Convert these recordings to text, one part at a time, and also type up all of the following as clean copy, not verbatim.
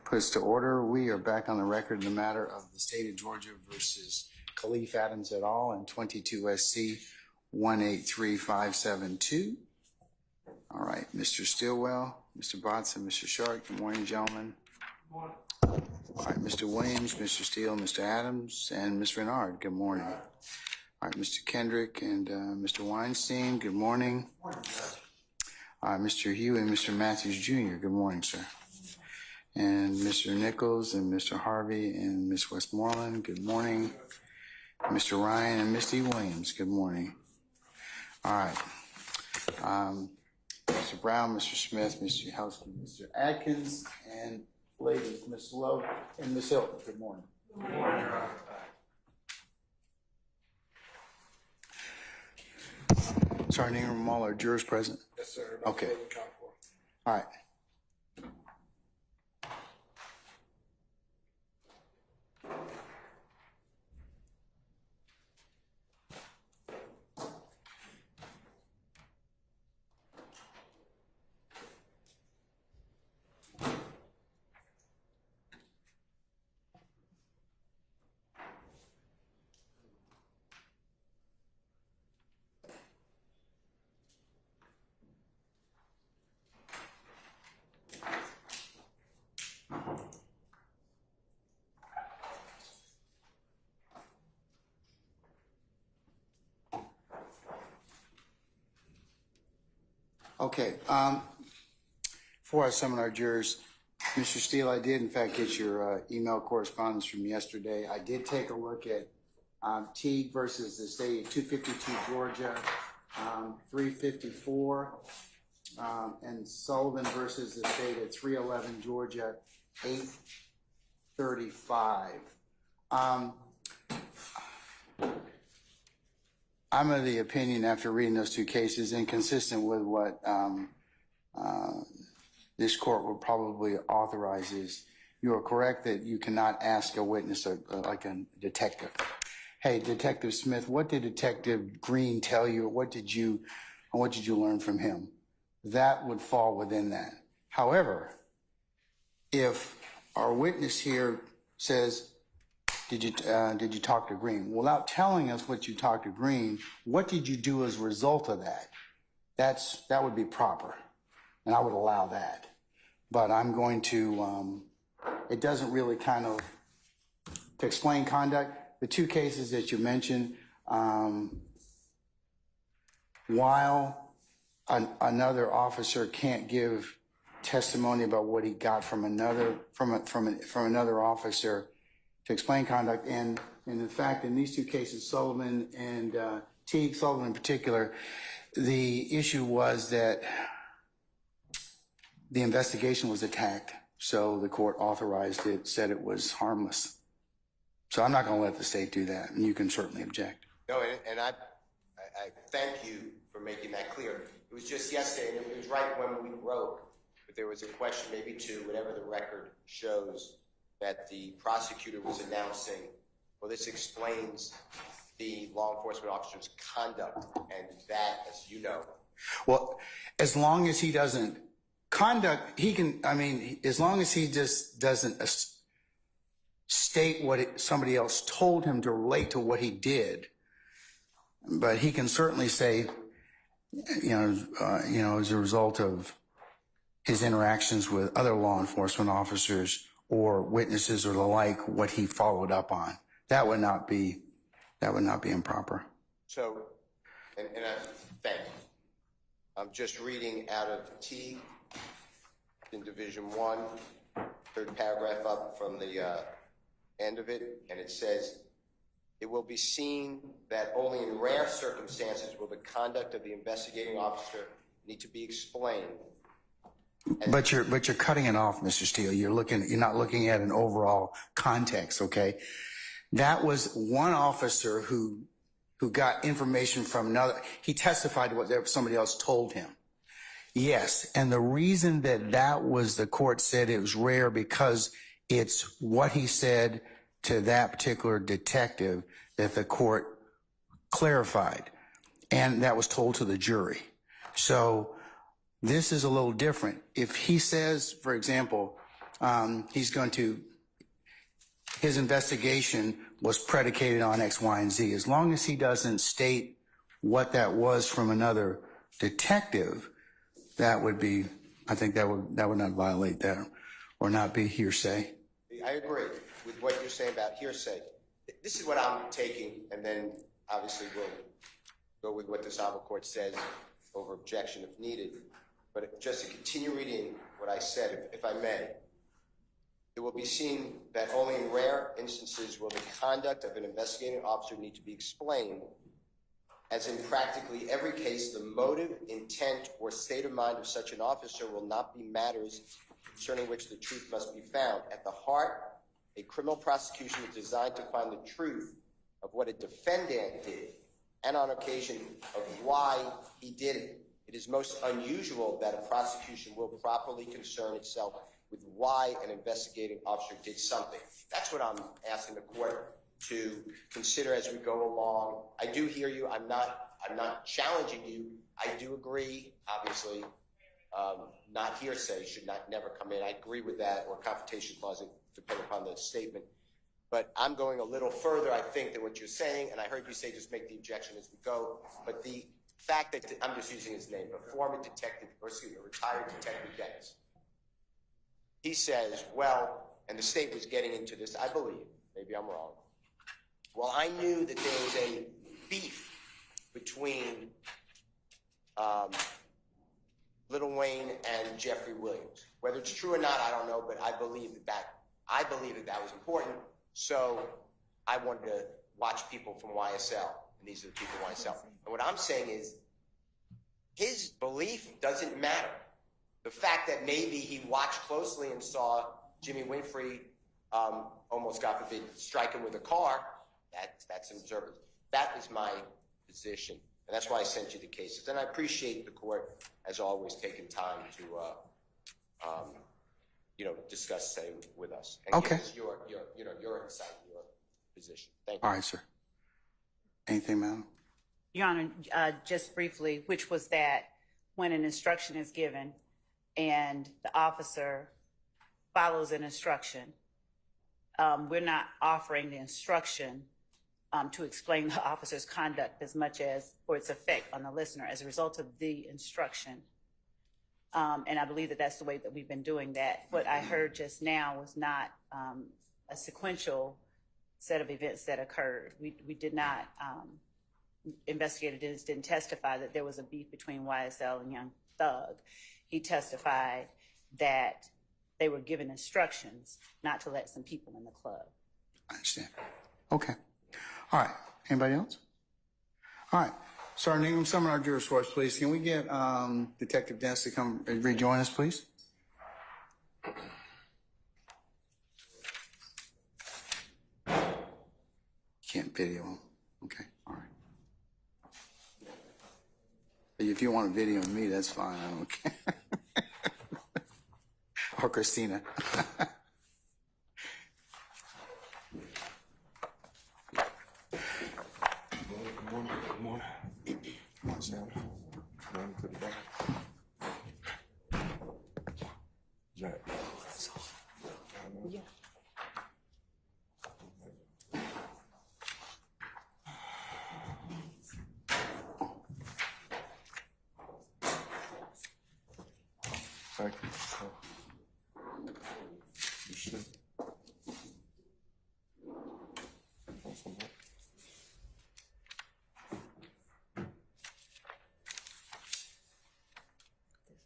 Put us to order. We are back on the record in the matter of the state of Georgia versus Khalif Adams et al. In 22 SC 183572. All right, Mr. Stillwell, Mr. Botson, Mr. Shark. Good morning, gentlemen. Good morning. All right, Mr. Williams, Mr. Steele, Mr. Adams, and Ms. Renard. Good morning. All right, Mr. Kendrick and Mr. Weinstein. Good morning. Good morning, Mr. Hugh and Mr. Matthews Jr. Good morning, sir. And Mr. Nichols and Mr. Harvey and Ms. Westmoreland, good morning. Mr. Ryan and Misty Williams, good morning. All right. Mr. Brown, Mr. Smith, Mr. Houski, Mr. Adkins, and ladies, Ms. Lowe and Ms. Hilton, good morning. Good morning, Your Honor. Sorry, name from all our jurors present? Yes, sir. Okay. All right. Okay, before I summon our jurors, Mr. Steele, I did in fact get your email correspondence from yesterday. I did take a look at Teague versus the state of 252 Georgia, 354, and Sullivan versus the state of 311 Georgia, 835. I'm of the opinion after reading those two cases, inconsistent with what this court will probably authorize, is you are correct that you cannot ask a witness like a detective. Hey, Detective Smith, what did Detective Green tell you? What did you learn from him? That would fall within that. However, if our witness here says, did you talk to Green? Without telling us what you talked to Green, what did you do as a result of that? That would be proper, and I would allow that. But I'm going to, it doesn't really kind of, to explain conduct, the two cases that you mentioned, while another officer can't give testimony about what he got from another officer, to explain conduct, and in fact, in these two cases, Sullivan and Teague, Sullivan in particular, the issue was that the investigation was attacked, so the court authorized it, said it was harmless. So I'm not going to let the state do that, and you can certainly object. No, and I thank you for making that clear. It was just yesterday, and it was right when we broke, but there was a question, maybe two, whatever the record shows, that the prosecutor was announcing, well, this explains the law enforcement officer's conduct, and that, as you know. Well, as long as he doesn't, conduct, he can, I mean, as long as he just doesn't state what somebody else told him to relate to what he did, but he can certainly say, you know, as a result of his interactions with other law enforcement officers or witnesses or the like, what he followed up on. That would not be improper. So, and I thank you. I'm just reading out of Teague in Division 1, third paragraph up from the end of it, and it says, it will be seen that only in rare circumstances will the conduct of the investigating officer need to be explained. But you're cutting it off, Mr. Steele. You're not looking at an overall context, okay? That was one officer who got information from another. He testified to what somebody else told him. Yes, and the reason that was, the court said it was rare because it's what he said to that particular detective that the court clarified, and that was told to the jury. So This is a little different. If he says, for example, his investigation was predicated on X, Y, and Z, as long as he doesn't state what that was from another detective, that would be, I think that would not violate that or not be hearsay. I agree with what you're saying about hearsay. This is what I'm taking, and then obviously we'll go with what the Honorable Court says over objection if needed. But just to continue reading what I said, if I may, it will be seen that only in rare instances will the conduct of an investigating officer need to be explained, as in practically every case, the motive, intent, or state of mind of such an officer will not be matters concerning which the truth must be found. At the heart, a criminal prosecution is designed to find the truth of what a defendant did, and on occasion of why he did it. It is most unusual that a prosecution will properly concern itself with why an investigating officer did something. That's what I'm asking the court to consider as we go along. I do hear you. I'm not challenging you. I do agree, obviously, not hearsay should never come in. I agree with that, or confrontation clause, depending upon the statement. But I'm going a little further, I think, than what you're saying, and I heard you say just make the objection as we go. But the fact that, I'm just using his name, a former detective, or excuse me, retired detective Dennis, he says, well, and the state was getting into this, I believe, maybe I'm wrong. Well, I knew that there was a beef between Lil Wayne and Jeffery Williams. Whether it's true or not, I don't know, but I believe that was important. So I wanted to watch people from YSL, and these are the people from YSL. And what I'm saying is, his belief doesn't matter. The fact that maybe he watched closely and saw Jimmy Winfrey, almost, God forbid, strike him with a car, that's an observance. That is my position, and that's why I sent you the cases. And I appreciate the court, as always, taking time to, discuss, say, with us and Okay. give us your insight, your position. Thank you. All right, sir. Anything, madam? Your Honor, just briefly, which was that when an instruction is given and the officer follows an instruction, we're not offering the instruction to explain the officer's conduct as much as for its effect on the listener as a result of the instruction. And I believe that that's the way that we've been doing that. What I heard just now was not a sequential set of events that occurred. We did not, investigators didn't testify that there was a beef between YSL and Young Thug. He testified that they were given instructions not to let some people in the club. I understand. Okay. All right. Anybody else? All right. Sergeant Ingram, summon our jurors for us, please. Can we get Detective Dennis to come and rejoin us, please? Can't video him. Okay. All right. If you want to video me, that's fine. I don't care. Or Christina. Good morning. Come on, Sam. Run to the back. Jack. Yeah. Thank you. You should. Awesome.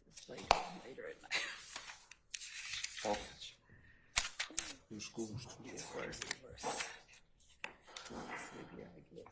This is later at night. Office. Your schools too. It's worse and worse. Maybe I get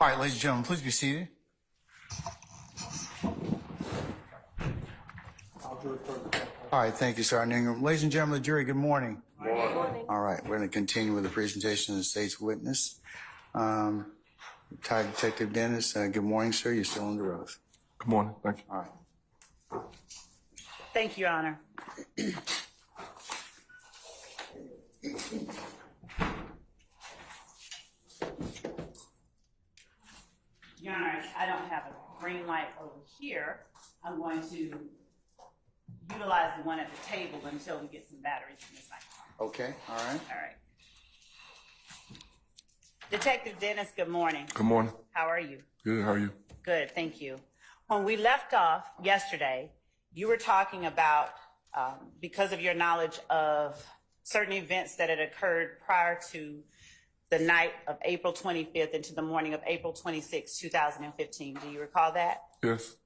All right, ladies and gentlemen, please be seated. All right, thank you, Sergeant Ingram. Ladies and gentlemen of the jury, good morning. Good morning. All right, we're going to continue with the presentation of the state's witness. Retired Detective Dennis, good morning, sir. You're still under oath. Good morning. Thank you. All right. Thank you, Your Honor. Your Honor, I don't have a green light over here. I'm going to utilize the one at the table until we get some batteries in this microphone. Okay, all right. All right. Detective Dennis, good morning. Good morning. How are you? Good. How are you? Good, thank you. When we left off yesterday, you were talking about, because of your knowledge of certain events that had occurred prior to the night of April 25th into the morning of April 26, 2015. Do you recall that? Yes.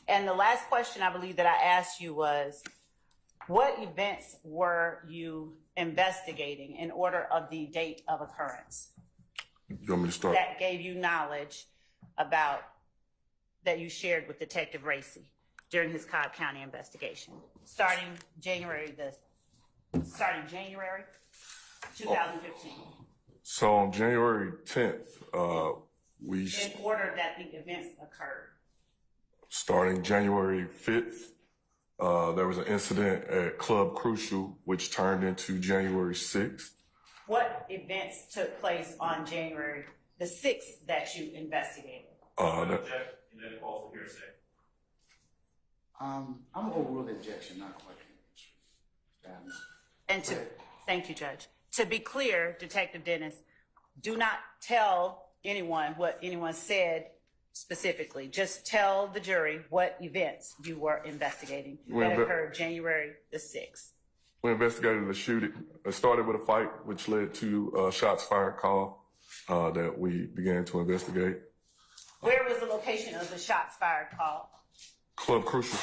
And the last question I believe that I asked you was, what events were you investigating in order of the date of occurrence You want me to start? that gave you knowledge about, that you shared with Detective Racy during his Cobb County investigation, starting January 2015, So on January 10th, we in order that the events occurred? starting January 5th, there was an incident at Club Crucial, which turned into January 6th. What events took place on January the 6th that you investigated? I'm overruled the objection, not question. And to, thank you, Judge. To be clear, Detective Dennis, do not tell anyone what anyone said specifically. Just tell the jury what events you were investigating that occurred January the 6th. We investigated the shooting. It started with a fight, which led to a shots fired call that we began to investigate. Where was the location of the shots fired call? Club Crucial.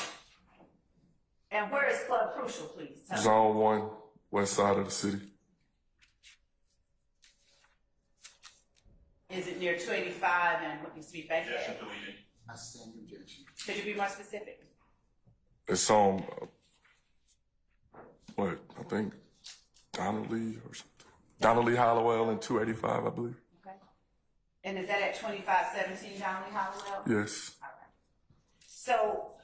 And where is Club Crucial, please? Tell me. Zone 1, west side of the city. Is it near 285 and what used to be Bankhead? I stand your objection. Could you be more specific? It's on, I think Donnelly or something. Donnelly Hollowell and 285, I believe. Okay. And is that at 2517 Donnelly Hollowell? Yes. All right. So,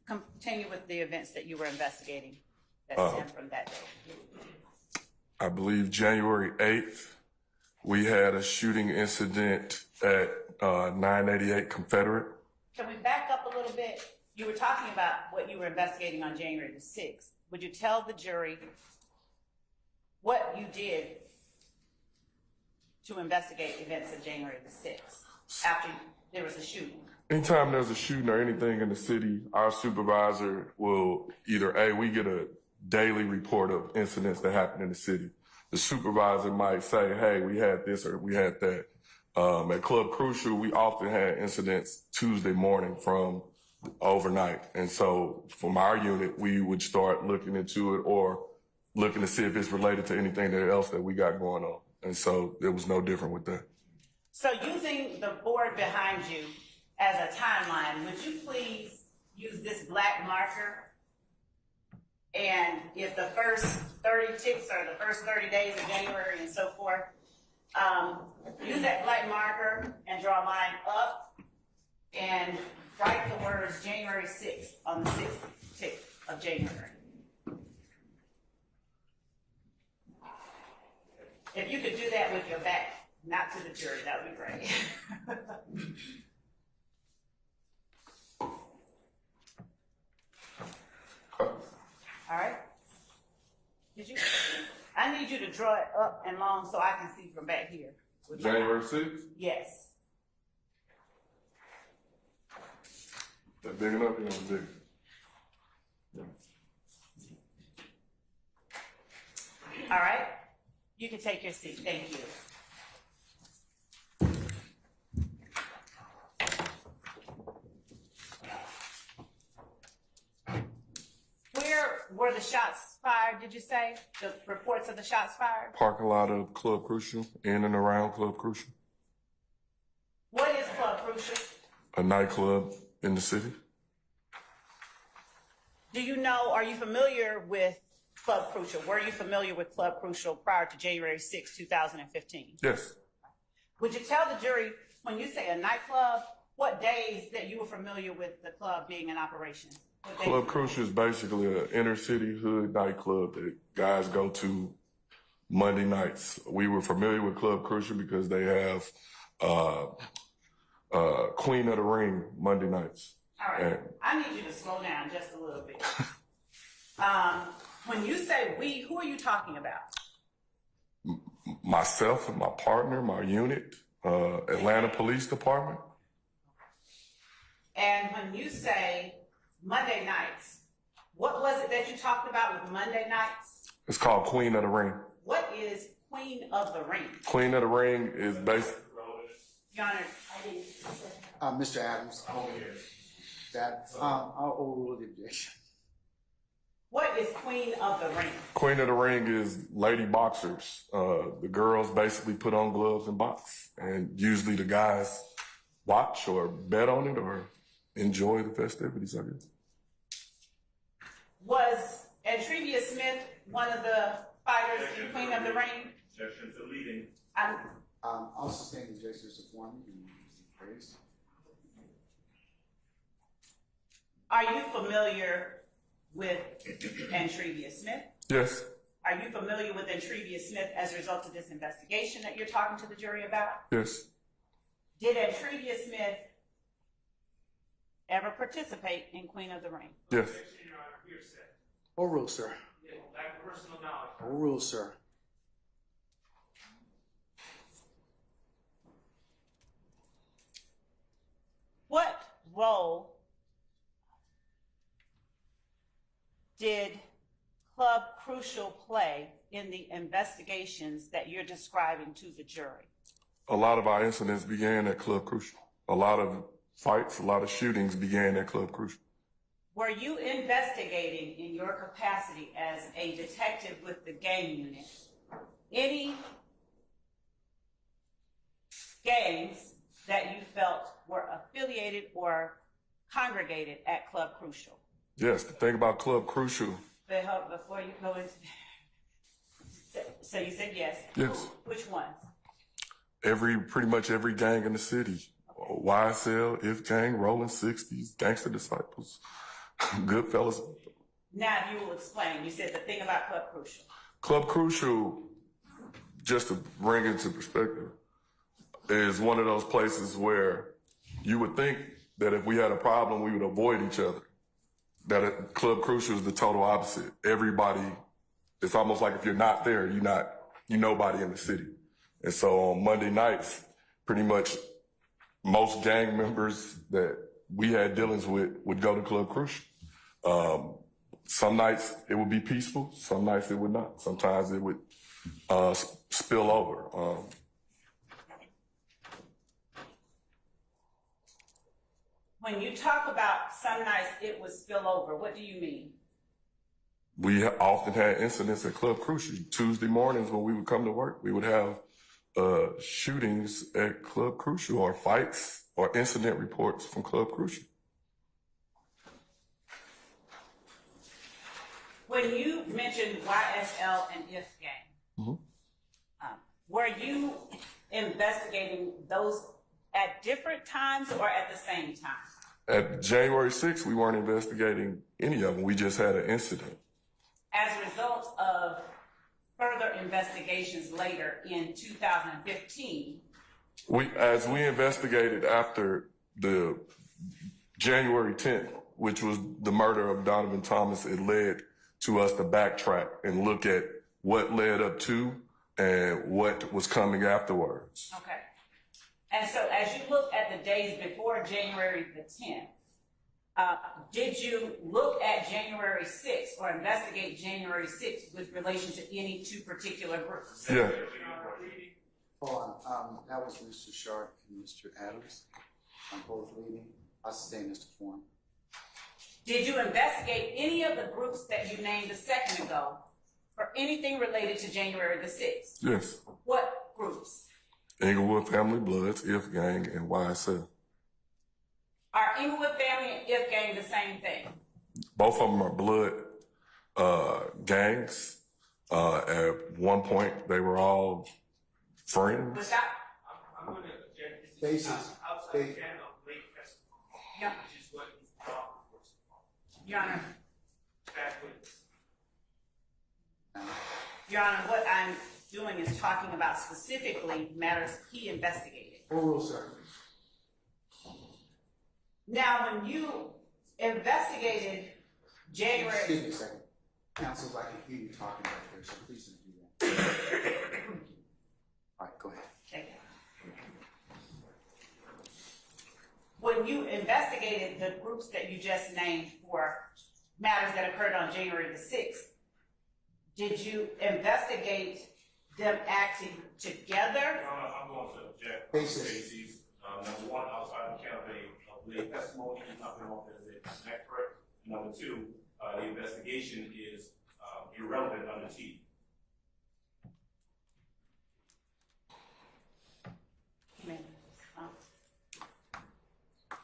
continue with the events that you were investigating that stemmed from that day. I believe January 8th, we had a shooting incident at 988 Confederate. Can we back up a little bit? You were talking about what you were investigating on January the 6th. Would you tell the jury what you did to investigate events of January the 6th after there was a shooting? Anytime there's a shooting or anything in the city, our supervisor will either, we get a daily report of incidents that happen in the city. The supervisor might say, hey, we had this or we had that. At Club Crucial, we often had incidents Tuesday morning from overnight. And so from our unit, we would start looking into it or looking to see if it's related to anything else that we got going on. And so it was no different with that. So using the board behind you as a timeline, would you please use this black marker? And if the first 30 ticks are the first 30 days of January and so forth, use that black marker and draw a line up and write the words January 6th on the 6th tick of January. If you could do that with your back, not to the jury, that would be great. All right? I need you to draw it up and long so I can see from back here. January 6th? Yes. That big enough? You know, big. Yeah. All right? You can take your seat. Thank you. Where were the shots fired, did you say? The reports of the shots fired? Parking lot of Club Crucial, in and around Club Crucial. What is Club Crucial? A nightclub in the city. Do you know, are you familiar with Club Crucial? Were you familiar with Club Crucial prior to January 6, 2015? Yes. Would you tell the jury, when you say a nightclub, what days that you were familiar with the club being in operation? Club Crucial is basically an inner city hood nightclub that guys go to Monday nights. We were familiar with Club Crucial because they have Queen of the Ring Monday nights. All right, I need you to slow down just a little bit. When you say we, who are you talking about? Myself and my partner, my unit, Atlanta Police Department. And when you say Monday nights, what was it that you talked about with Monday nights? It's called Queen of the Ring. What is Queen of the Ring? Queen of the Ring is basically... Your Honor, I didn't. Mr. Adams, that, I'll overrule the objection. What is Queen of the Ring? Queen of the Ring is lady boxers. The girls basically put on gloves and box. And usually the guys watch or bet on it or enjoy the festivities, I guess. Was Antrevia Smith one of the fighters in Queen of the Ring? Objection to leading. I'll sustain the objection to form and praise. Are you familiar with Antrevia Smith? Yes. Are you familiar with Antrevia Smith as a result of this investigation that you're talking to the jury about? Yes. Did Antrevia Smith ever participate in Queen of the Ring? Yes. Your Honor, hearsay. Overrule, sir. Lack of personal knowledge. Overrule, sir. What role did Club Crucial play in the investigations that you're describing to the jury? A lot of our incidents began at Club Crucial. A lot of fights, a lot of shootings began at Club Crucial. Were you investigating in your capacity as a detective with the gang unit any gangs that you felt were affiliated or congregated at Club Crucial? Yes, the thing about Club Crucial. But before you go into so you said yes. Yes. Which ones? Pretty much every gang in the city. YSL, If Gang, Rolling 60s, Gangster Disciples, Goodfellas. Now if you will explain. You said the thing about Club Crucial. Club Crucial, just to bring it into perspective, is one of those places where you would think that if we had a problem, we would avoid each other. That Club Crucial is the total opposite. Everybody, it's almost like if you're not there, you're nobody in the city. And so on Monday nights, pretty much most gang members that we had dealings with would go to Club Crucial. Some nights it would be peaceful, some nights it would not. Sometimes it would spill over. When you talk about some nights it would spill over, what do you mean? We often had incidents at Club Crucial. Tuesday mornings when we would come to work, we would have shootings at Club Crucial or fights or incident reports from Club Crucial. When you mentioned YSL and If Gang, were you investigating those at different times or at the same time? At January 6th, we weren't investigating any of them. We just had an incident. As a result of further investigations later in 2015, As we investigated after the January 10th, which was the murder of Donovan Thomas, it led to us to backtrack and look at what led up to and what was coming afterwards. okay. And so as you look at the days before January the 10th, did you look at January 6th or investigate January 6th with relation to any two particular groups? Yeah. Hold on, that was Mr. Sharp and Mr. Adams. I'm both leading. I sustain Mr. Form. Did you investigate any of the groups that you named a second ago for anything related to January the 6th? Yes. What groups? Inglewood Family Bloods, If Gang, and YSL. Are Inglewood Family and If Gang the same thing? Both of them are blood gangs. At one point, they were all friends. Without, I'm going to object. This is Basis. outside the canon of late testimony, yeah, which is what is the law enforcement. Your Honor. Fact witness. Your Honor, what I'm doing is talking about specifically matters he investigated. Oral service. Now, when you investigated January, Excuse me a second. Counsel, I can hear you talking back there, so please don't do that. All right, go ahead. okay. When you investigated the groups that you just named for matters that occurred on January the 6th, did you investigate them acting together? Your Honor, I'm going to object. Basis. Bases. Number one, outside the canon of late testimony, nothing wrong with it. It's accurate. Number two, the investigation is irrelevant under T.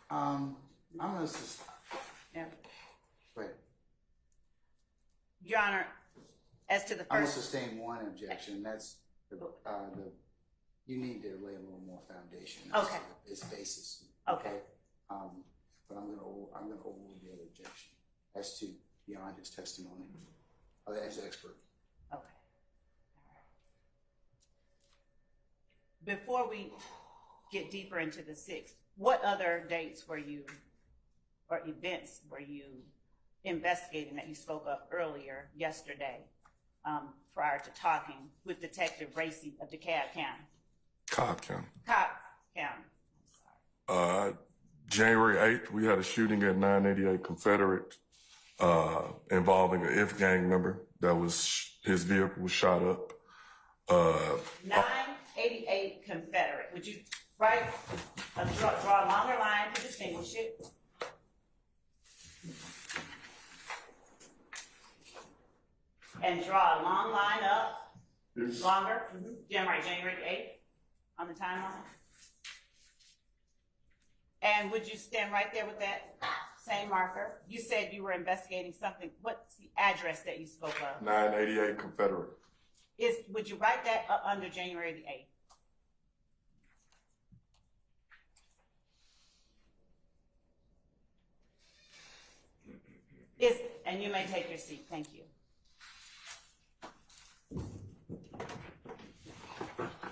I'm gonna Yeah. wait. Your Honor, as to the I'm gonna first, sustain one objection. That's you need to lay a little more foundation. Okay. Its basis. Okay. But I'm gonna overrule the other objection as to beyond his testimony as expert. okay. Before we get deeper into the 6th, what other dates were you, or events were you investigating that you spoke of earlier yesterday, prior to talking with Detective Racy of DeKalb County? Cobb County. Cobb County. I'm sorry. January 8th, we had a shooting at 988 Confederate involving an If Gang member. That was his vehicle was shot up. 988 Confederate. Would you draw a longer line to distinguish it? And draw a long line up, longer, January 8th on the timeline. And would you stand right there with that same marker? You said you were investigating something. What's the address that you spoke of? 988 Confederate. Would you write that up under January the 8th? And you may take your seat. Thank you.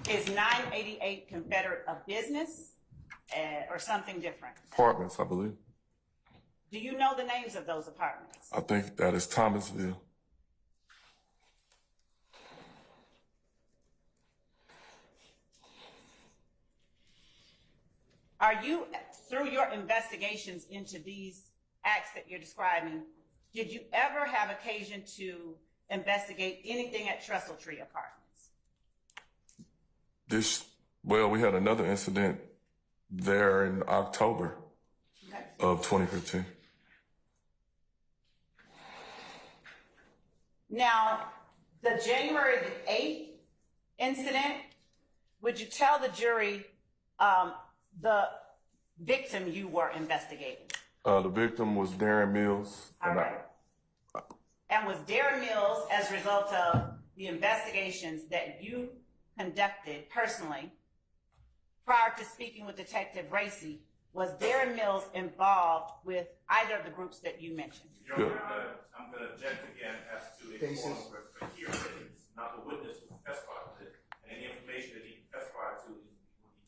Is 988 Confederate a business or something different? Apartments, I believe. Do you know the names of those apartments? I think that is Thomasville. Are you, through your investigations into these acts that you're describing, did you ever have occasion to investigate anything at Trestle Tree Apartments? We had another incident there in October of 2015. Now, the January the 8th incident, would you tell the jury the victim you were investigating? The victim was Darren Mills. All right. And was Darren Mills, as a result of the investigations that you conducted personally, prior to speaking with Detective Racy, was Darren Mills involved with either of the groups that you mentioned? Your Honor, I'm going to object again as to a form for hearsay. It's not the witness who testified to it. And any information that he testified to is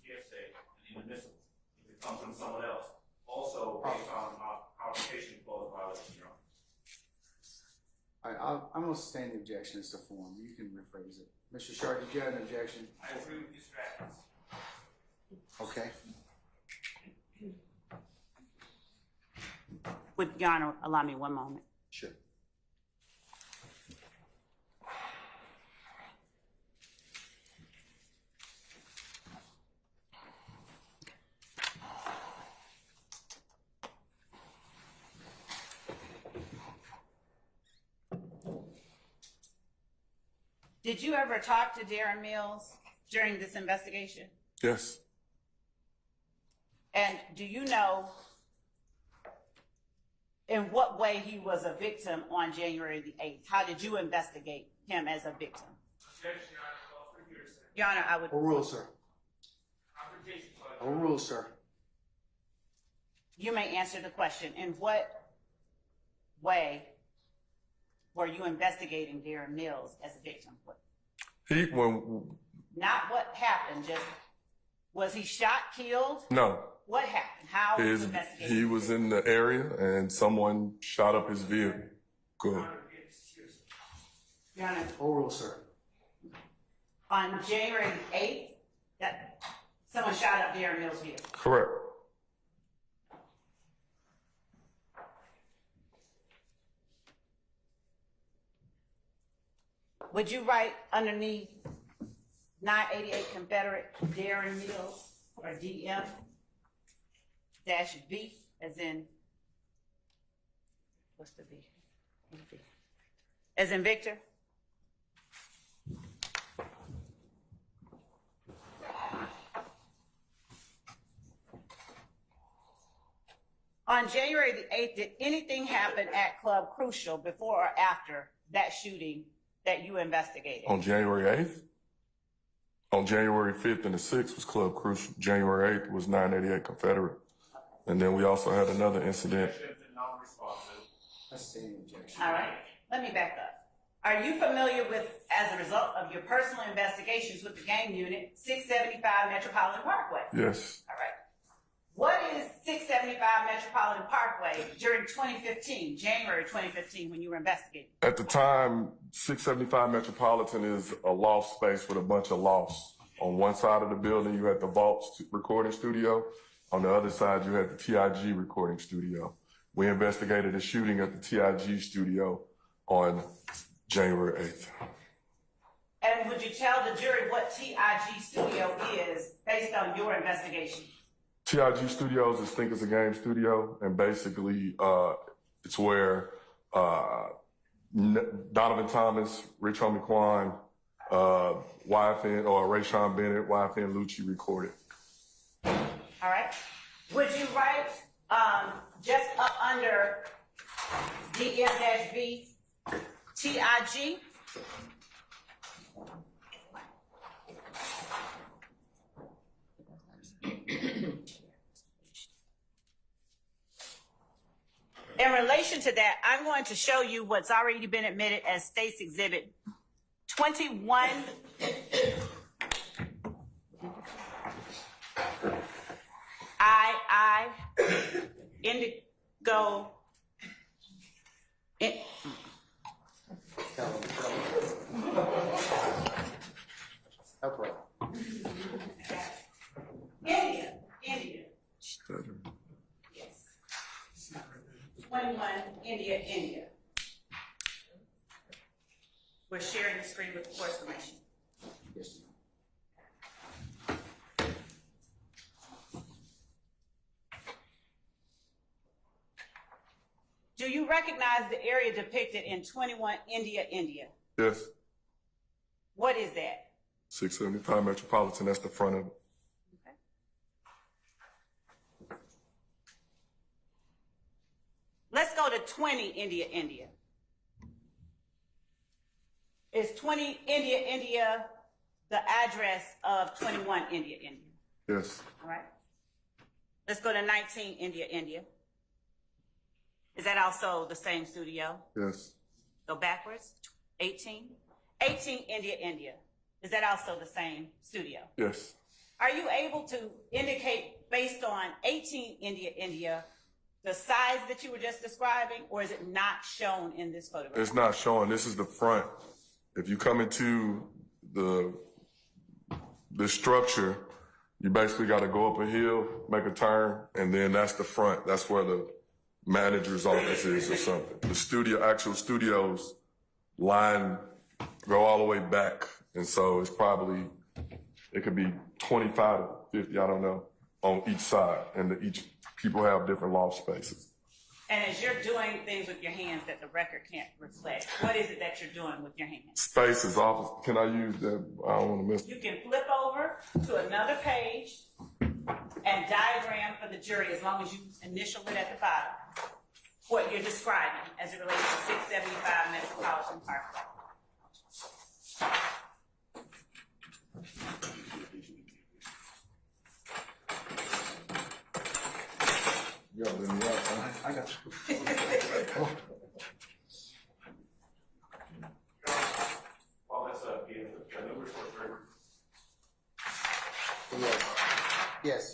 hearsay and inadmissible if it comes from someone else. Also, based on confrontation clause violation, Your Honor. All right, I'm going to sustain the objection as to form. You can rephrase it. Mr. Sharp, did you have an objection? I agree with these facts. Okay. Would Your Honor allow me one moment? Sure. Did you ever talk to Darren Mills during this investigation? Yes. And do you know in what way he was a victim on January the 8th? How did you investigate him as a victim? Your Honor, I would... Overrule, sir. Overrule, sir. You may answer the question. In what way were you investigating Darren Mills as a victim? Not what happened, just was he shot, killed? No. What happened? How was he investigating? He was in the area and someone shot up his vehicle. Good. Your Honor, Overrule, sir. on January the 8th, that someone shot up Darren Mills' vehicle. Correct. Would you write underneath 988 Confederate Darren Mills, or DM, dash V, as in, what's the V? As in Victor? On January the 8th, did anything happen at Club Crucial before or after that shooting that you investigated? On January 8th? On January 5th and the 6th was Club Crucial. January 8th was 988 Confederate. And then we also had another incident. All right, let me back up. Are you familiar with, as a result of your personal investigations with the gang unit, 675 Metropolitan Parkway? Yes. All right. What is 675 Metropolitan Parkway during 2015, January 2015, when you were investigating? At the time, 675 Metropolitan is a loft space with a bunch of lofts. On one side of the building, you had the Vaults recording studio. On the other side, you had the TIG recording studio. We investigated a shooting at the TIG studio on January 8th. And would you tell the jury what TIG studio is based on your investigation? TIG Studios is Think It's a Game studio, and basically it's where Donovan Thomas, Rich Homie Quan, YFN, or Rayshawn Bennett, YFN Lucci recorded. All right. Would you write just up under DM-V, TIG? In relation to that, I'm going to show you what's already been admitted as State's Exhibit 21. Indigo. Upright. India. Yes. 21, India. We're sharing the screen with the course information. Yes. Do you recognize the area depicted in 21, India? Yes. What is that? 675 Metropolitan, that's the front of it. Okay. Let's go to 20, India. Is 20, India the address of 21, India? Yes. All right. Let's go to 19, India. Is that also the same studio? Yes. Go backwards. 18, India. Is that also the same studio? Yes. Are you able to indicate, based on 18, India, the size that you were just describing, or is it not shown in this photograph? It's not showing. This is the front. If you come into the structure, you basically got to go up a hill, make a turn, and then that's the front. That's where the manager's office is or something. The actual studios line go all the way back. And so it's probably, it could be 25 to 50, I don't know, on each side. And each people have different loft spaces. And as you're doing things with your hands that the record can't reflect, what is it that you're doing with your hands? Spaces, office. Can I use that? I don't want to miss. You can flip over to another page and diagram for the jury, as long as you initial it at the bottom, what you're describing as it relates to 675 Metropolitan Parkway. You got me out, huh? I got you. Well, that's a new report for Yes. Yes.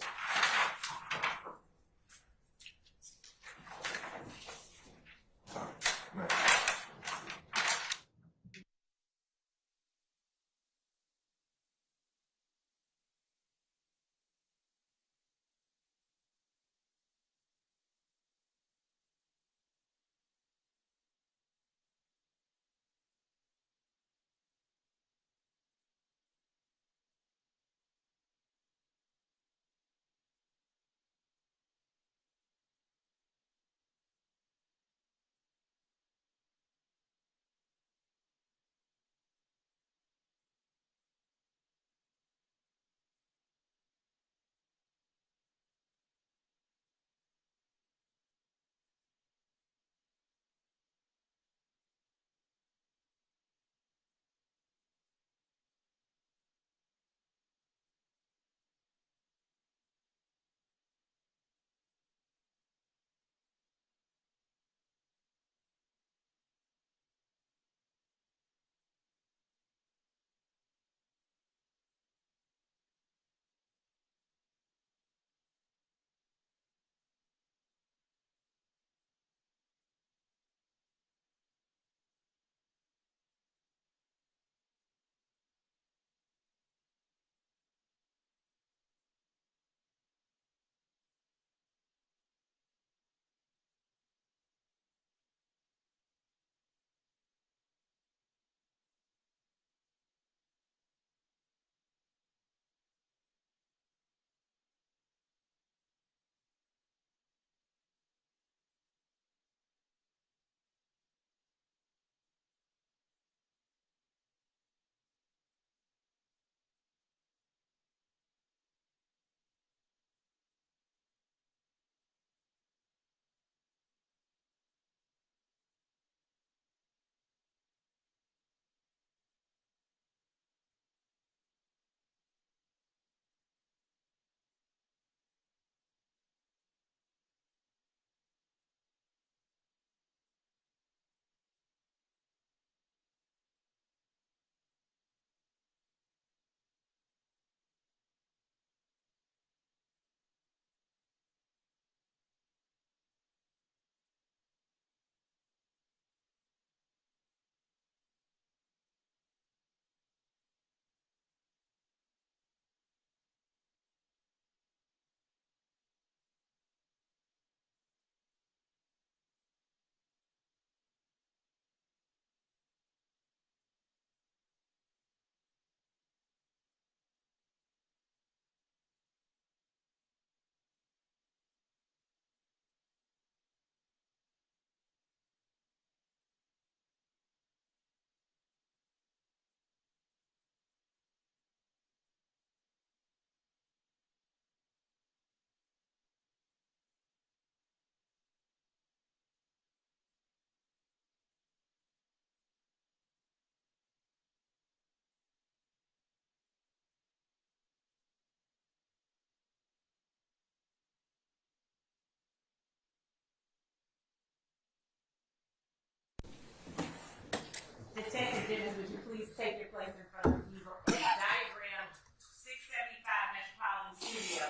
Detective Dennis, would you please take your place in front of the diagram 675 Metropolitan Studio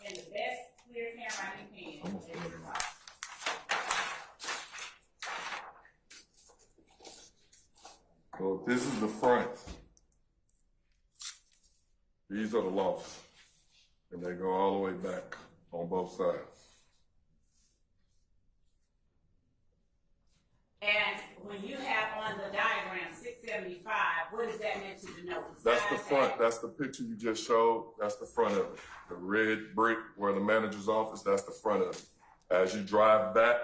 in the best clear handwriting pen. So this is the front. These are the lofts. And they go all the way back on both sides. And when you have on the diagram 675, what is that meant to denote? That's the front. That's the picture you just showed. That's the front of it. The red brick where the manager's office, that's the front of it. As you drive back,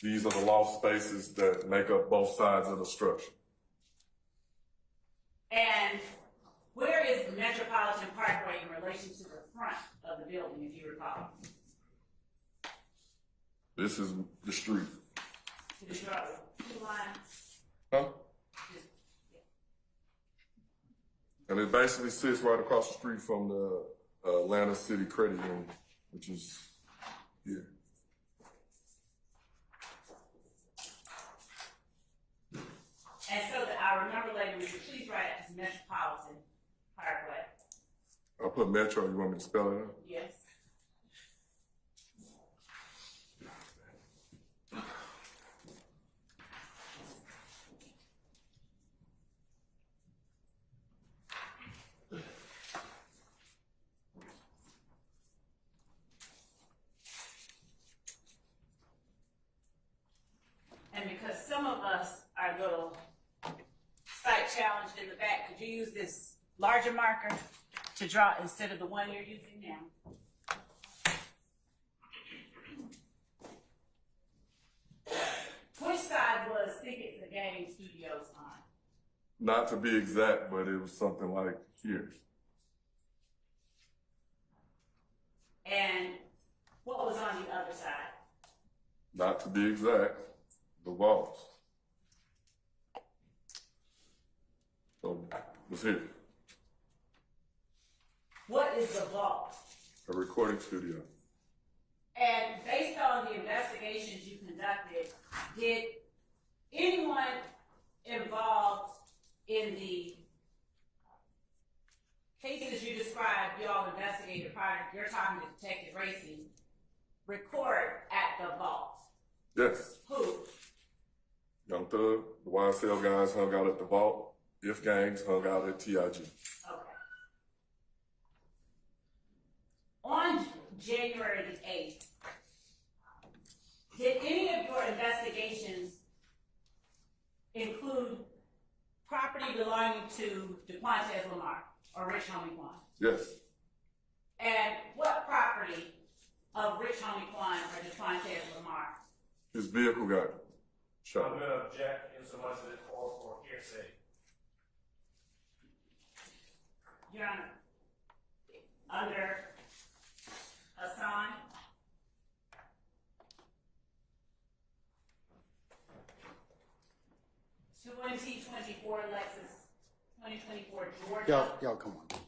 these are the loft spaces that make up both sides of the structure. And where is Metropolitan This is the street. Did you draw two lines? Huh? And it basically sits right across the street from the Atlanta City Credit Union, which is here. And so that I remember later, would you please write it as Metropolitan Parkway? I'll put Metro. You want me to spell it out? Yes. And because some of us are a little sight challenged in the back, could you use this larger marker to draw instead of the one you're using now? Which side was Think It's a Game Studios on? Not to be exact, but it was something like here. And what was on the other side? Not to be exact, the vaults. So it was here, What is the vault? a recording studio. And based on the investigations you conducted, did anyone involved in the cases you described, you all investigated prior, you're talking to Detective Racing, record at the vault? Yes, Who? Young Thug, the YSL guys hung out at the vault. If gangs hung out at TIG. Okay. On January the 8th, did any of your investigations include property belonging to DeQuantes Lamar or Rich Homie Quan? Yes, And what property of Rich Homie Quan or DeQuantes Lamar? his vehicle got I'm shot. going to object in so much as it calls for hearsay. Your Honor, under Hassan, (2024) Lexus, 2024 Georgia. Y'all, come on.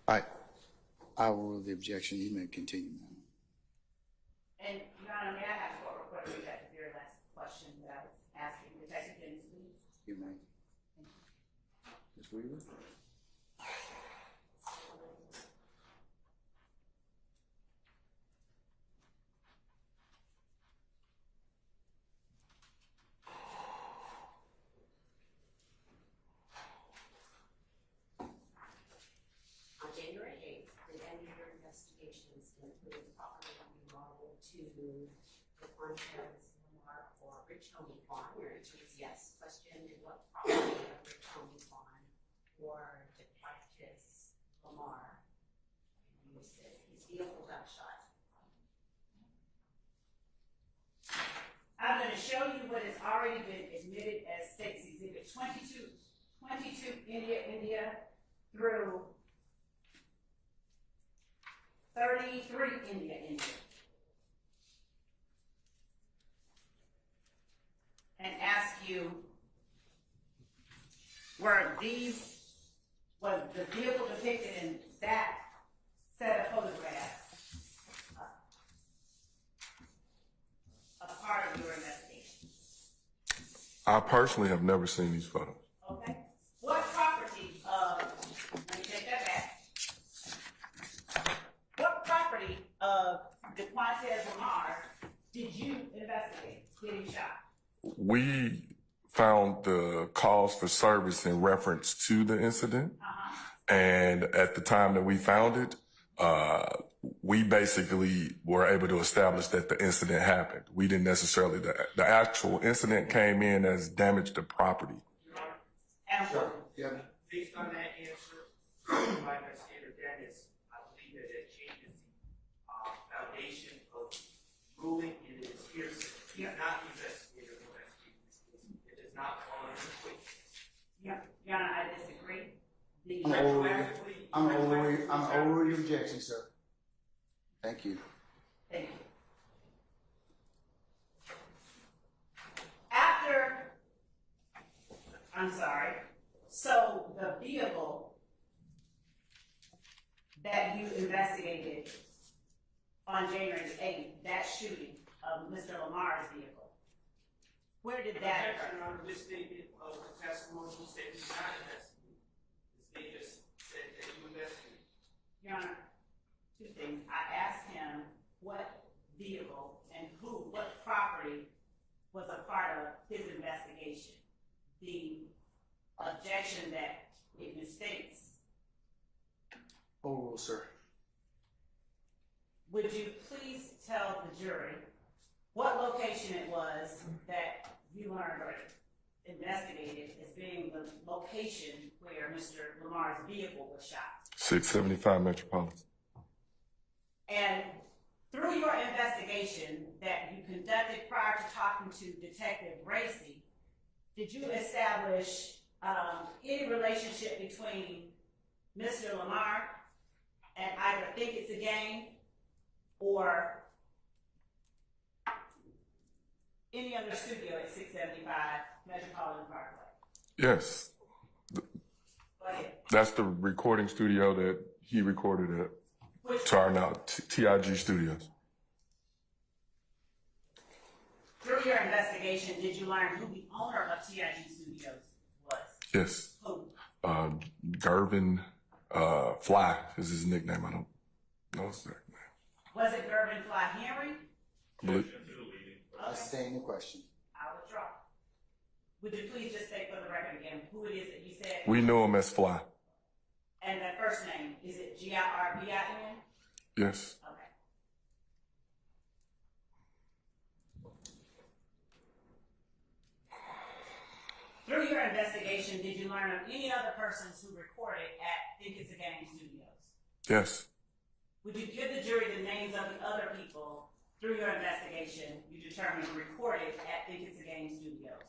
I will rule the objection. You may continue, ma'am. And, Your Honor, may I have a court reporter read that very last question that I was asking Detective Dennis, please? You may. Ms. Weaver? On January 8th, did any of your investigations include property belonging to the Quantas, Lamar, or Rich Homie Farm? Your answer is yes. Question: did what property of Rich Homie Farm or the Quantas, Lamar? You said his vehicle got shot. I'm going to show you what has already been admitted as State's Exhibit 22 India through 33 India. And ask you, was the vehicle depicted in that set of photographs a part of your investigation? I personally have never seen these photos. Okay. What property of, let me take that back. What property of DeQuantes Lamar did you investigate getting shot? We found the calls for service in reference to the incident. And at the time that we found it, we basically were able to establish that the incident happened. We didn't necessarily, the actual incident came in as damage to property. And Sure. Yeah. Based on that answer, by Investigator Dennis, I believe that it changes the foundation of ruling in its hearsay. He's not the investigator who investigated this case. It does not fall under the witness. Your Honor, I disagree. I'm over your objection, sir. Thank you. Thank you. I'm sorry. So the vehicle that you investigated on January 8th, that shooting of Mr. Lamar's vehicle, where did that occur? Your Honor, this statement of the testimony, he said he did not investigate. The state just said that you investigated. Your Honor, two things. I asked him what vehicle and what property was a part of his investigation. The objection that it misstates. Overruled, sir. Would you please tell the jury what location it was that you learned or investigated as being the location where Mr. Lamar's vehicle was shot? 675 Metropolitan. And through your investigation that you conducted prior to talking to Detective Racy, did you establish any relationship between Mr. Lamar and either Think It's a Game or any other studio at 675 Metropolitan Parkway? Yes. Go ahead. That's the recording studio that he recorded at. Which To our now, TIG Studios. through your investigation, did you learn who the owner of TIG Studios was? Yes. Who? Gervin Fly is his nickname. I don't know his nickname. Was it Gervin Fly Henry? I sustain the question. I withdraw. Would you please just state for the record again who it is that you said? We knew him as Fly. And that first name, is it Girbin? Yes. Okay. Through your investigation, did you learn of any other persons who recorded at Think It's a Game Studios? Yes. Would you give the jury the names of the other people through your investigation you determined recorded at Think It's a Game Studios?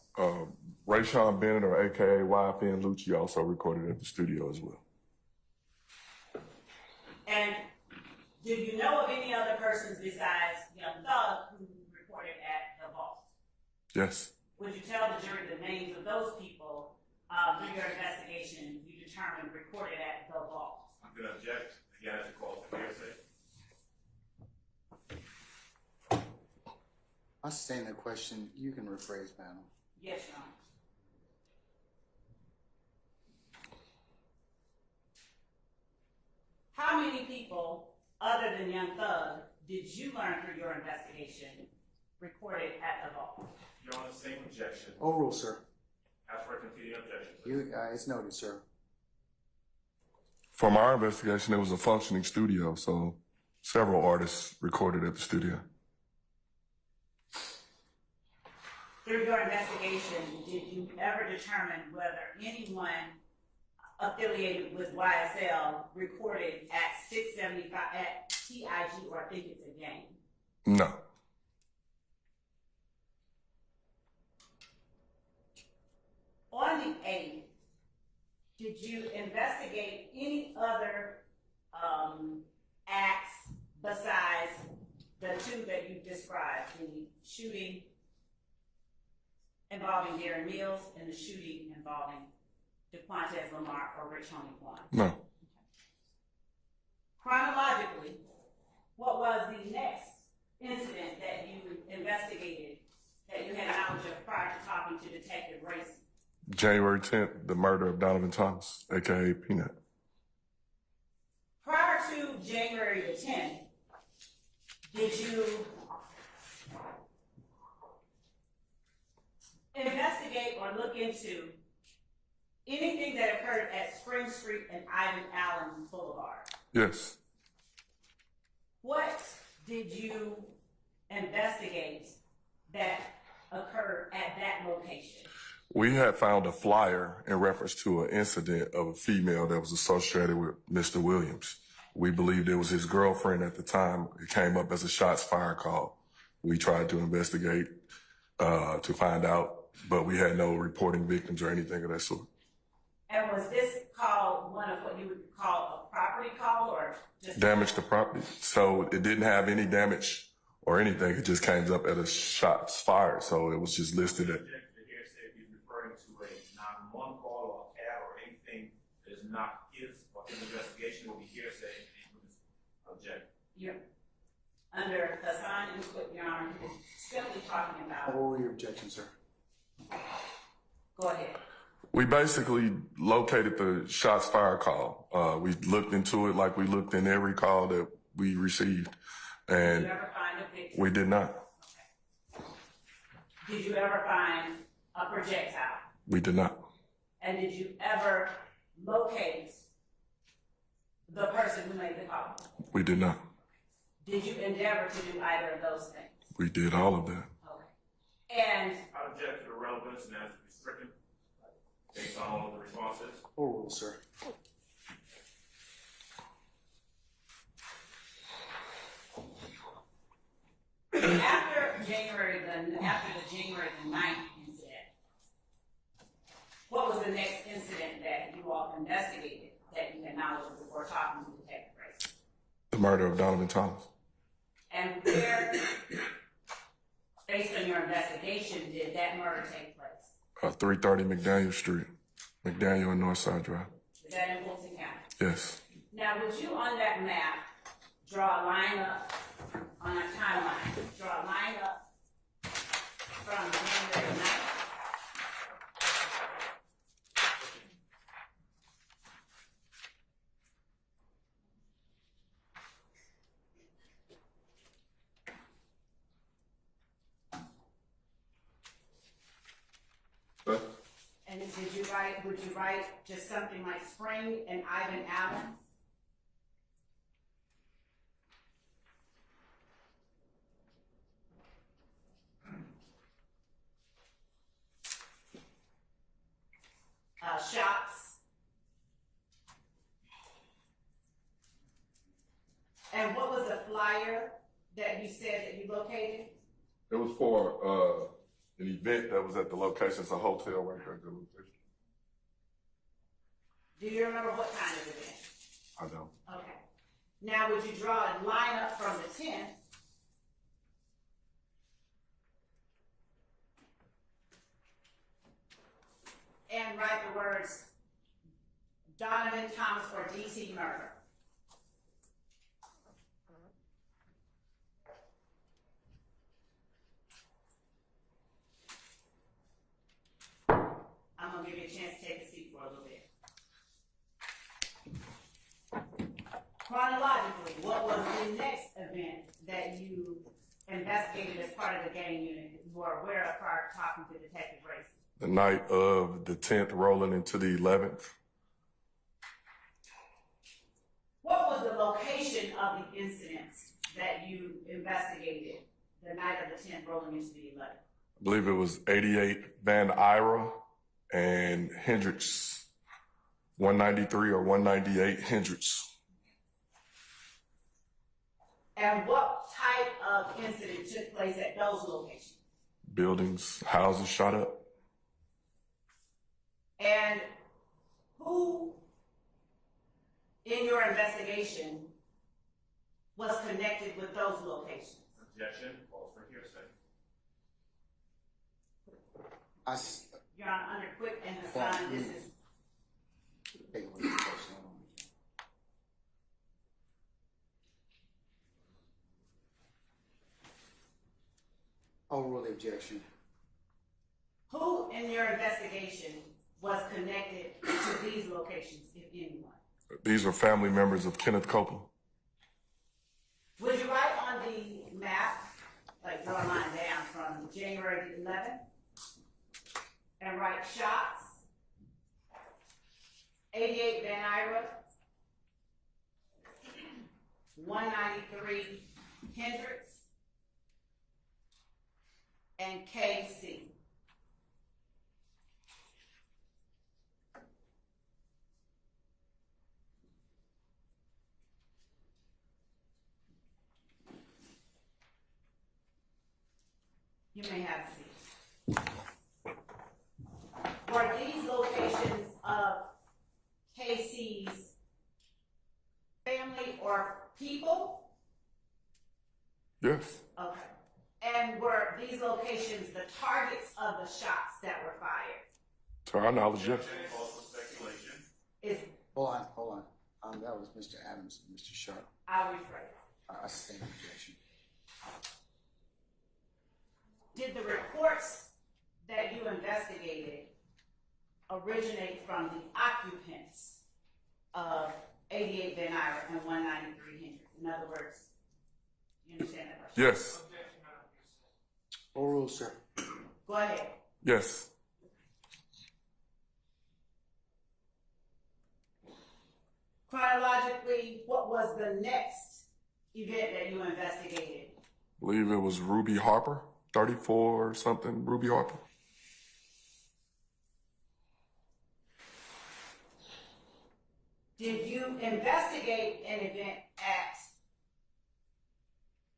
Rayshawn Bennett, or AKA YFN Lucci, also recorded at the studio as well. And do you know of any other persons besides Young Thug who recorded at the vault? Yes. Would you tell the jury the names of those people through your investigation you determined recorded at the vault? I'm going to object. I sustain the question. You can rephrase, madam. Yes, Your Honor. How many people, other than Young Thug, did you learn through your investigation recorded at the vault? Your Honor, same objection. Overrule, sir. Ask for a continuing objection. You, it's noted, sir. From our investigation, it was a functioning studio, so several artists recorded at the studio. Through your investigation, did you ever determine whether anyone affiliated with YSL recorded at 675 at TIG, or I think it's a game? No. On the 8th, did you investigate any other acts besides the two that you described, the shooting involving Gary Mills and the shooting involving DeQuantes Lamar or Rich Homie? No. Chronologically, what was the next incident that you investigated that you had knowledge of prior to talking to Detective Race? January 10th, the murder of Donovan Thomas, aka Peanut. Prior to January the 10th, did you investigate or look into anything that occurred at Spring Street and Ivan Allen Boulevard? Yes. What did you investigate that occurred at that location? We had found a flyer in reference to an incident of a female that was associated with Mr. Williams. We believed it was his girlfriend at the time. It came up as a shots fired call. We tried to investigate to find out, but we had no reporting victims or anything of that sort. And was this call one of what you would call a property call, or just Damage to property. So it didn't have any damage or anything. It just came up as a shots fired. So it was just listed at. The hearsay, he's referring to a 911 call or a cab or anything that is not his or his investigation will be hearsay and he would object. you're under Hassan and Quick, Your Honor, is simply talking about? Overrule your objection, sir. Go ahead. We basically located the shots fired call. We looked into it like we looked in every call that we received, Did and you ever find a victim? we did not. Did you ever find a projectile? We did not. And did you ever locate the person who made the call? We did not. Did you endeavor to do either of those things? We did all of that. Okay. And I object to the relevance and that to be stricken based on all of the responses. Overrule, sir. after the January the 9th incident, what was the next incident that you all investigated that you had knowledge of before talking to Detective Race? The murder of Donovan Thomas. And where, based on your investigation, did that murder take place? 330 McDaniel Street, McDaniel and Northside Drive. Is that in Fulton County? Yes. Now, would you on that map draw a line up on a timeline? Draw a line up from January 9th? And would you write just something like Spring and Ivan Allen? Shops. And what was the flyer that you said that you located? It was for an event that was at the location. It's a hotel right here at the location. Do you remember what kind of event? I don't. Okay. Now, would you draw a line up from the 10th? And write the words Donovan Thomas or DC murder? chronologically, what was the next event that you investigated as part of the gang unit you were aware of prior to talking to Detective Race? The night of the 10th rolling into the 11th. What was the location of the incidents that you investigated the night of the 10th rolling into the 11th? I believe it was 88 Van Ira and Hendricks, 193 or 198 Hendricks. And what type of incident took place at those locations? Buildings, houses shot up. And who in your investigation was connected with those locations? Objection, calls for hearsay. Your Honor, under Quick and Hassan, this is Take a look at the question. Overrule the objection. who in your investigation was connected to these locations, if anyone? These were family members of Kenneth Copeland. Would you write on the map, like draw a line down from January the 11th, and write shots, 88 Van Ira, 193 Hendricks, and KC? You may have a seat. Were these locations of KC's family or people? Yes. Okay. And were these locations the targets of the shots that were fired? To our knowledge, yes. Objection, calls for speculation. Is, Hold on. That was Mr. Adams and Mr. Sharp. I'll rephrase. I sustain objection. Did the reports that you investigated originate from the occupants of 88 Van Ira and 193 Hendricks? In other words, you understand that question? Yes. Overrule, sir. Go ahead. Yes. Chronologically, what was the next event that you investigated? I believe it was Ruby Harper, 34 or something, Ruby Harper. Did you investigate an event at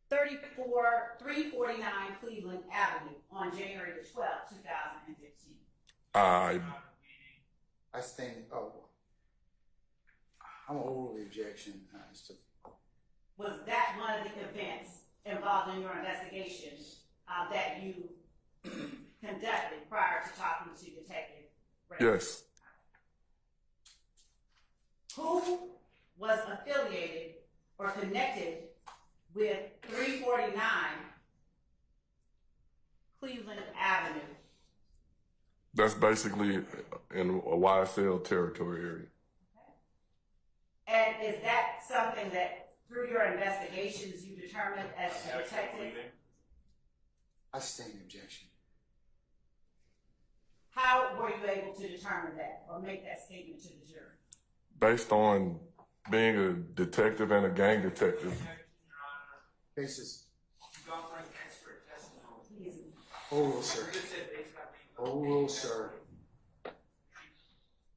349 Cleveland Avenue on January the 12th, 2015? I stand, I'm gonna overrule the objection. Was that one of the events involved in your investigation that you conducted prior to talking to Detective Ray? Yes. Who was affiliated or connected with 349 Cleveland Avenue? That's basically in a YSL territory area. And is that something that through your investigations you determined as a detective? I sustain the objection. How were you able to determine that or make that statement to the jury? Based on being a detective and a gang detective. Cases. You've gone for an expert testimony. Please. Overrule, sir. You just said based on being. Overrule, sir.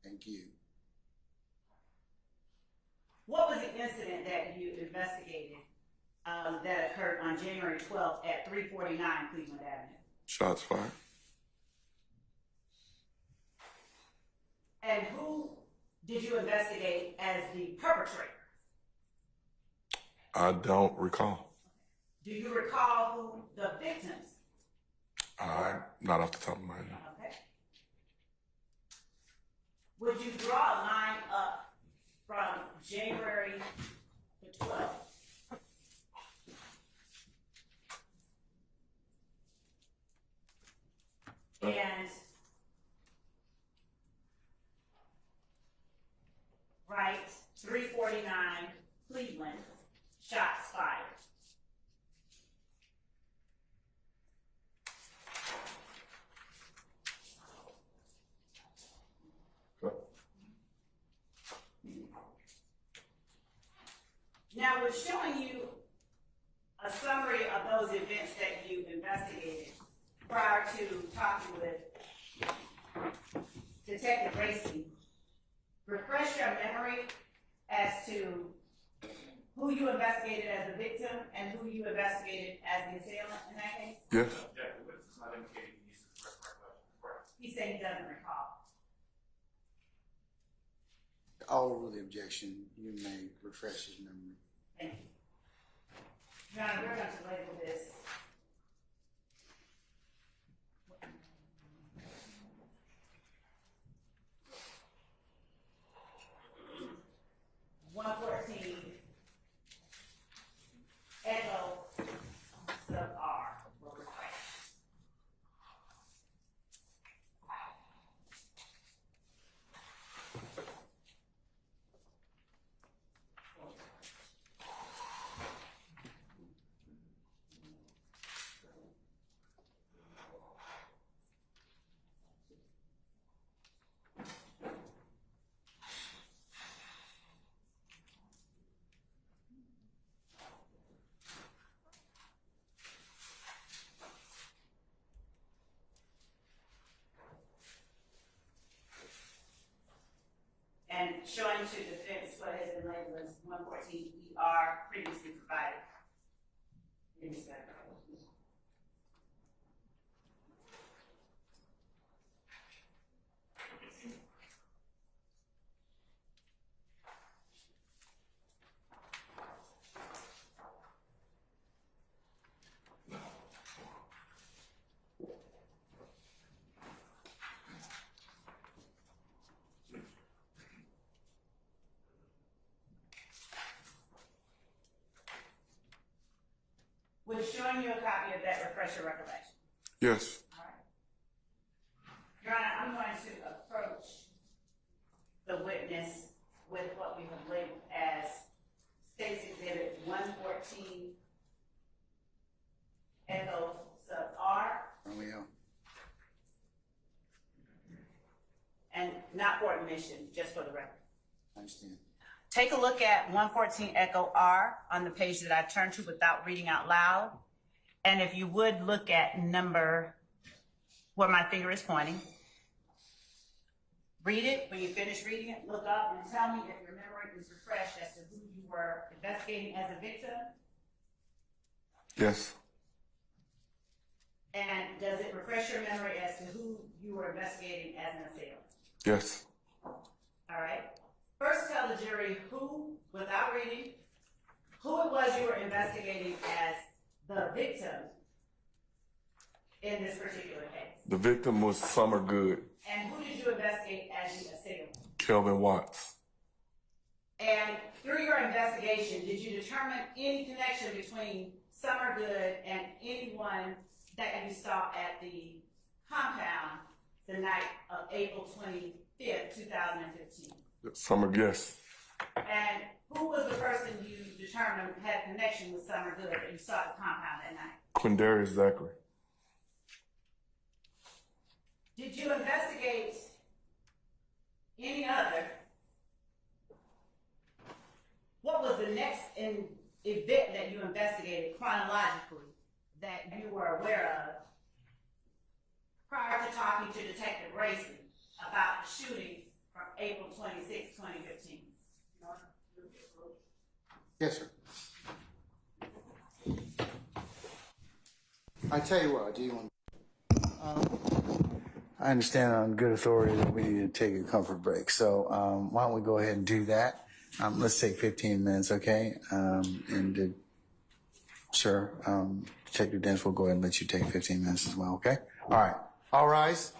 Thank you. What was the incident that you investigated that occurred on January 12th at 349 Cleveland Avenue? Shots fired. And who did you investigate as the perpetrator? I don't recall. Do you recall who the victims? Not off the top of my head. Okay. Would you draw a line up from January the 12th and right 349 Cleveland, shots fired. Now, we're showing you a summary of those events that you investigated prior to talking with Detective Racy. Refresh your memory as to who you investigated as the victim and who you investigated as the assailant in that case? Yes. Yeah, the witness is not indicating he needs to recollection. Correct. He said he doesn't recall. I'll rule the objection. You may refresh his memory. Thank you. Your Honor, we're going to label this. Echo sub R will request. And showing to defense what has been labeled as 114 ER previously provided in this record. Was showing you a copy of that refresher recollection. Yes. All right. Your Honor, I'm going to approach the witness with what we have labeled as State's Exhibit 114 Echo sub R. Romeo. And not for admission, just for the record. I understand. Take a look at 114 Echo R on the page that I turned to without reading out loud. And if you would look at number where my finger is pointing. Read it. When you finish reading it, look up and tell me if your memory is refreshed as to who you were investigating as a victim. Yes. And does it refresh your memory as to who you were investigating as an assailant? Yes. All right. First, tell the jury who, without reading, who it was you were investigating as the victim in this particular case. The victim was Summer Good, And who did you investigate as the assailant? Kelvin Watts. And through your investigation, did you determine any connection between Summer Good and anyone that you saw at the compound the night of April 25th, 2015? Summer, yes. And who was the person you determined had a connection with Summer Good that you saw at the compound that night? Quindarius Zachary. Did you investigate any other? What was the next event that you investigated chronologically that you were aware of prior to talking to Detective Racy about the shooting from April 26, 2015? Yes, sir. I tell you what, I do want. I understand on good authority that we need to take a comfort break. So why don't we go ahead and do that? Let's take 15 minutes, okay? Sure. Detective Dents will go ahead and let you take 15 minutes as well, okay? All right. All rise.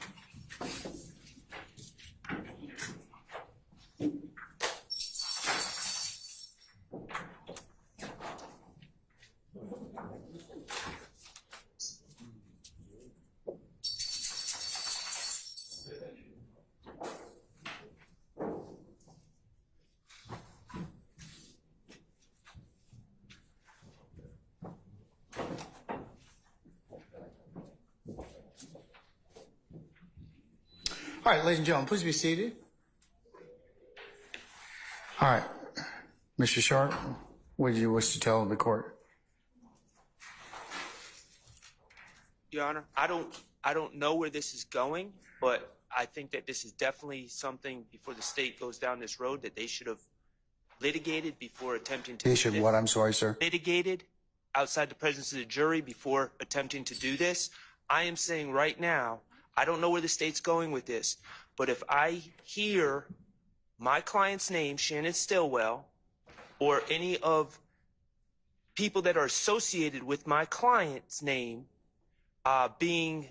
All right, ladies and gentlemen, please be seated. All right, Mr. Sharp, what do you wish to tell the court? Your Honor, I don't know where this is going, but I think that this is definitely something before the state goes down this road that they should have litigated before attempting to. They should what? I'm sorry, sir. Litigated outside the presence of the jury before attempting to do this. I am saying right now, I don't know where the state's going with this, but if I hear my client's name, Shannon Stillwell, or any of people that are associated with my client's name being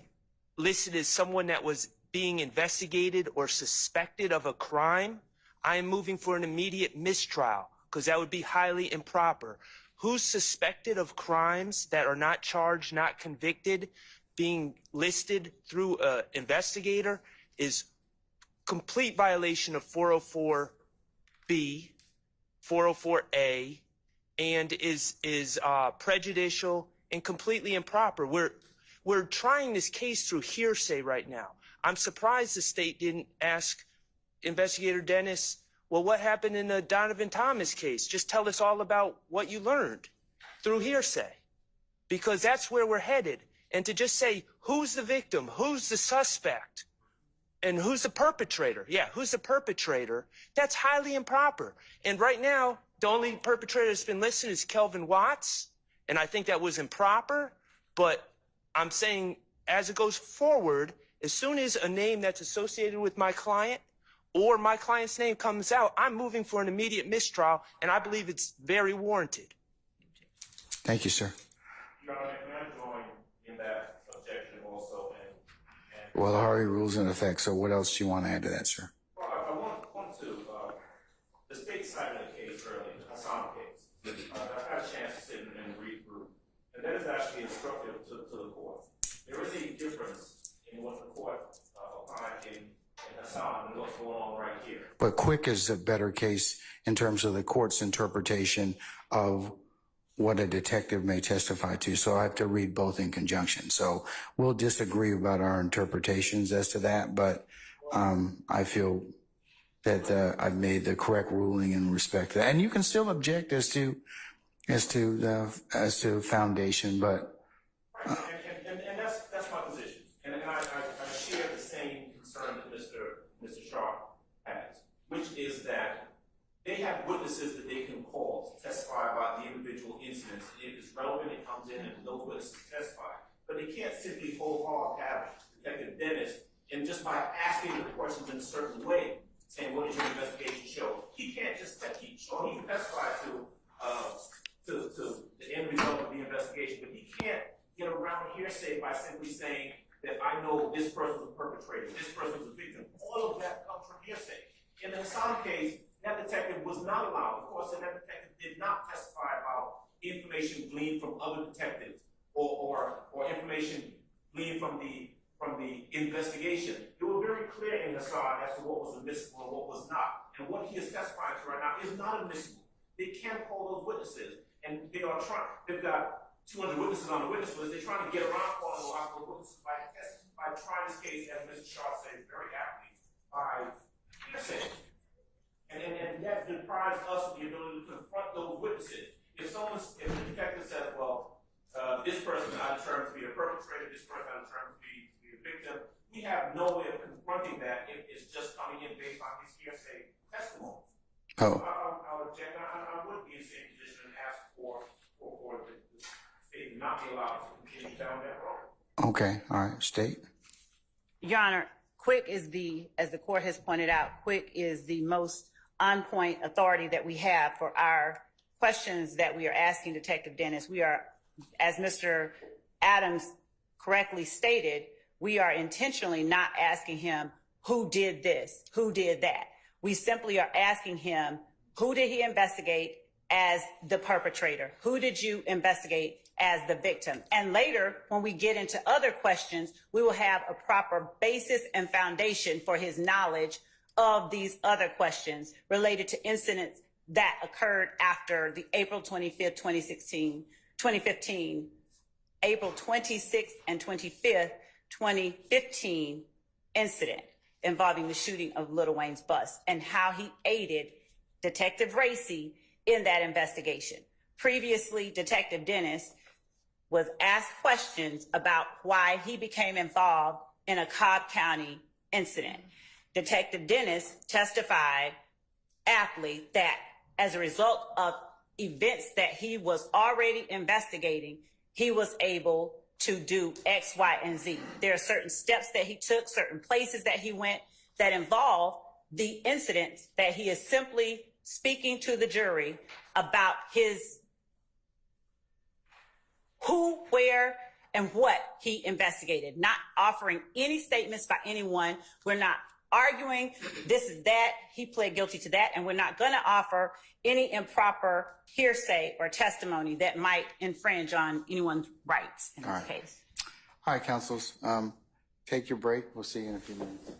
listed as someone that was being investigated or suspected of a crime, I am moving for an immediate mistrial because that would be highly improper. Who's suspected of crimes that are not charged, not convicted, being listed through an investigator is complete violation of 404B, 404A, and is prejudicial and completely improper. We're trying this case through hearsay right now. I'm surprised the state didn't ask Investigator Dennis, well, what happened in the Donovan Thomas case? Just tell us all about what you learned through hearsay, because that's where we're headed. And to just say, who's the victim, who's the suspect, and who's the perpetrator? Yeah, who's the perpetrator? That's highly improper. And right now, the only perpetrator that's been listed is Kelvin Watts, and I think that was improper. But I'm saying, as it goes forward, as soon as a name that's associated with my client or my client's name comes out, I'm moving for an immediate mistrial, and I believe it's very warranted. Thank you, sir. Your Honor, can I join in that objection also? Well, the Harvey rule's in effect, so what else do you want to add to that, sir? Well, I want to, the state cited a case earlier, the Hassan case, that I've had a chance to sit and read through, and that is actually instructive to the court. There is a difference in what the court applied in Hassan and what's going on right here. But Quick is a better case in terms of the court's interpretation of what a detective may testify to. So I have to read both in conjunction. So we'll disagree about our interpretations as to that, but I feel that I've made the correct ruling in respect to that. And you can still object as to foundation, but And that's my position. And I share the same concern that Mr. Sharp has, which is that they have witnesses that they can call to testify about the individual incidents. If it's relevant, it comes in and those witnesses testify. But they can't simply wholeheartedly have Detective Dennis, and just by asking the questions in a certain way, saying, what does your investigation show? He can't just keep showing. He can testify to the end result of the investigation, but he can't get around hearsay by simply saying that I know this person was a perpetrator, this person was a victim. All of that comes from hearsay. In the Hassan case, that detective was not allowed. Of course, that detective did not testify about information gleaned from other detectives or information gleaned from the investigation. They were very clear in Hassan as to what was admissible and what was not. And what he is testifying to right now is not admissible. They can't call those witnesses, and they've got 200 witnesses on the witness list. They're trying to get around calling a lot of witnesses by trying this case, as Mr. Shaw said very aptly, by hearsay. And that deprives us of the ability to confront those witnesses. If the detective says, well, this person I determined to be a perpetrator, this person I determined to be a victim, we have no way of confronting that if it's just coming in based on his hearsay testimony. oh, I would object. I would be in the same position and ask for the state not be allowed to continue down that road. okay, all right, state. Your Honor, Quick is as the court has pointed out, Quick is the most on-point authority that we have for our questions that we are asking Detective Dennis. We are, as Mr. Adams correctly stated, we are intentionally not asking him who did this, who did that. We simply are asking him, who did he investigate as the perpetrator? Who did you investigate as the victim? And later, when we get into other questions, we will have a proper basis and foundation for his knowledge of these other questions related to incidents that occurred after the April 25th, 2015, April 26th and 25th, 2015 incident. involving the shooting of Lil Wayne's bus and how he aided Detective Racy in that investigation. Previously, Detective Dennis was asked questions about why he became involved in a Cobb County incident. Detective Dennis testified aptly that as a result of events that he was already investigating, he was able to do X, Y, and Z. There are certain steps that he took, certain places that he went that involve the incidents that he is simply speaking to the jury about his who, where, and what he investigated, not offering any statements by anyone. We're not arguing this is that, he pled guilty to that, and we're not going to offer any improper hearsay or testimony that might infringe on anyone's rights in this case. All right, counsels, take your break. We'll see you in a few minutes.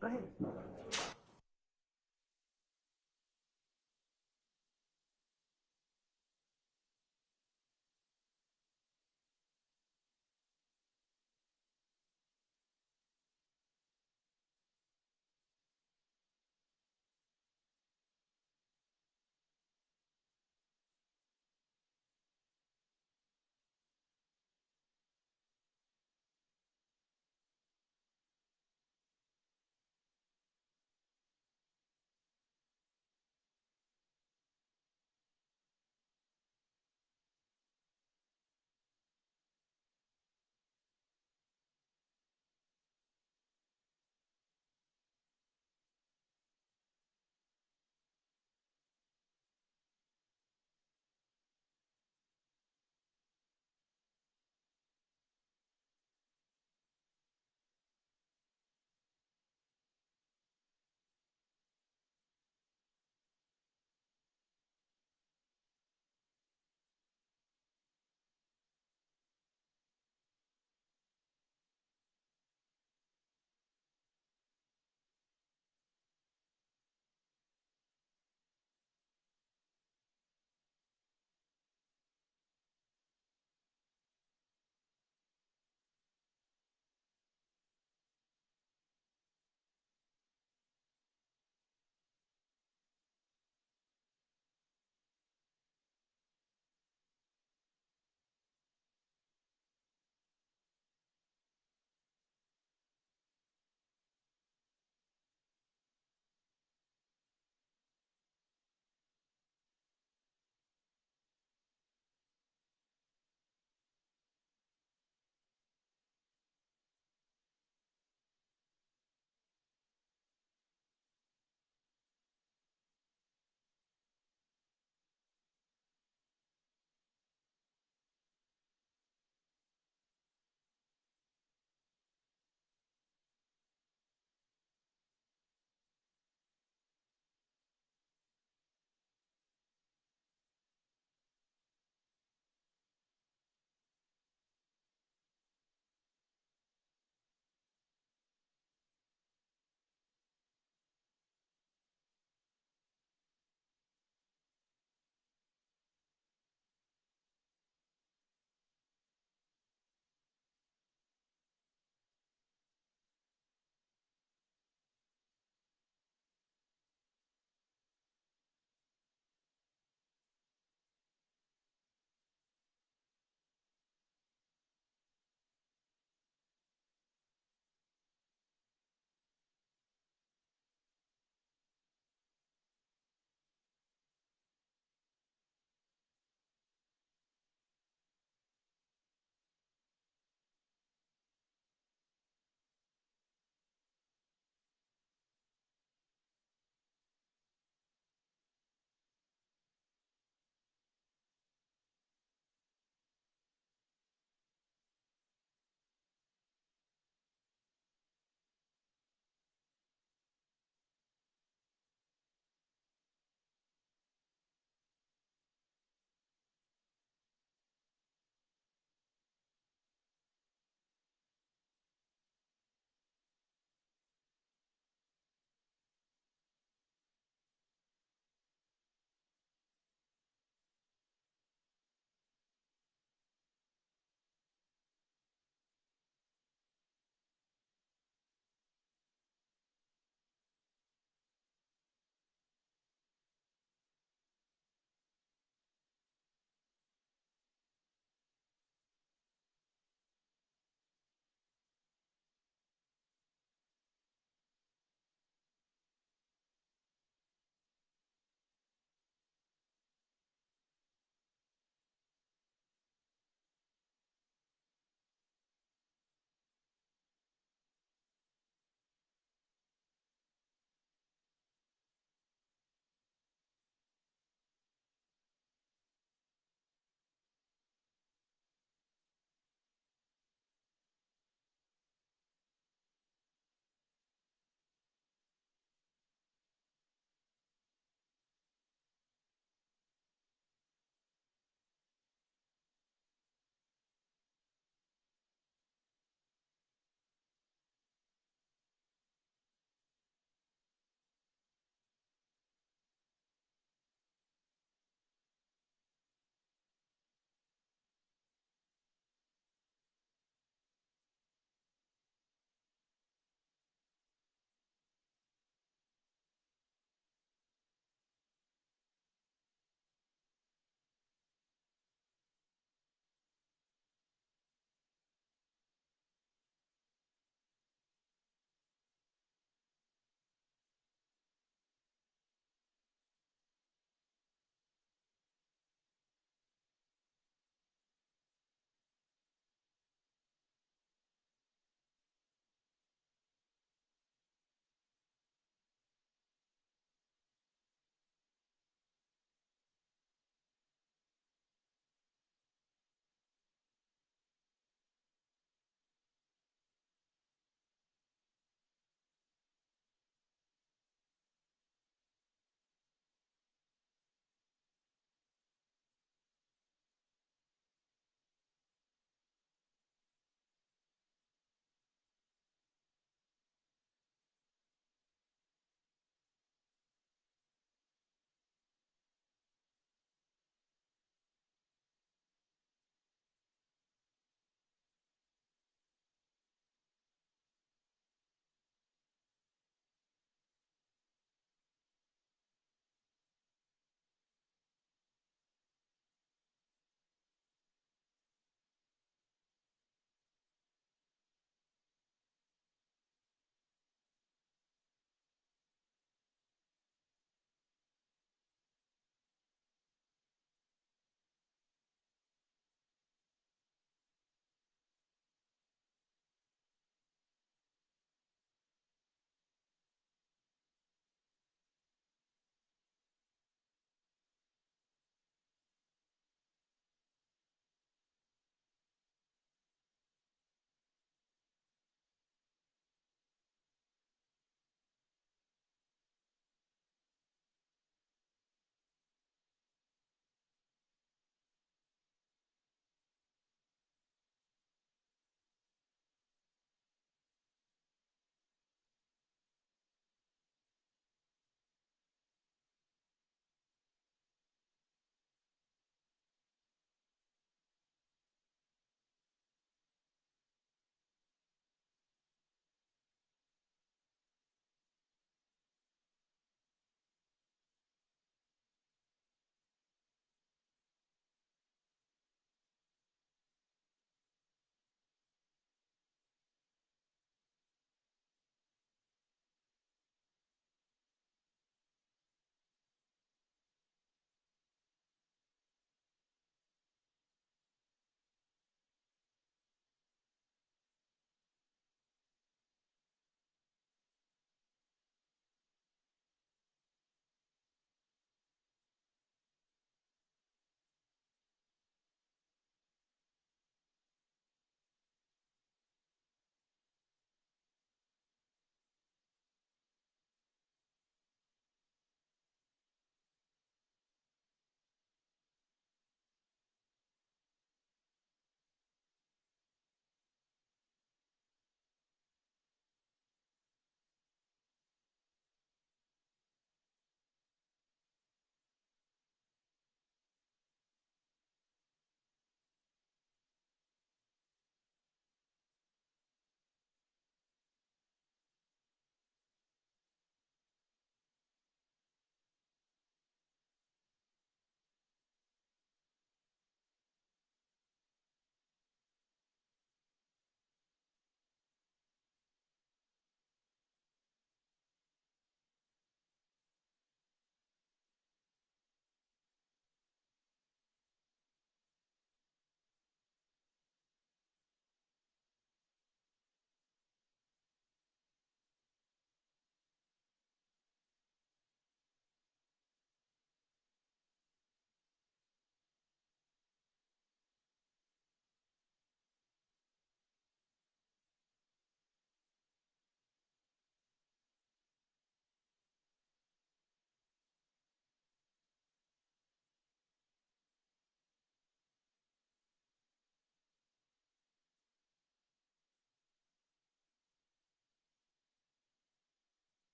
Go ahead.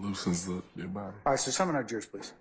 loosens your body. All right, so summon our jurors, please.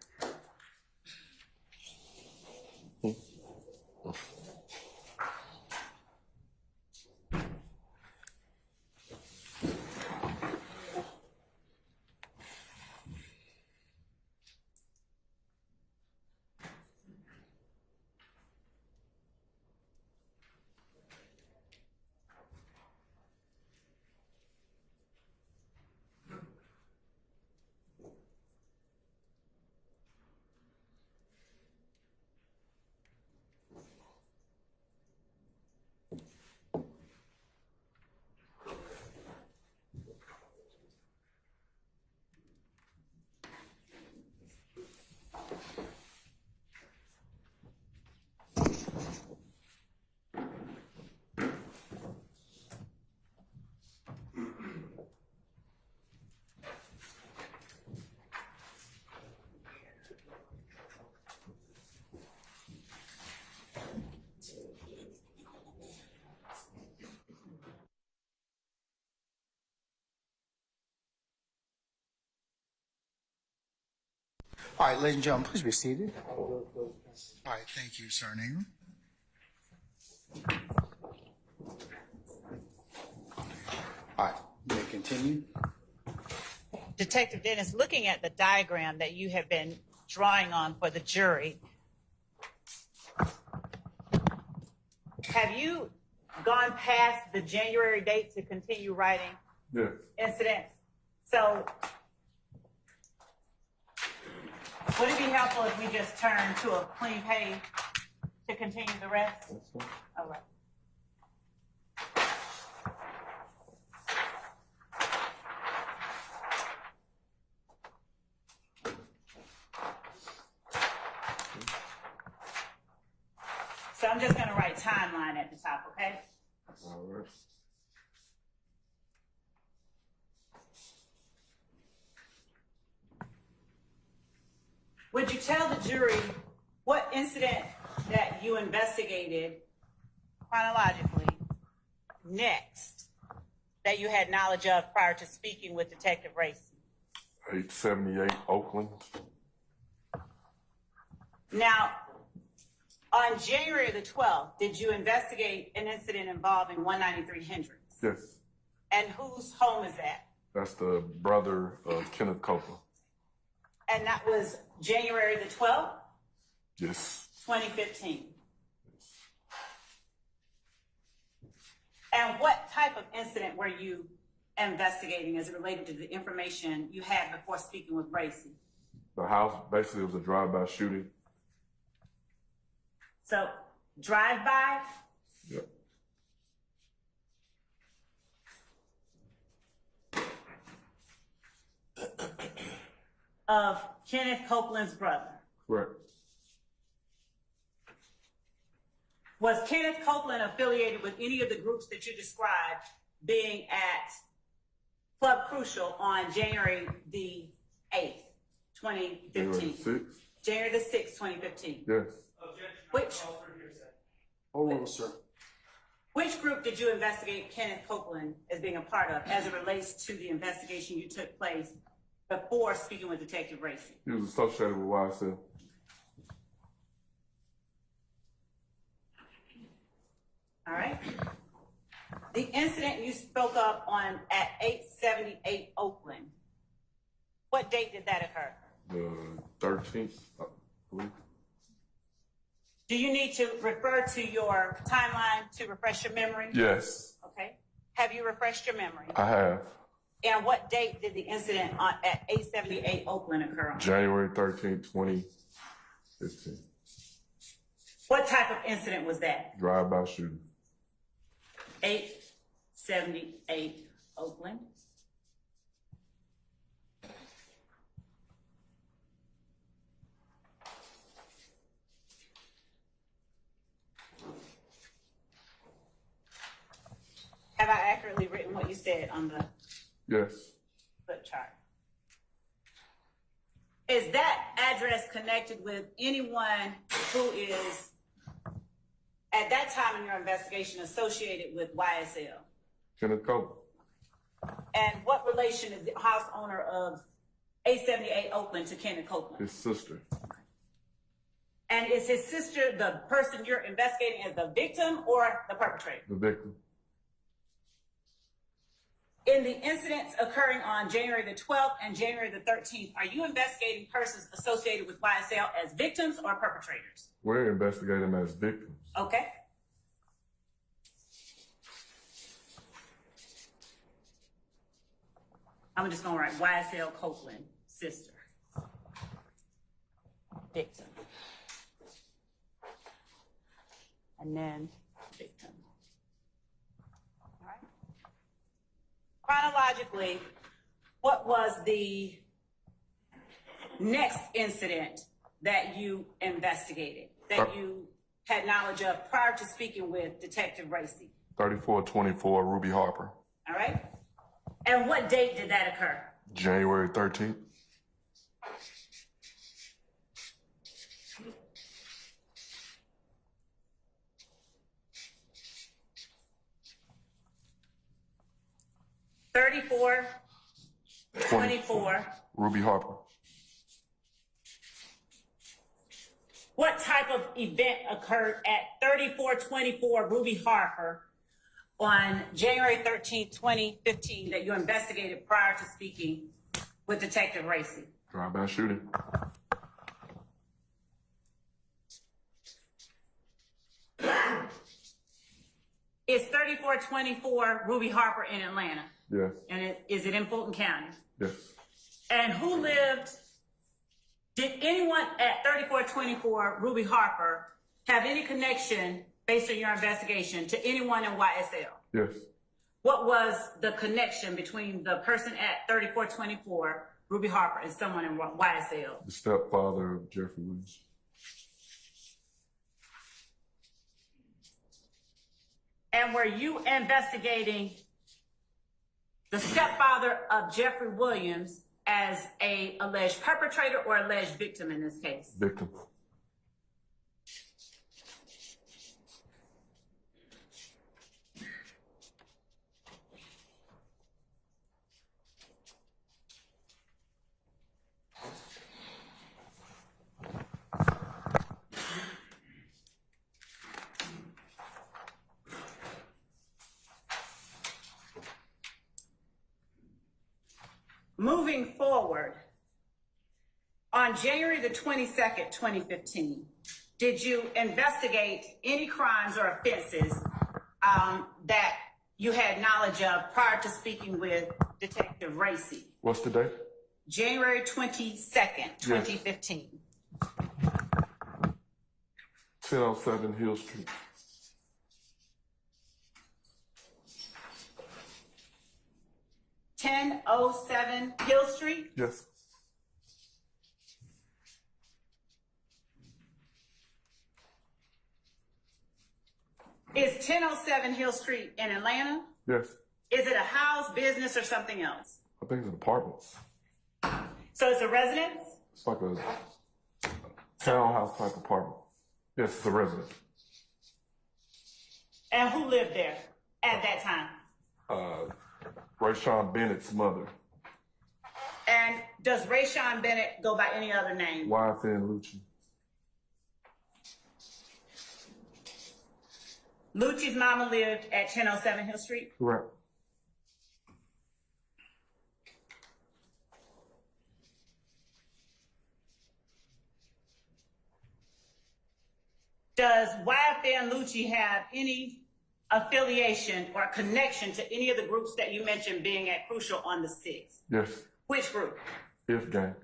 All right, ladies and gentlemen, please be seated. All right, thank you, Sir Ingram. All right, may I continue? Detective Dennis, looking at the diagram that you have been drawing on for the jury, have you gone past the January date to continue writing Yes. incidents? So would it be helpful if we just turn to a clean page to continue the rest? All right. So I'm just going to write timeline at the top, okay? All right. Would you tell the jury what incident that you investigated chronologically next that you had knowledge of prior to speaking with Detective Racy? 878 Oakland. Now, on January the 12th, did you investigate an incident involving 193 Hendricks? Yes. And whose home is that? That's the brother of Kenneth Copeland. And that was January the 12th, Yes. 2015. And what type of incident were you investigating as it related to the information you had before speaking with Racy? The house basically was a drive-by shooting. So, drive-by? Yep. Of Kenneth Copeland's brother. Correct. Was Kenneth Copeland affiliated with any of the groups that you described being at Club Crucial on January the 8th, 2015? January 6th? January the 6th, 2015. Yes. Which, Oh, sir. which group did you investigate Kenneth Copeland as being a part of as it relates to the investigation you took place before speaking with Detective Racy? He was associated with YSL. All right. The incident you spoke of on at 878 Oakland, what date did that occur? The 13th, I believe. Do you need to refer to your timeline to refresh your memory? Yes, Okay. Have you refreshed your memory? I have. And what date did the incident at 878 Oakland occur on? January 13th, 2015. What type of incident was that? Drive-by shooting. 878 Oakland. Have I accurately written what you said on the Yes. flip chart? Is that address connected with anyone who is, at that time in your investigation, associated with YSL? Kenneth Copeland. And what relation is the house owner of 878 Oakland to Kenneth Copeland? His sister. And is his sister the person you're investigating as the victim or the perpetrator? The victim. In the incidents occurring on January the 12th and January the 13th, are you investigating persons associated with YSL as victims or perpetrators? We're investigating as victims. Okay. I'm just gonna write YSL Copeland, sister. Victim. And then victim. All right. Chronologically, what was the next incident that you investigated, that you had knowledge of prior to speaking with Detective Racy? 3424 Ruby Harper. All right. And what date did that occur? January 13th. Thirty-four, 24. Ruby Harper. What type of event occurred at 3424 Ruby Harper on January 13th, 2015 that you investigated prior to speaking with Detective Racy? Drive-by shooting. Is 3424 Ruby Harper in Atlanta? Yes. And is it in Fulton County? Yes. And who lived, did anyone at 3424 Ruby Harper have any connection, based on your investigation, to anyone in YSL? Yes. What was the connection between the person at 3424 Ruby Harper and someone in YSL? The stepfather of Jeffery Williams. And were you investigating the stepfather of Jeffery Williams as a alleged perpetrator or alleged victim in this case? Victim. Moving forward, on January the 22nd, 2015, did you investigate any crimes or offenses that you had knowledge of prior to speaking with Detective Racy? What's the date? January 22nd, 2015. 1007 Hill Street. 1007 Hill Street? Yes. Is 1007 Hill Street in Atlanta? Yes. Is it a house, business, or something else? I think it's apartments. So it's a residence? It's like a townhouse type apartment. Yes, it's a residence. And who lived there at that time? Rayshawn Bennett's mother. And does Rayshawn Bennett go by any other name? YFN Lucci. Lucci's mama lived at 1007 Hill Street? Correct. Does YFN Lucci have any affiliation or connection to any of the groups that you mentioned being at Crucial on the 6th? Yes. Which group? If gang.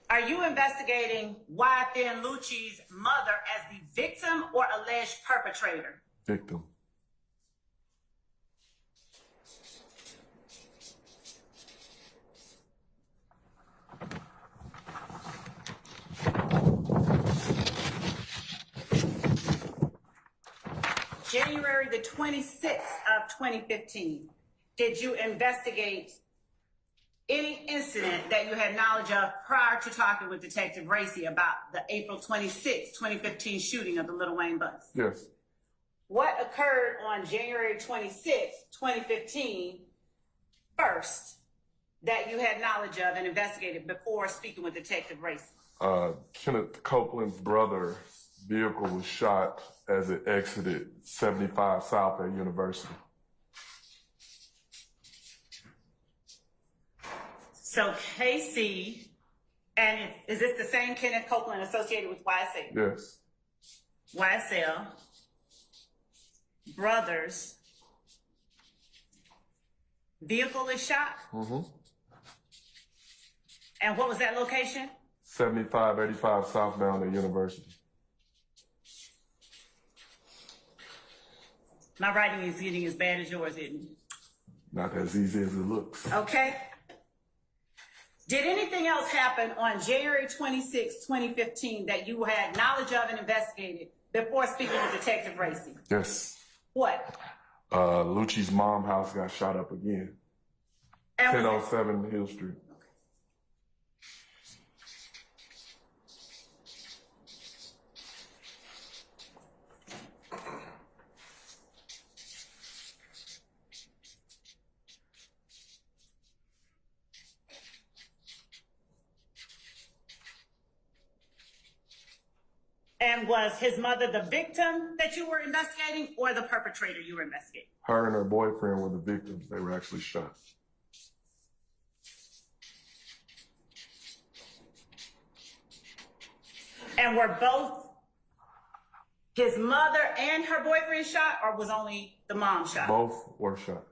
Are you investigating YFN Lucci's mother as the victim or alleged perpetrator? Victim. January the 26th of 2015, did you investigate any incident that you had knowledge of prior to talking with Detective Racy about the April 26, 2015 shooting of the Little Wayne bus? Yes. what occurred on January 26, 2015, first, that you had knowledge of and investigated before speaking with Detective Racy? Kenneth Copeland's brother's vehicle was shot as it exited 75 South at University. So KC, and is this the same Kenneth Copeland associated with YSL? Yes. YSL, brothers, vehicle is shot? Mm-hmm. And what was that location? 7585 southbound at University. My writing is getting as bad as yours, isn't it? Not as easy as it looks. Okay. Did anything else happen on January 26, 2015 that you had knowledge of and investigated before speaking with Detective Racy? Yes. What? Lucci's mom house got shot up again. And 1007 Hill Street. And was his mother the victim that you were investigating or the perpetrator you were investigating? Her and her boyfriend were the victims. They were actually shot. And were both his mother and her boyfriend shot, or was only the mom shot? Both were shot.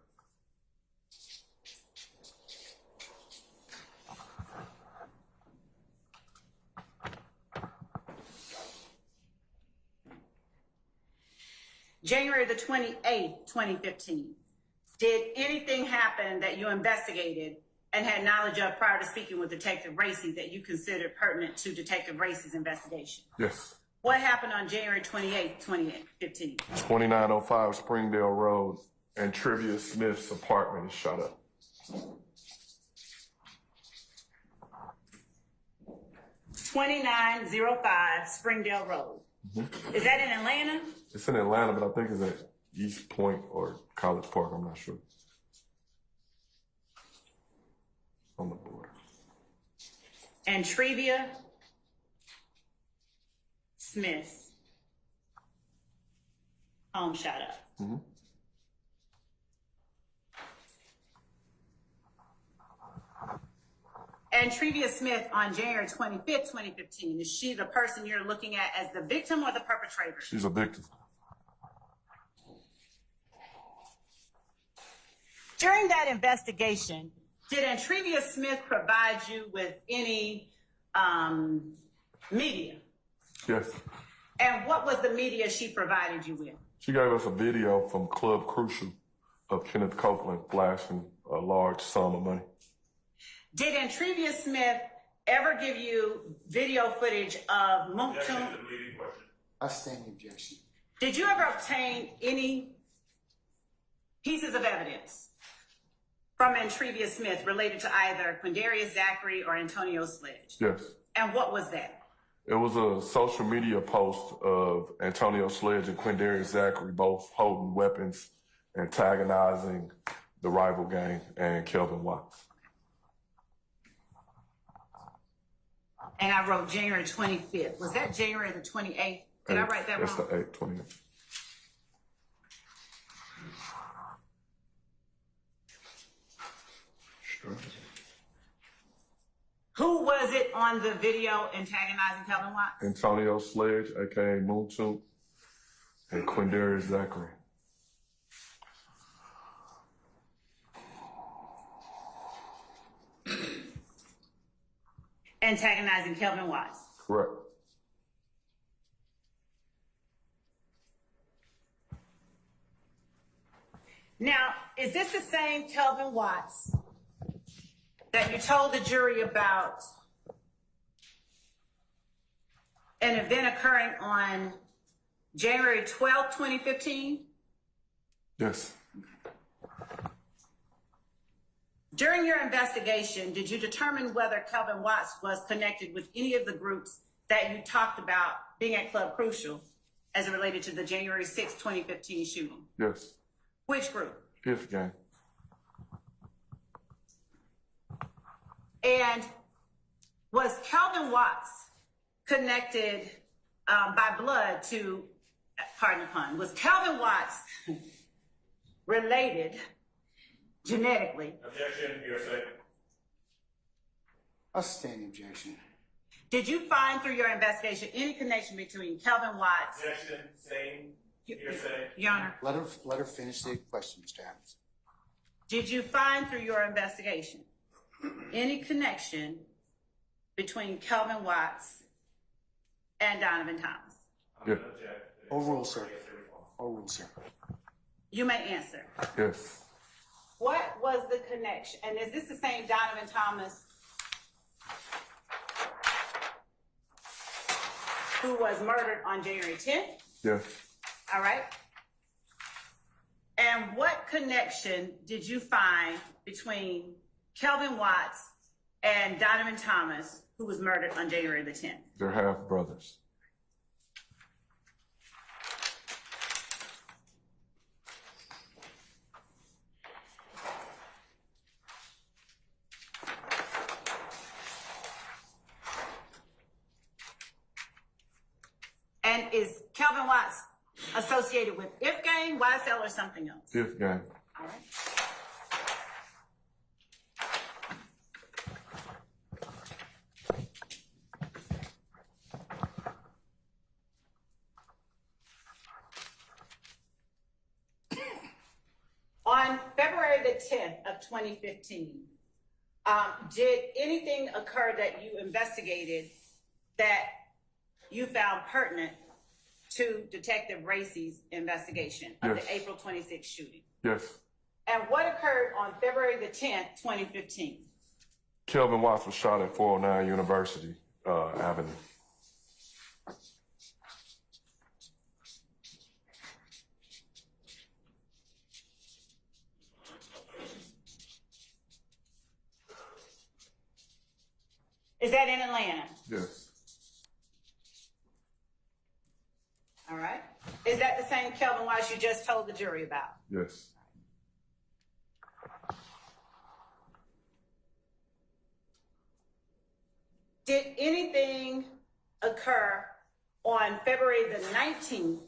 January the 28th, 2015. Did anything happen that you investigated and had knowledge of prior to speaking with Detective Racy that you considered pertinent to Detective Racy's investigation? Yes. What happened on January 28th, 2015? 2905 Springdale Road and Trivia Smith's apartment is shot up. $2905 Springdale Road. Mm-hmm. Is that in Atlanta? It's in Atlanta, but I think it's at East Point or College Park. I'm not sure. On the border. And Trivia Smith home shot up. Mm-hmm. And Trivia Smith on January 25th, 2015, is she the person you're looking at as the victim or the perpetrator? She's a victim. During that investigation, did Antrevia Smith provide you with any media? Yes. And what was the media she provided you with? She gave us a video from Club Crucial of Kenneth Copeland flashing a large sum of money. Did Antrevia Smith ever give you video footage of Moncton? I stand the objection. Did you ever obtain any pieces of evidence from Antrevia Smith related to either Quindarius Zachary or Antonio Sledge? Yes. And what was that? It was a social media post of Antonio Sledge and Quindarius Zachary both holding weapons, antagonizing the rival gang and Kelvin Watts. And I wrote January 25th. Was that January the 28th? Did I write that That's wrong? That's the 8th, 28th. Sure. Who was it on the video antagonizing Kelvin Watts? Antonio Sledge, a.k.a. Moontoot, and Quindarius Zachary. Antagonizing Kelvin Watts. Correct. Now, is this the same Kelvin Watts that you told the jury about an event occurring on January 12th, 2015? Yes. During your investigation, did you determine whether Kelvin Watts was connected with any of the groups that you talked about being at Club Crucial as it related to the January 6, 2015 shooting? Yes. Which group? Fifth gang. And was Calvin Watts connected by blood to, pardon the pun, was Calvin Watts related genetically? Objection, hearsay. Outstanding objection. Did you find through your investigation any connection between Calvin Watts? Objection, same, hearsay. Your Honor, Let her finish the question, Mr. Adams. did you find through your investigation any connection between Calvin Watts and Donovan Thomas? I'm going to object. Overruled, sir. Overruled, sir. You may answer. Yes. What was the connection? And is this the same Donovan Thomas who was murdered on January 10th? Yes. All right. And what connection did you find between Calvin Watts and Donovan Thomas, who was murdered on January the 10th? They're half brothers. And is Calvin Watts associated with If Gang, YSL, or something else? Fifth gang. All right. On February the 10th of 2015, did anything occur that you investigated that you found pertinent to Detective Racy's investigation of Yes. the April 26th shooting? Yes. And what occurred on February the 10th, 2015? Kelvin Watts was shot at 409 University Avenue. Is that in Atlanta? Yes. All right. Is that the same Kelvin Watts you just told the jury about? Yes. Did anything occur on February the 19th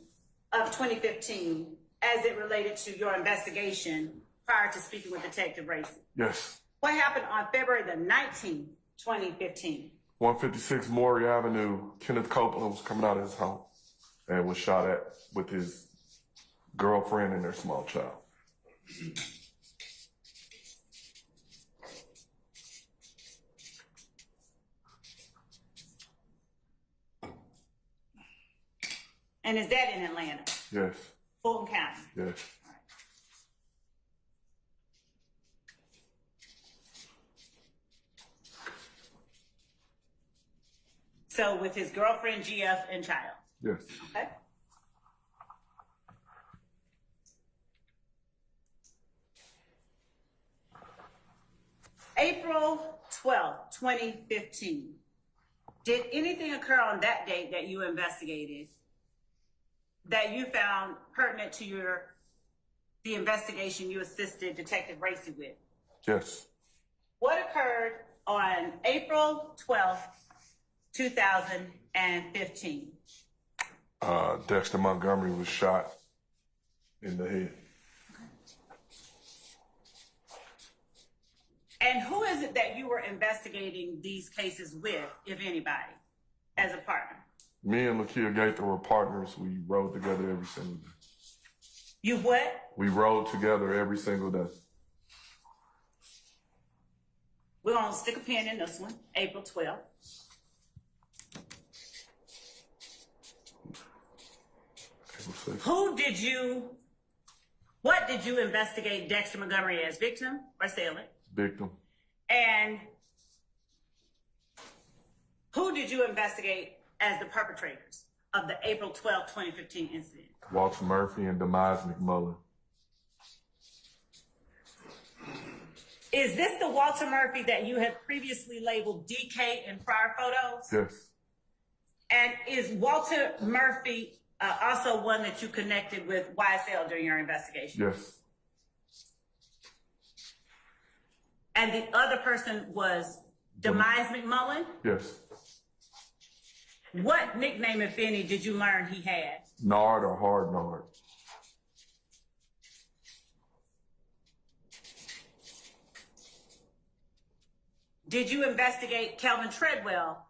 of 2015 as it related to your investigation prior to speaking with Detective Racy? Yes. What happened on February the 19th, 2015? 156 Maury Avenue, Kenneth Copeland was coming out of his home and was shot at with his girlfriend and their small child. And is that in Atlanta? Yes. Fulton County? Yes. So with his girlfriend, GF, and child? Yes. Okay. April 12th, 2015. Did anything occur on that date that you investigated that you found pertinent to the investigation you assisted Detective Racy with? Yes. What occurred on April 12th, 2015? Dexter Montgomery was shot in the head. And who is it that you were investigating these cases with, if anybody, as a partner? Me and Lakia Gaither were partners. We rode together every single day. You what? We rode together every single day. We're going to stick a pin in this one, April 12th. What did you investigate Dexter Montgomery as, victim or assailant? Victim. And who did you investigate as the perpetrators of the April 12, 2015 incident? Walter Murphy and Demise McMullen. Is this the Walter Murphy that you had previously labeled DK in prior photos? Yes. And is Walter Murphy Also one that you connected with YSL during your investigation? Yes. And the other person was Demise McMullen? Yes. What nickname, if any, did you learn he had? Nard or hard nard? Did you investigate Kelvin Treadwell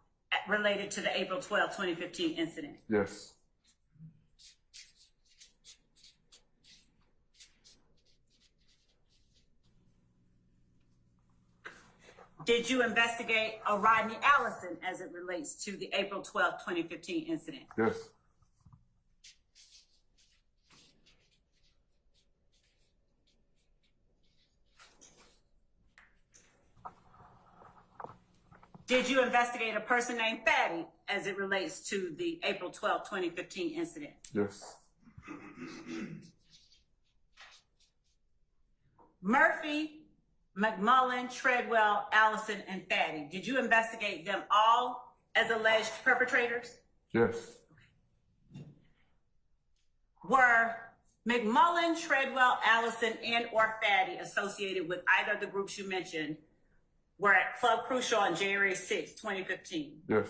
related to the April 12, 2015 incident? Yes. Did you investigate Rodney Allison as it relates to the April 12, 2015 incident? Yes. Did you investigate a person named Fatty as it relates to the April 12, 2015 incident? Yes. Murphy, McMullen, Treadwell, Allison, and Fatty. Did you investigate them all as alleged perpetrators? Yes. Were McMullen, Treadwell, Allison, and or Fatty associated with either of the groups you mentioned were at Club Crucial on January 6, 2015? Yes.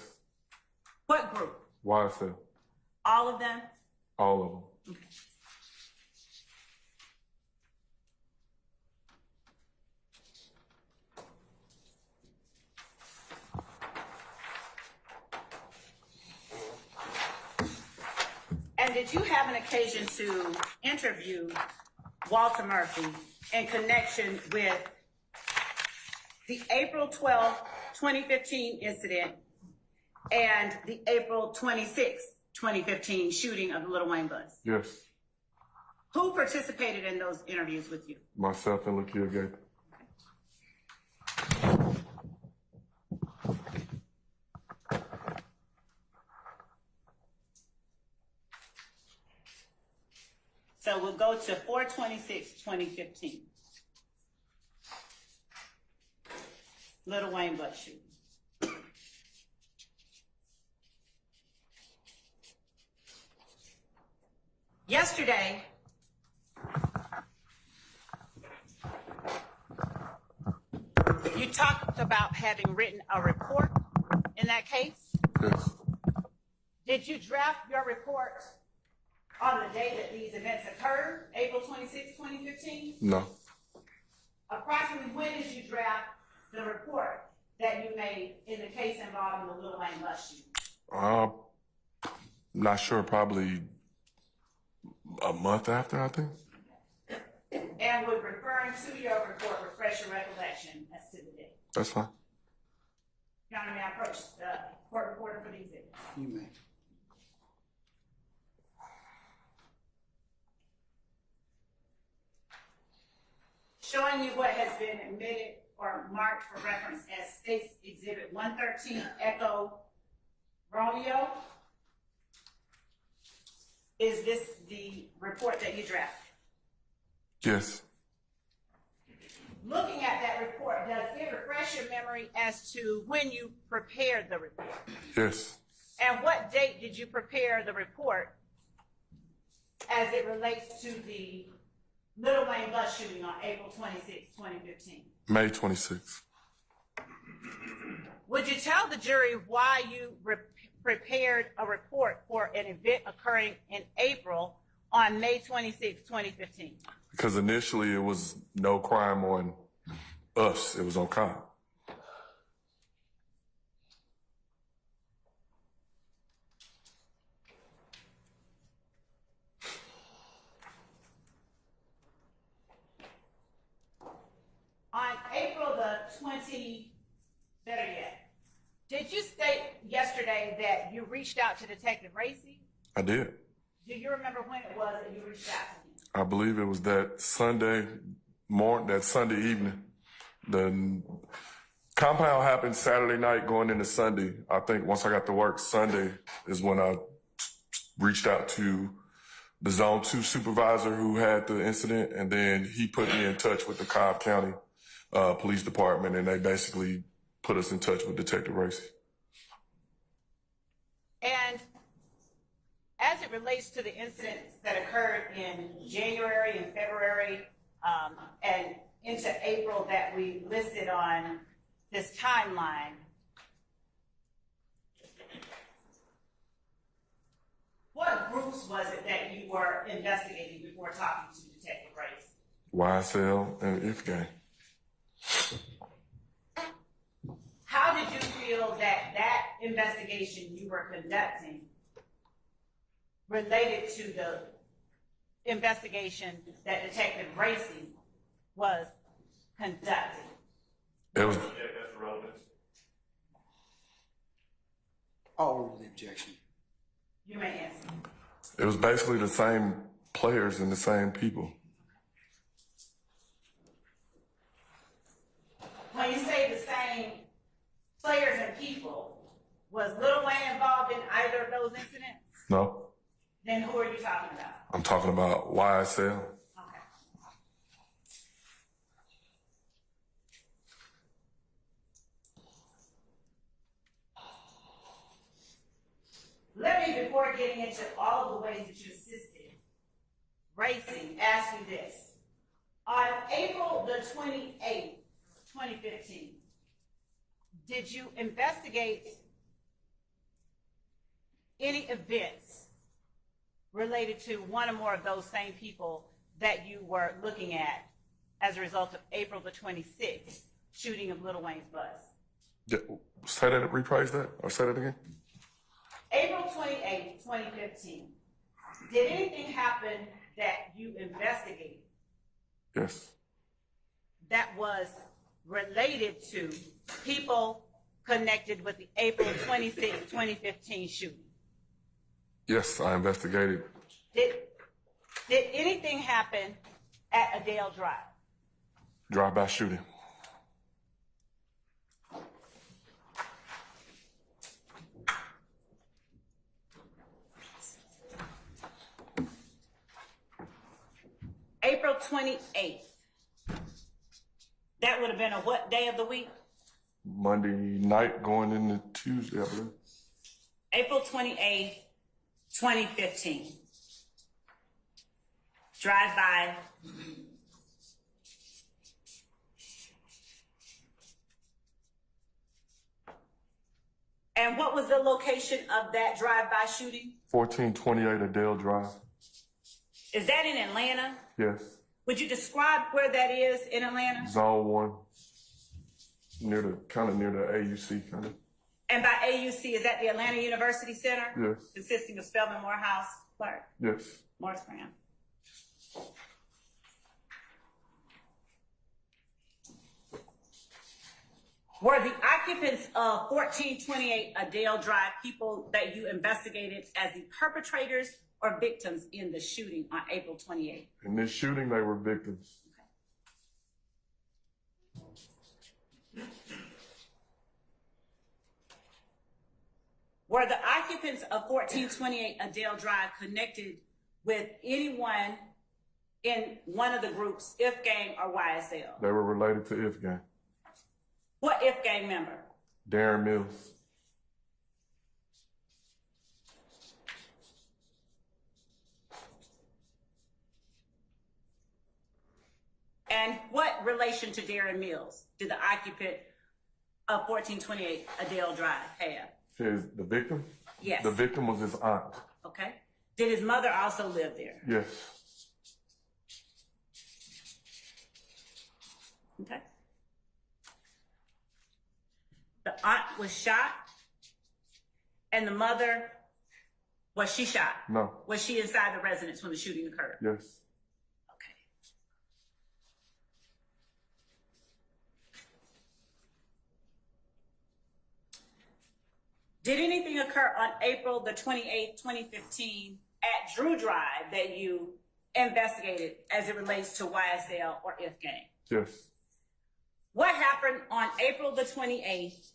What group? YSL. All of them? All of them. Okay. And did you have an occasion to interview Walter Murphy in connection with the April 12, 2015 incident and the April 26, 2015 shooting of the Little Wayne bus? Yes. Who participated in those interviews with you? Myself and Lakia Gator. So we'll go to 4/26/2015. Little Wayne bus shooting. Yesterday, you talked about having written a report in that case. Yes. Did you draft your report on the day that these events occurred, April 26, 2015? No. Approximately when did you draft the report that you made in the case involving the Little Wayne bus shooting? Not sure. Probably a month after, I think. And would referring to your report refresh your recollection as to the date? That's fine. Your Honor, may I approach the court reporter for these exhibits? You may. Showing you what has been admitted or marked for reference as State's Exhibit 113 Echo Romeo. Is this the report that you drafted? Yes. Looking at that report, does it refresh your memory as to when you prepared the report? Yes. And what date did you prepare the report as it relates to the Little Wayne bus shooting on April 26, 2015? May 26th. Would you tell the jury why you prepared a report for an event occurring in April on May 26, 2015? Because initially it was no crime on us. It was on Kyle. On April the 20th, better yet, did you state yesterday that you reached out to Detective Racy? I did. Do you remember when it was that you reached out to him? I believe it was that Sunday morning, that Sunday evening. The compound happened Saturday night going into Sunday. I think once I got to work Sunday is when I reached out to the Zone 2 supervisor who had the incident, and then he put me in touch with the Cobb County Police Department, and they basically put us in touch with Detective Racy. And as it it relates to the incidents that occurred in January and February, and into April that we listed on this timeline, what groups was it that you were investigating before talking to Detective Rice? YSL and If Gang. How did you feel that that investigation you were conducting related to the investigation that Detective Racing was conducting? It was, Yeah, that's relevant. I'll overrule the objection. You may answer. it was basically the same players and the same people. When you say the same players and people, was Lil Wayne involved in either of those incidents? No, Then who are you talking about? I'm talking about YSL. Okay. Let me, before getting into all of the ways that you assisted Racing, ask you this. On April the 28th, 2015, did you investigate any events related to one or more of those same people that you were looking at as a result of April the 26th shooting of Lil Wayne's bus? Say that, rephrase that, or say that again? April 28th, 2015, did anything happen that you investigated Yes. that was related to people connected with the April 26th, 2015 shooting? Yes, I investigated. Did anything happen at Adele Drive? Drive-by shooting. April 28th. That would have been a what day of the week? Monday night going into Tuesday, I believe. April 28th, 2015. Drive by. And what was the location of that drive-by shooting? 1428 Adele Drive. Is that in Atlanta? Yes. Would you describe where that is in Atlanta? Zone 1. Near the AUC, kind of. And by AUC, is that the Atlanta University Center? Yes. Consisting of Spelman, Morehouse, Clark, Yes. Morris Brown. Were the occupants of 1428 Adele Drive people that you investigated as the perpetrators or victims in the shooting on April 28th? In this shooting, they were victims. Were the occupants of 1428 Adele Drive connected with anyone in one of the groups, If Gang or YSL? They were related to If Gang. What If Gang member? Darren Mills. And what relation to Darren Mills did the occupant of 1428 Adele Drive have? The victim? Yes. The victim was his aunt. Okay. Did his mother also live there? Yes. Okay. The aunt was shot, and the mother, was she shot? No. Was she inside the residence when the shooting occurred? Yes. Okay. Did anything occur on April the 28th, 2015 at Drew Drive that you investigated as it relates to YSL or If Gang? Yes. What happened on April the 28th,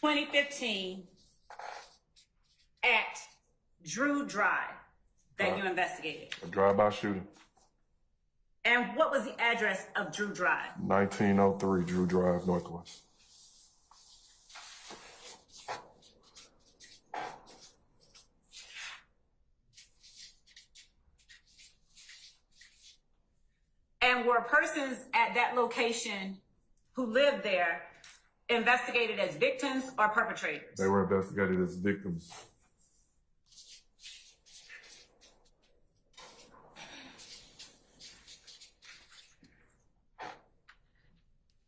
2015 at Drew Drive that you investigated? A drive-by shooting. And what was the address of Drew Drive? 1903 Drew Drive, Northwest. And were persons at that location who lived there investigated as victims or perpetrators? They were investigated as victims.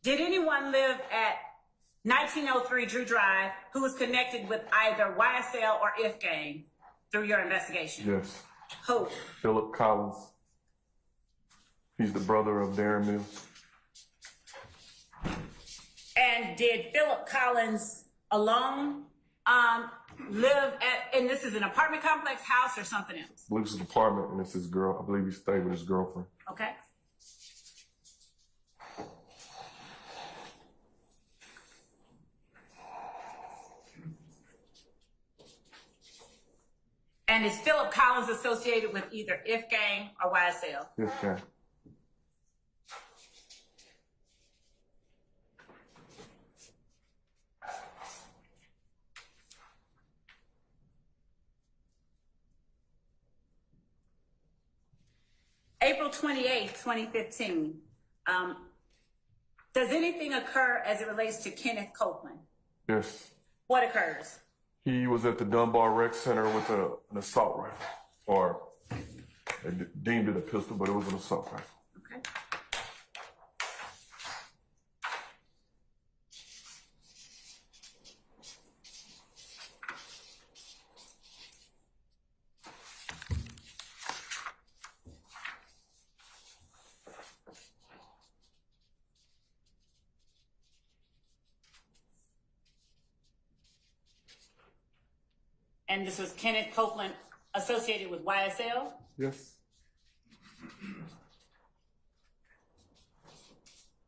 Did anyone live at 1903 Drew Drive who was connected with either YSL or If Gang through your investigation? Yes. Who? Philip Collins. He's the brother of Darren Mills. And did Philip Collins alone live at, and this is an apartment complex, house, or something else? I believe it's an apartment, and it's his girl. I believe he stayed with his girlfriend. Okay. And is Philip Collins associated with either If Gang or YSL? Yes, okay. April 28th, 2015. Does anything occur as it relates to Kenneth Copeland? Yes. What occurs? He was at the Dunbar Rec Center with an assault rifle, or they deemed it a pistol, but it was an assault rifle. Okay. And this was Kenneth Copeland associated with YSL? Yes.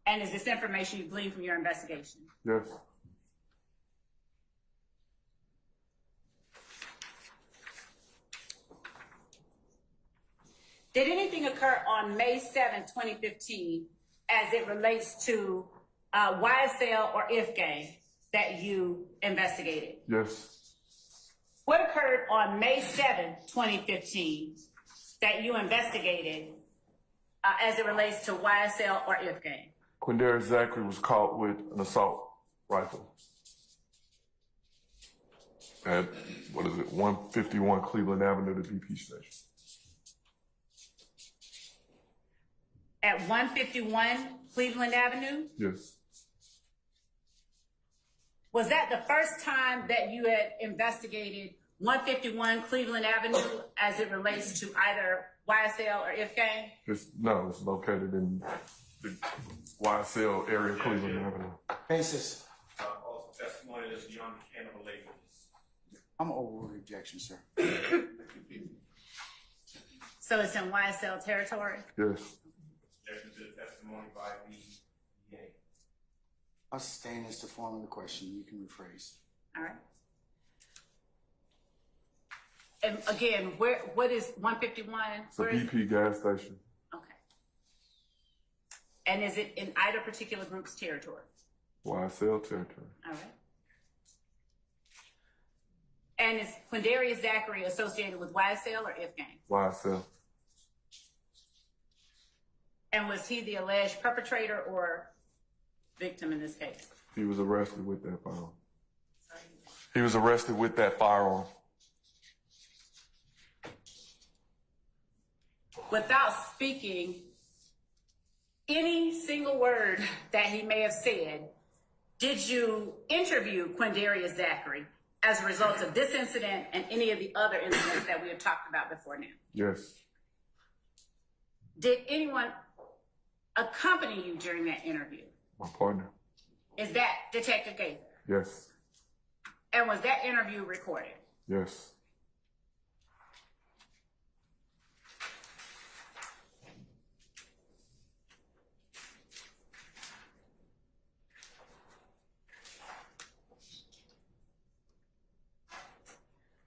And is this information you gleaned from your investigation? Yes. Did anything occur on May 7th, 2015, as it relates to YSL or If Gang that you investigated? Yes. What occurred on May 7th, 2015, that you investigated as it relates to YSL or If Gang? Quindarius Zachary was caught with an assault rifle at, 151 Cleveland Avenue, the BP station. At 151 Cleveland Avenue? Yes. Was that the first time that you had investigated 151 Cleveland Avenue as it relates to either YSL or If Gang? It's located in the YSL area, Cleveland Avenue. Basis. Also testimony that's beyond the canon of labels. I'm overruled objection, sir. So it's in YSL territory? Yes. Objection to the testimony by the DA. I'll sustain as to form of the question. You can rephrase. All right. And again, what is 151? It's a BP gas station. Okay. And is it in either particular group's territory? YSL territory. All right. And is Quindarius Zachary associated with YSL or If Gang? YSL. And was he the alleged perpetrator or victim in this case? He was arrested with that firearm. Sorry. He was arrested with that firearm. Without speaking any single word that he may have said, did you interview Quindarius Zachary as a result of this incident and any of the other incidents that we have talked about before now? Yes. Did anyone accompany you during that interview? My partner. Is that Detective Gaither? Yes. And was that interview recorded? Yes.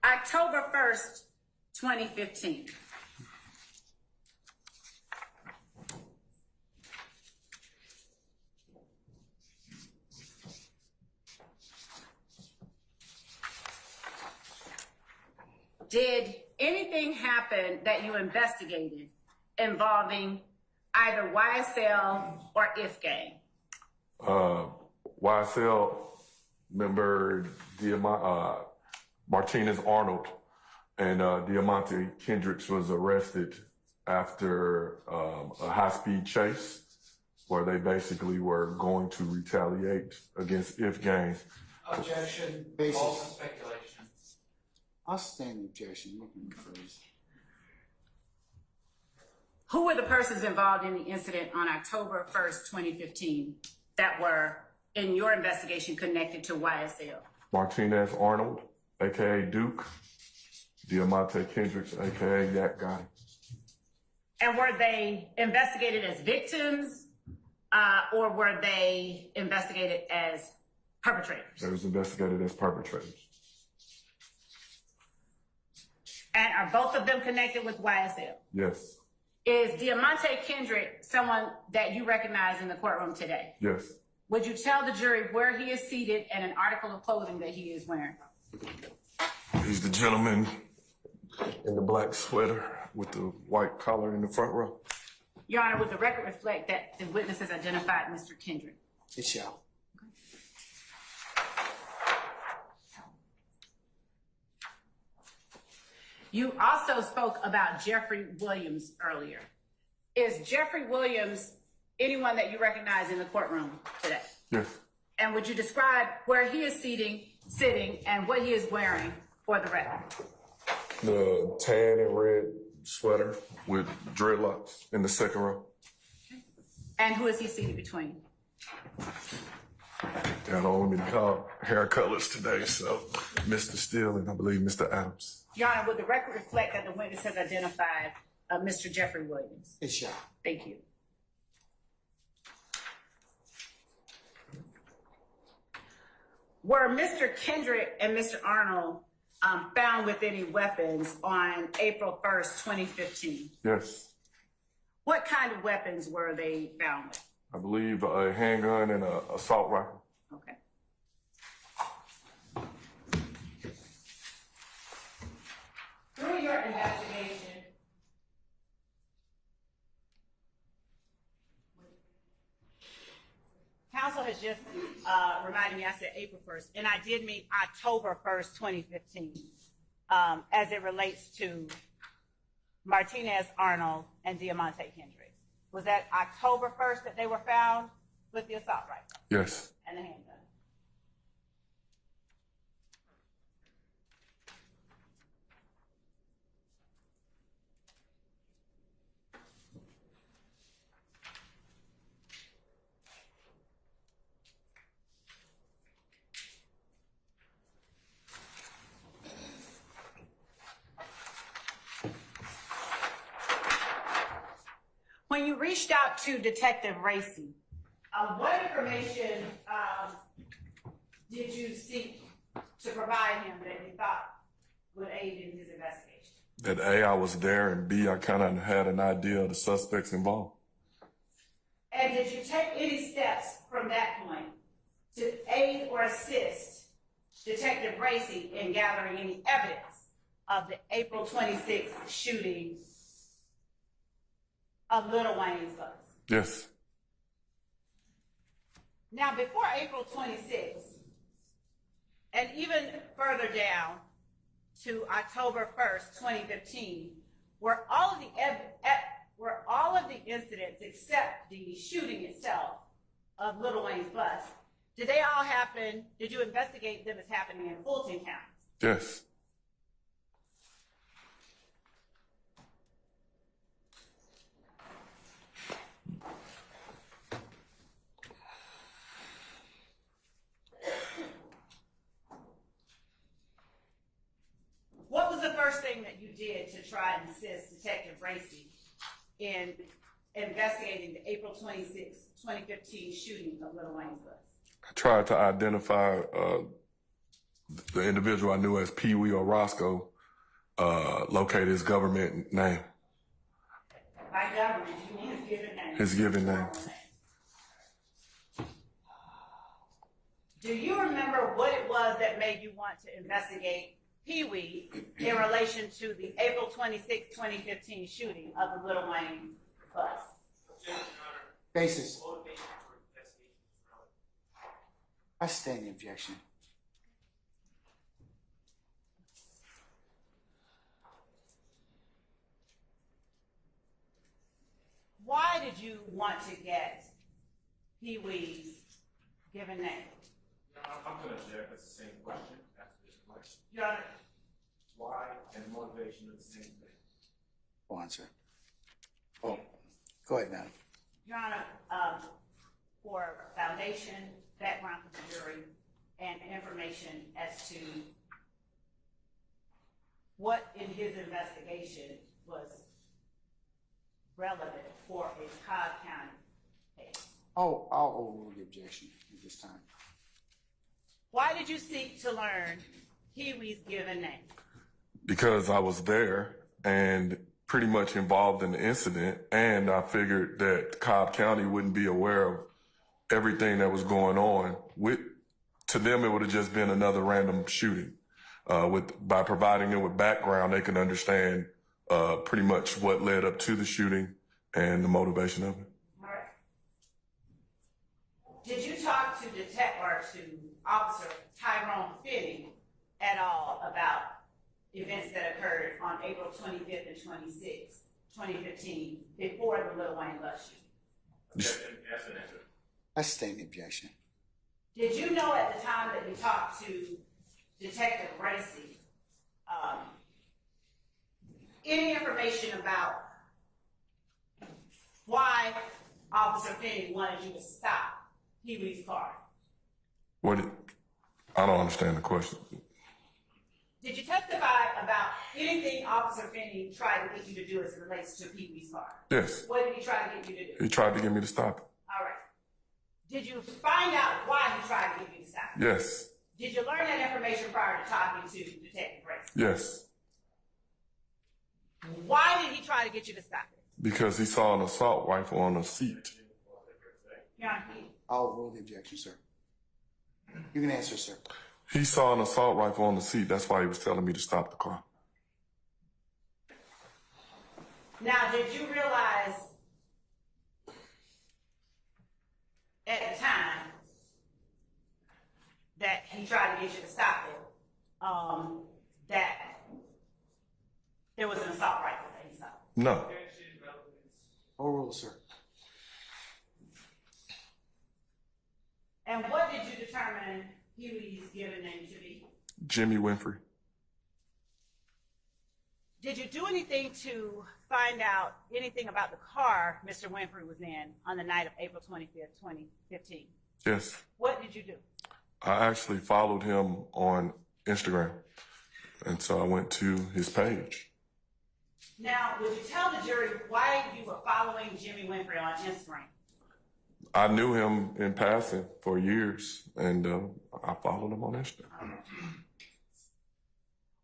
October 1st, 2015. Did anything happen that you investigated involving either YSL or If Gang? YSL member Martinez Arnold and Diamante Kendricks was arrested after a high-speed chase where they basically were going to retaliate against If Gang. Objection, Basis. false speculation. I'll stand the objection. You can freeze. Who were the persons involved in the incident on October 1st, 2015 that were in your investigation connected to YSL? Martinez Arnold, aka Duke, Diamante Kendricks, aka Yak Guy. And were they investigated as victims or were they investigated as perpetrators? They was investigated as perpetrators. And are both of them connected with YSL? Yes. Is Diamante Kendrick someone that you recognize in the courtroom today? Yes. Would you tell the jury where he is seated and an article of clothing that he is wearing? He's the gentleman in the black sweater with the white collar in the front row. Your Honor, would the record reflect that the witness has identified Mr. Kendrick? It shall. You also spoke about Jeffery Williams earlier. Is Jeffery Williams anyone that you recognize in the courtroom today? Yes. And would you describe where he is sitting, and what he is wearing for the record? The tan and red sweater with dreadlocks in the second row. And who is he seated between? They don't want me to call hair colors today, so Mr. Steele and I believe Mr. Adams. Your Honor, would the record reflect that the witness has identified Mr. Jeffery Williams? It shall. Thank you. Were Mr. Kendrick and Mr. Arnold found with any weapons on April 1st, 2015? Yes. What kind of weapons were they found with? I believe a handgun and an assault rifle. Okay. Through your investigation, counsel has just reminded me, I said April 1st, and I did mean October 1st, 2015, as it relates to Martinez Arnold and Diamante Kendricks. Was that October 1st that they were found with the assault rifle Yes. and the handgun? When you reached out to Detective Racy, what information did you seek to provide him that you thought would aid in his investigation? That A, I was there, and B, I kind of had an idea of the suspects involved. And did you take any steps from that point to aid or assist Detective Racy in gathering any evidence of the April 26th shooting of Little Wayne's bus? Yes. Now, before April 26th, and even further down to October 1st, 2015, were all of the incidents except the shooting itself of Little Wayne's bus, did you investigate them as happening in Fulton County? Yes. What was the first thing that you did to try and assist Detective Racy in investigating the April 26, 2015 shooting of Little Wayne's bus? I tried to identify the individual I knew as Pee Wee or Roscoe, locate his government name. By government, you mean his given name? His given name. Do you remember what it was that made you want to investigate Pee Wee in relation to the April 26, 2015 shooting of the Little Wayne bus? Basis. Motivation for investigation is relevant. I stand the objection. Why did you want to get Pee Wee's given name? I'm going to object. That's the same question. That's this question. Your Honor, Why and motivation are the same thing. Go on, sir. Oh, go ahead, madam. Your Honor, for foundation, background for the jury, and information as to what in his investigation was relevant for a Cobb County case. Oh, I'll overrule the objection at this time. Why did you seek to learn Pee Wee's given name? Because I was there and pretty much involved in the incident, and I figured that Cobb County wouldn't be aware of everything that was going on. To them, it would have just been another random shooting. By providing them with background, they can understand pretty much what led up to the shooting and the motivation of it. All right. Did you talk to Officer Tyrone Finney at all about events that occurred on April 25th and 26th, 2015, before the Lil Wayne bus shooting? Objection. Yes, an answer. I stand the objection. Did you know at the time that you talked to Detective Gracie, any information about why Officer Finney wanted you to stop Pee Wee's car? I don't understand the question. Did you testify about anything Officer Finney tried to get you to do as it relates to Pee Wee's car? Yes. What did he try to get you to do? He tried to get me to stop it. All right. Did you find out why he tried to get you to stop it? Yes. Did you learn that information prior to talking to Detective Gracie? Yes. Why did he try to get you to stop it? Because he saw an assault rifle on the seat. Your Honor, I'll overrule the objection, sir. You can answer, sir. He saw an assault rifle on the seat. That's why he was telling me to stop the car. now, did you realize at the time that he tried to get you to stop it, that there was an assault rifle that he saw? No. Overrule, sir. And what did you determine Pee Wee's given name to be? Jimmy Winfrey. Did you do anything to find out anything about the car Mr. Winfrey was in on the night of April 25th, 2015? Yes. What did you do? I actually followed him on Instagram. And so I went to his page. Now, would you tell the jury why you were following Jimmy Winfrey on Instagram? I knew him in passing for years, and I followed him on Instagram.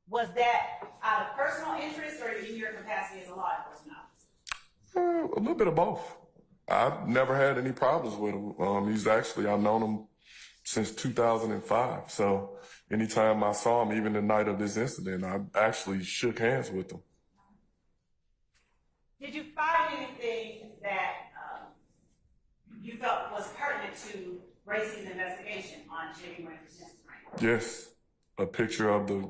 Was that out of personal interest or in your capacity as a law enforcement officer? A little bit of both. I've never had any problems with him. I've known him since 2005. So anytime I saw him, even the night of this incident, I actually shook hands with him. Did you find anything that you felt was pertinent to Gracie's investigation on Jimmy Winfrey's Instagram? Yes, a picture of the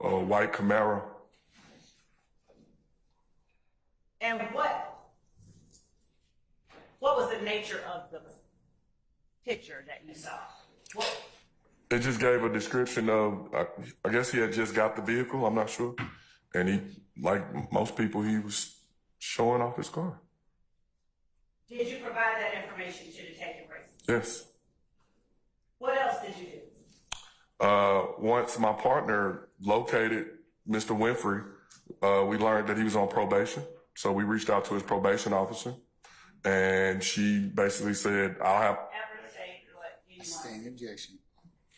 white Camaro. And what was the nature of the picture that you saw? It just gave a description of, I guess he had just got the vehicle, I'm not sure. And he, like most people, he was showing off his car. Did you provide that information to Detective Gracie? Yes. What else did you do? Once my partner located Mr. Winfrey, we learned that he was on probation. So we reached out to his probation officer, and she basically said, I'll have... Ever say what you want. Stand the objection.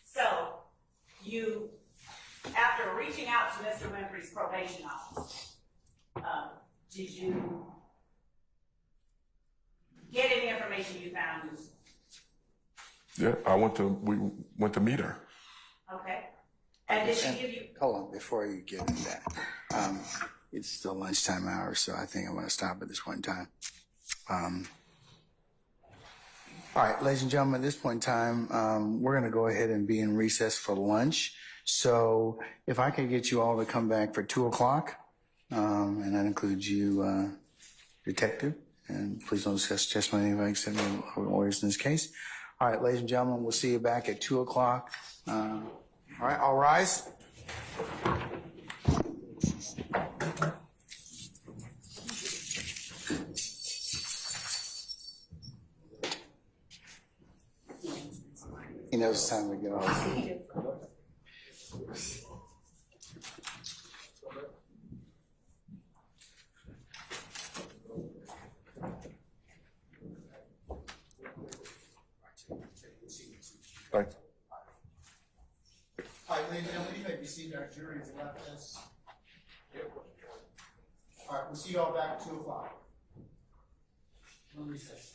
So, you, after reaching out to Mr. Winfrey's probation office, did you get any information you found useful? Yeah, we went to meet her. Okay. And did she give you... Hold on, before you get into that. It's still lunchtime hour, so I think I want to stop at this one time. All right, ladies and gentlemen, at this point in time, we're going to go ahead and be in recess for lunch. So if I could get you all to come back for 2 o'clock, and that includes you, Detective, and please don't discuss testimony of anybody except the lawyers in this case. All right, ladies and gentlemen, we'll see you back at 2 o'clock. All right, all rise. He knows it's time to go. Thank you. All right, ladies and gentlemen, you may be seated. Our jury has left us. All right, we'll see you all back at 2 o'clock. Recess.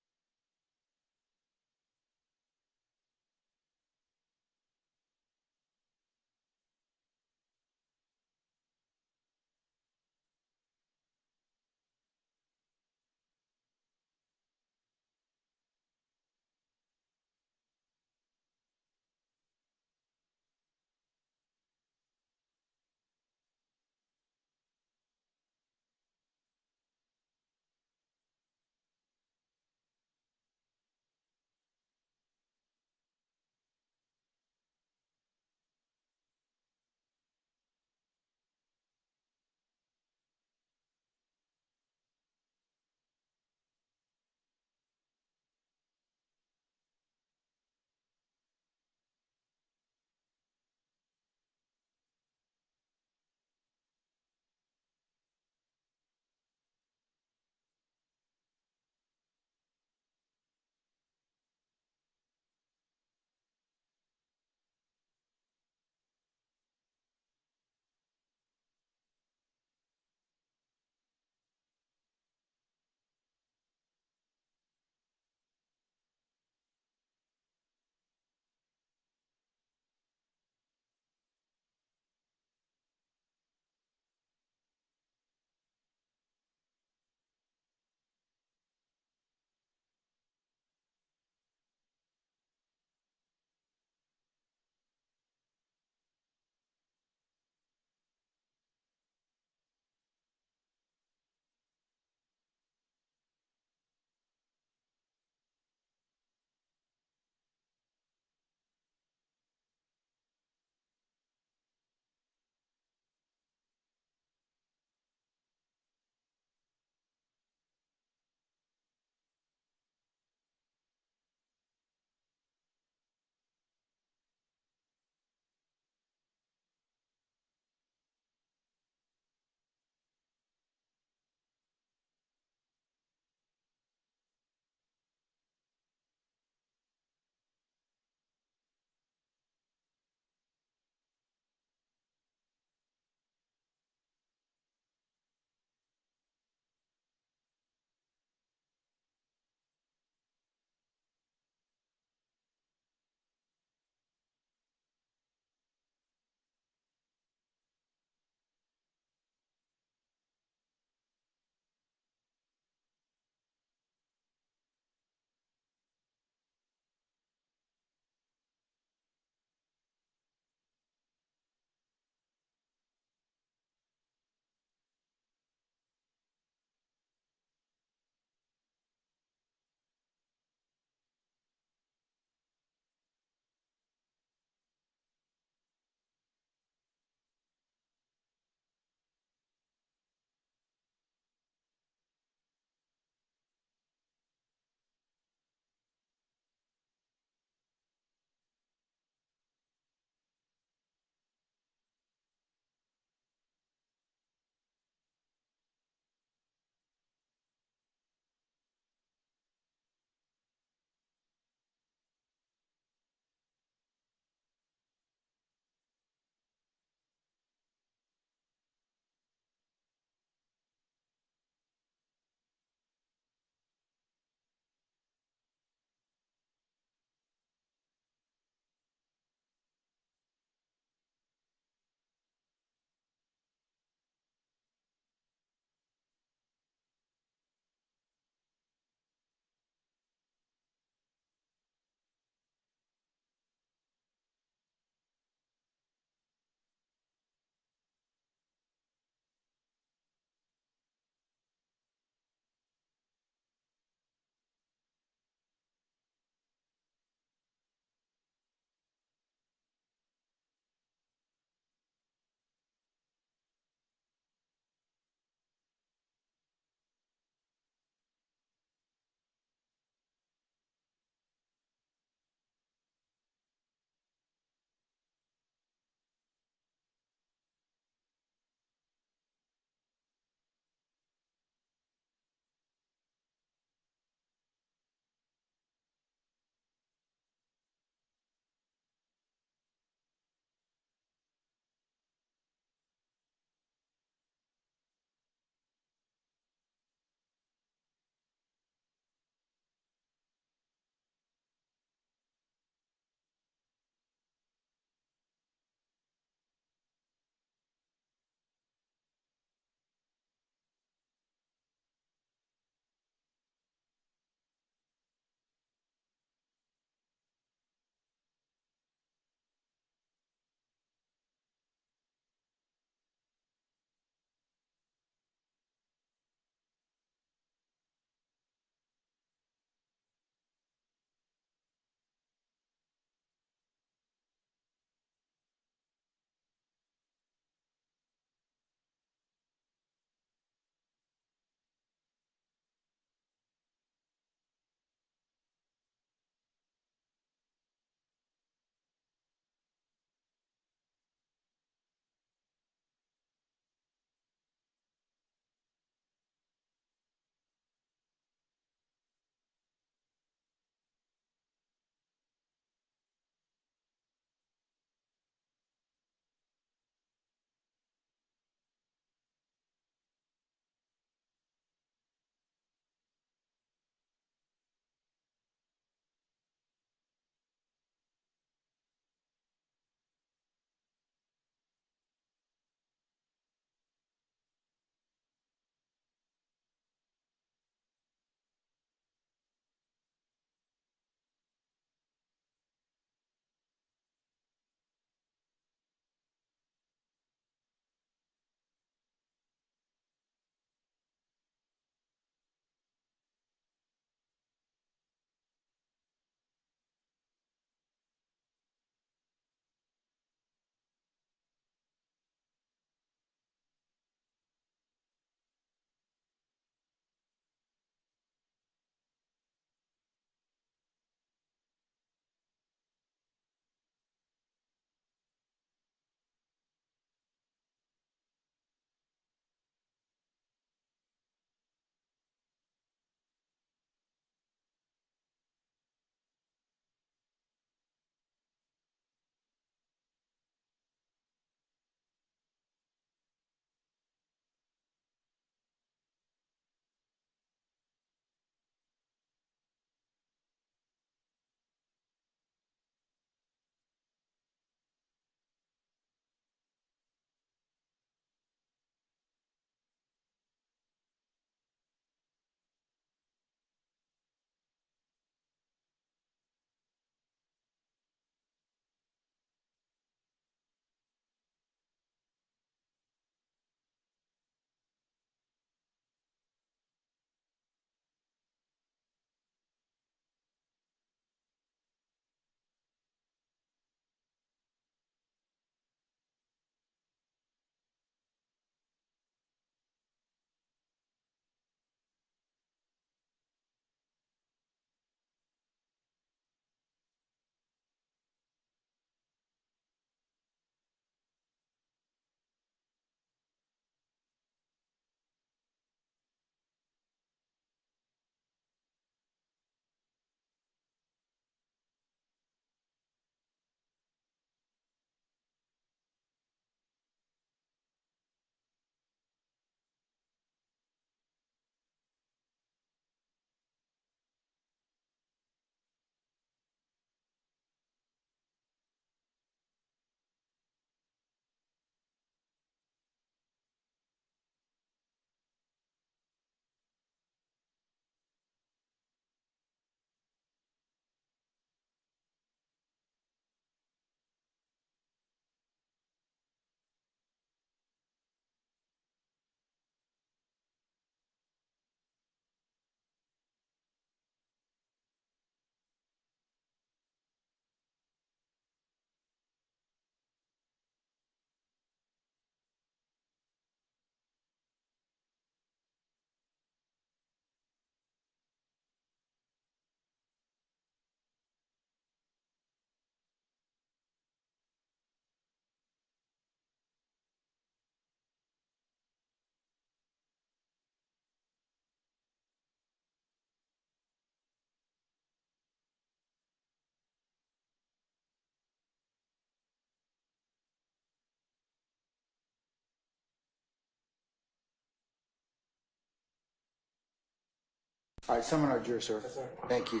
All right, seminar adjourned, sir. Thank you.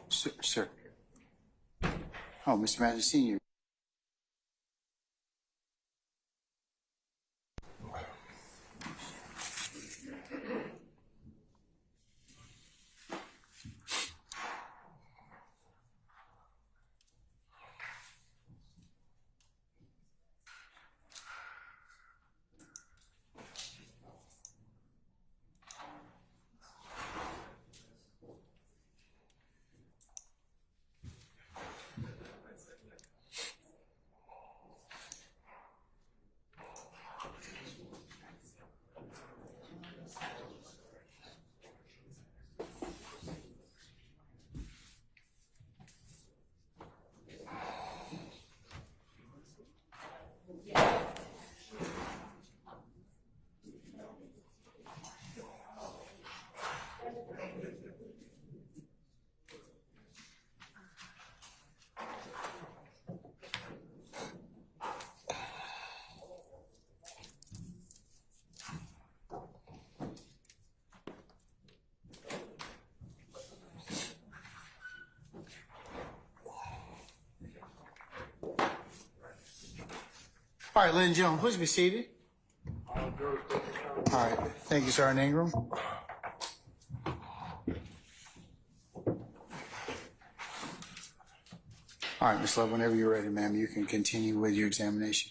Sir. Oh, Mr. Madden Senior. All right, ladies and gentlemen, please be seated. All right, thank you, Sergeant Ingram. All right, Ms. Love, whenever you're ready, ma'am, you can continue with your examination.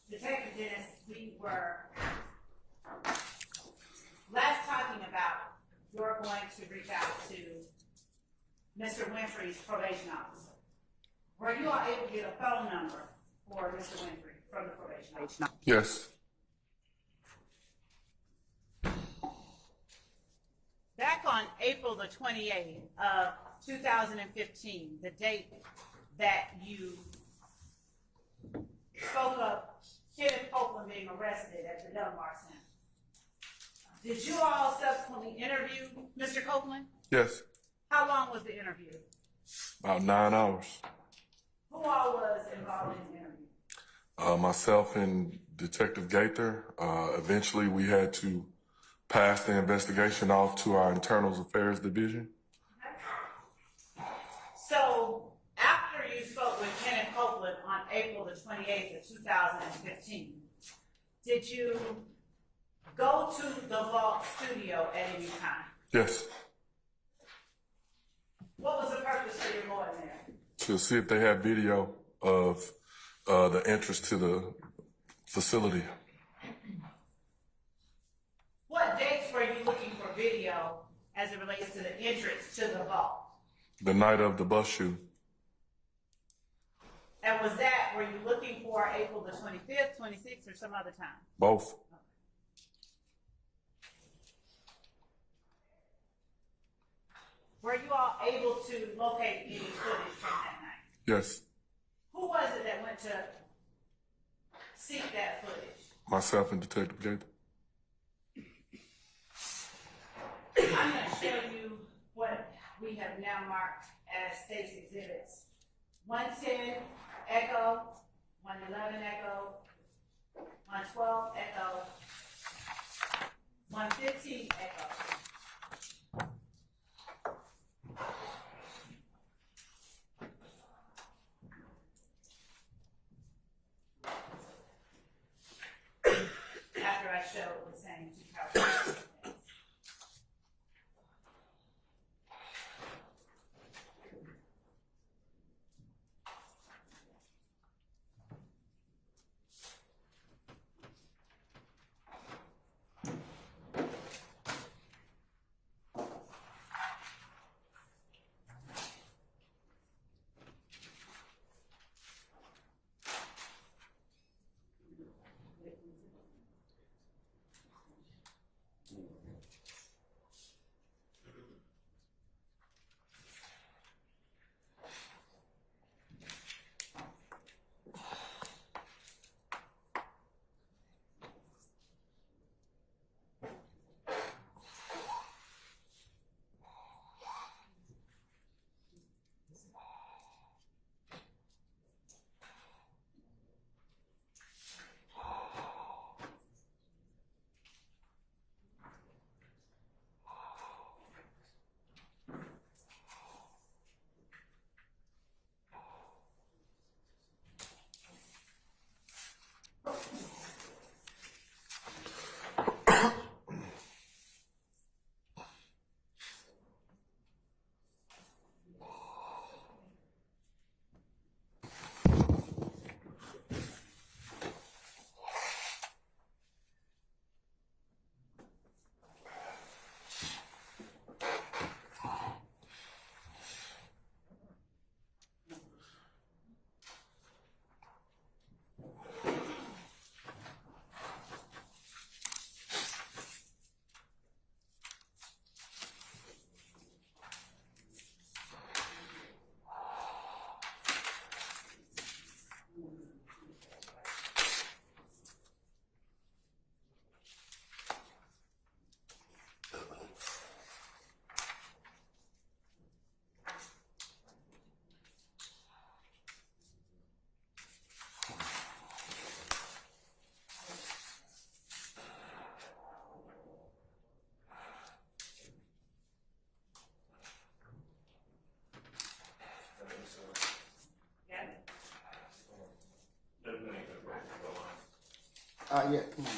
Detective Dennis, we were last talking about you're going to reach out to Mr. Winfrey's probation officer. Were you all able to get a phone number for Mr. Winfrey from the probation officer? Yes. Back on April the 28th of 2015, the date that you spoke of Kenneth Copeland being arrested at the Dunbar Center, did you all subsequently interview Mr. Copeland? Yes. How long was the interview? About 9 hours. Who all was involved in the interview? Myself and Detective Gaither. Eventually, we had to pass the investigation off to our Internal Affairs Division. So, after you spoke with Kenneth Copeland on April the 28th of 2015, did you go to the Vault studio at any time? Yes. What was the purpose for your going there? To see if they had video of the entrance to the facility. What dates were you looking for video as it relates to the entrance to the vault? The night of the bus shooting. And was that, were you looking for April the 25th, 26th, or some other time? Both. Were you all able to locate any footage from that night? Yes. Who was it that went to seek that footage? Myself and Detective Gaither. I'm going to show you what we have now marked as state's exhibits. 110 Echo, 111 Echo, 112 Echo, 115 Echo. After I show the same two calculations. Yeah, come on.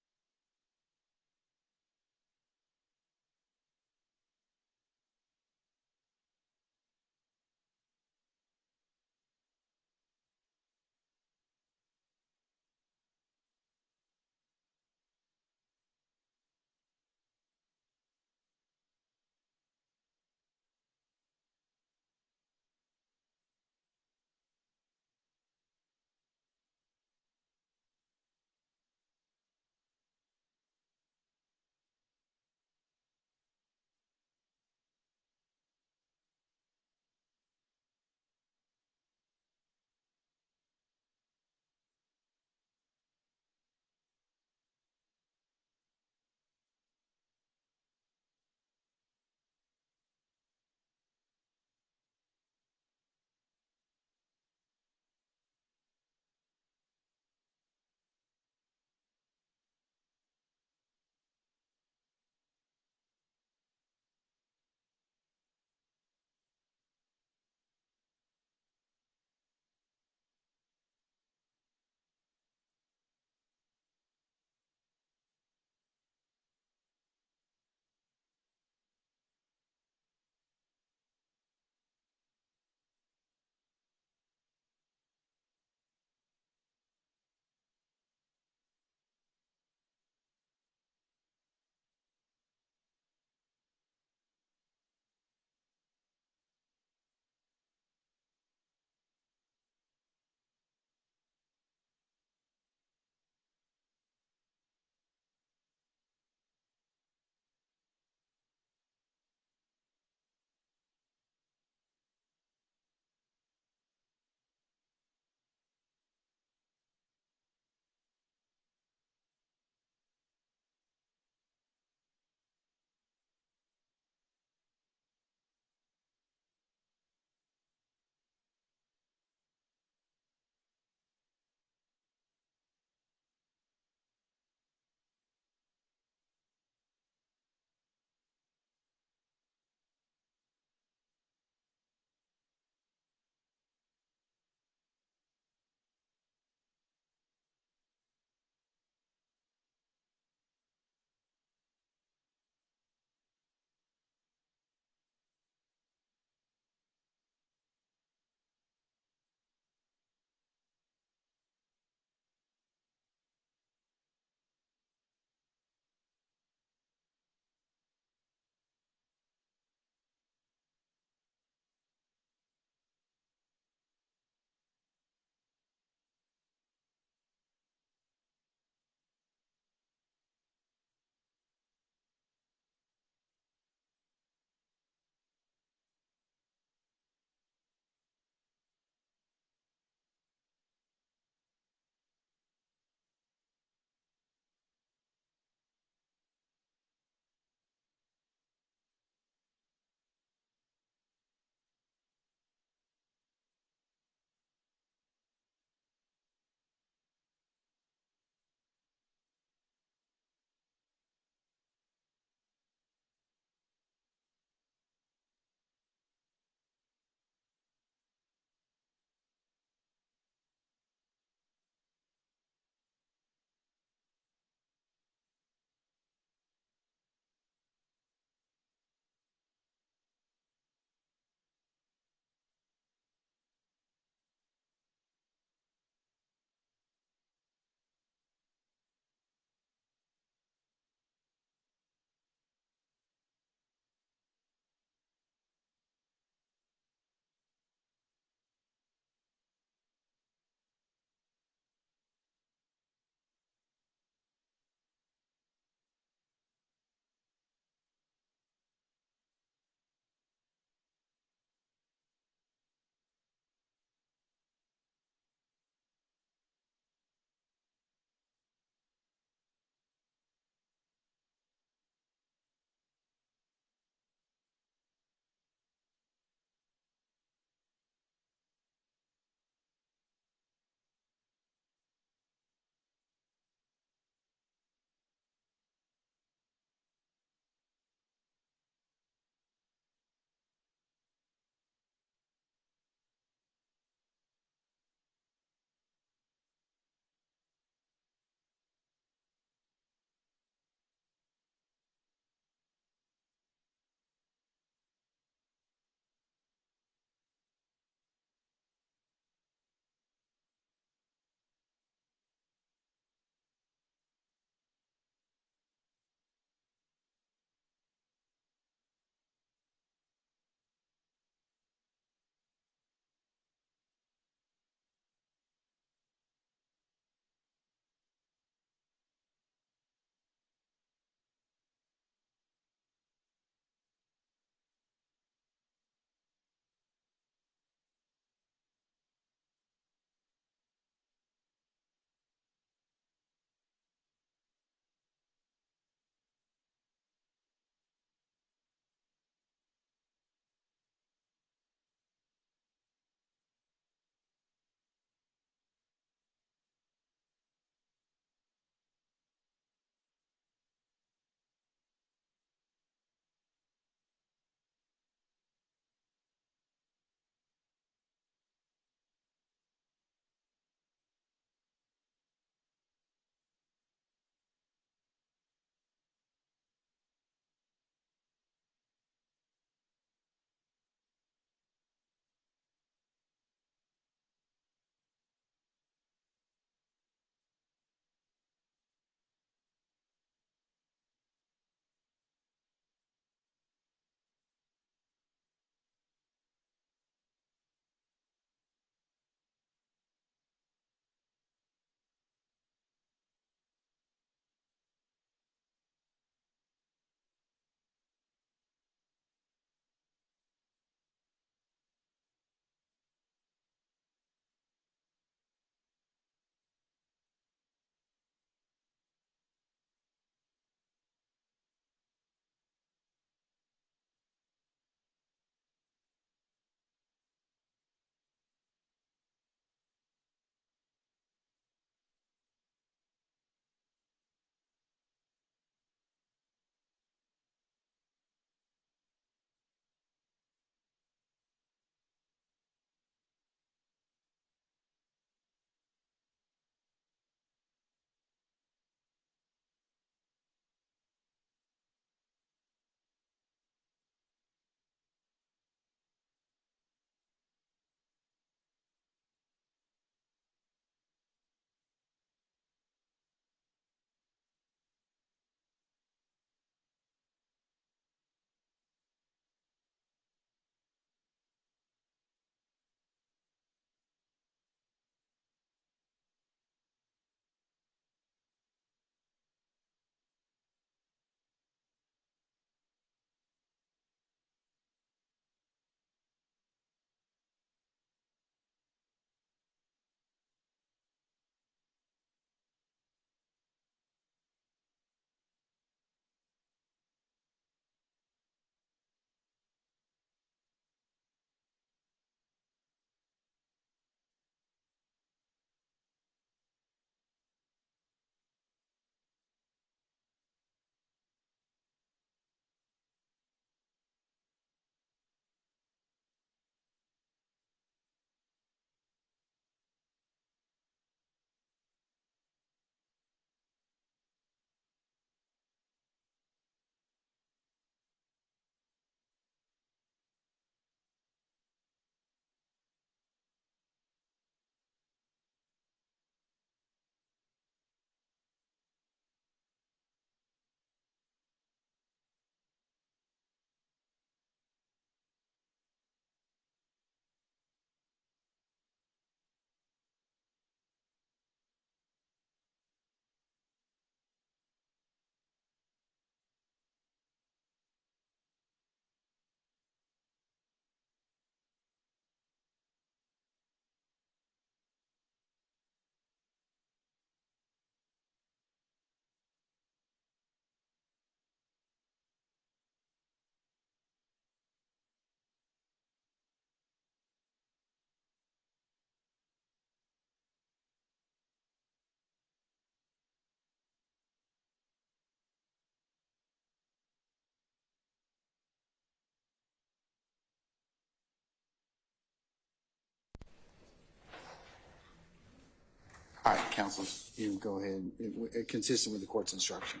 counsels, you go ahead, consistent with the court's instruction.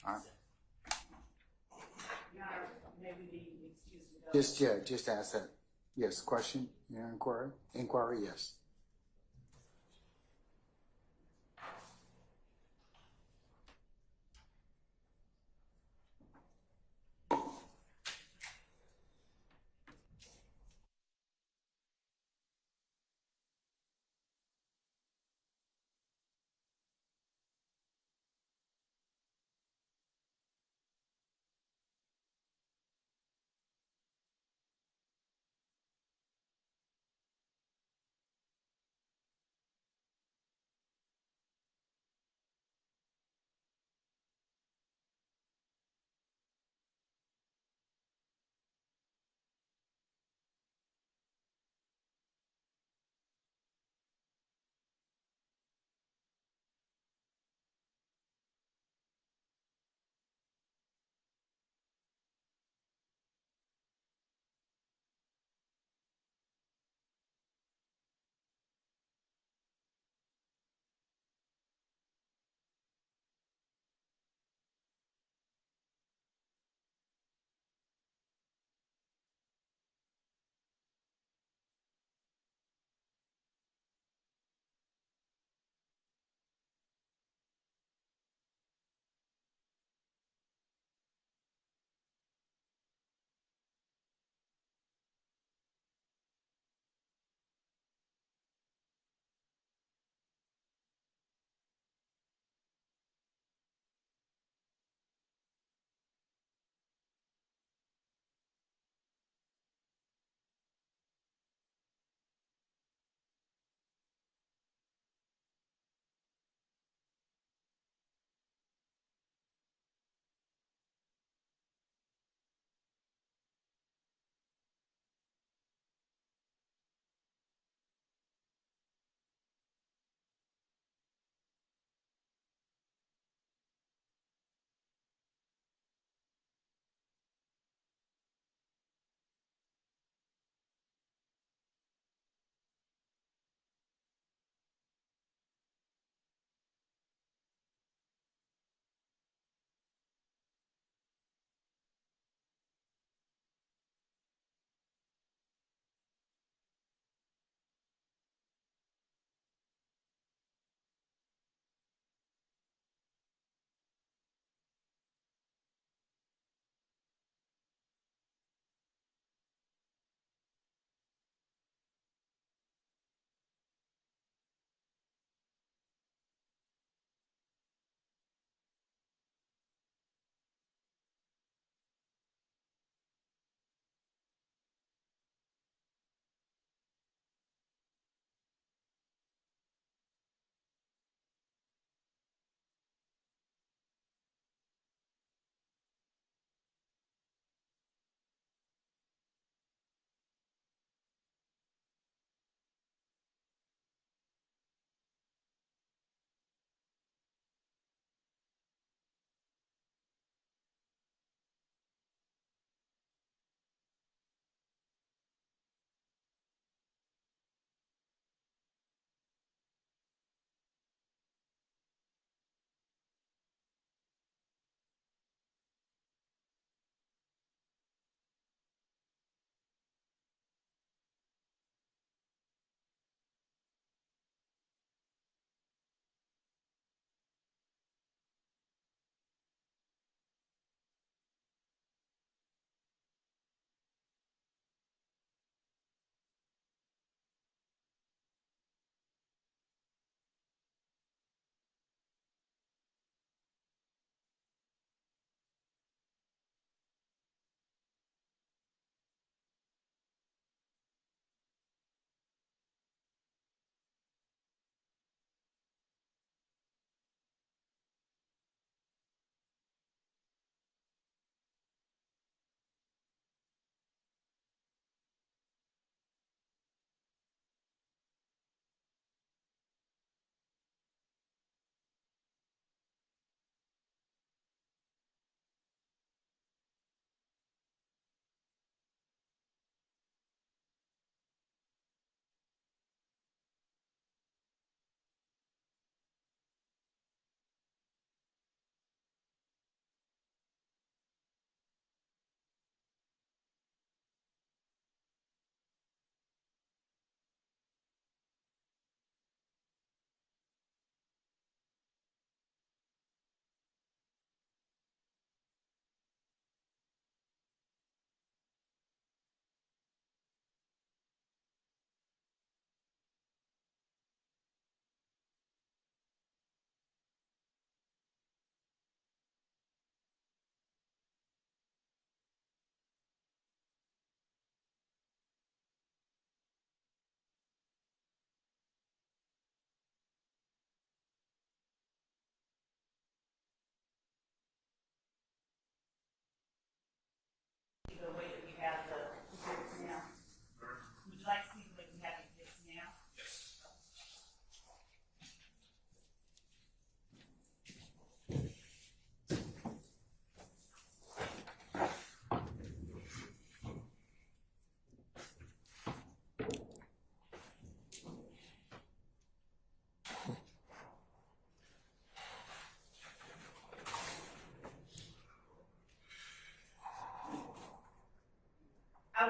All right. Just ask that. Yes, question, yeah, inquiry? Inquiry, yes.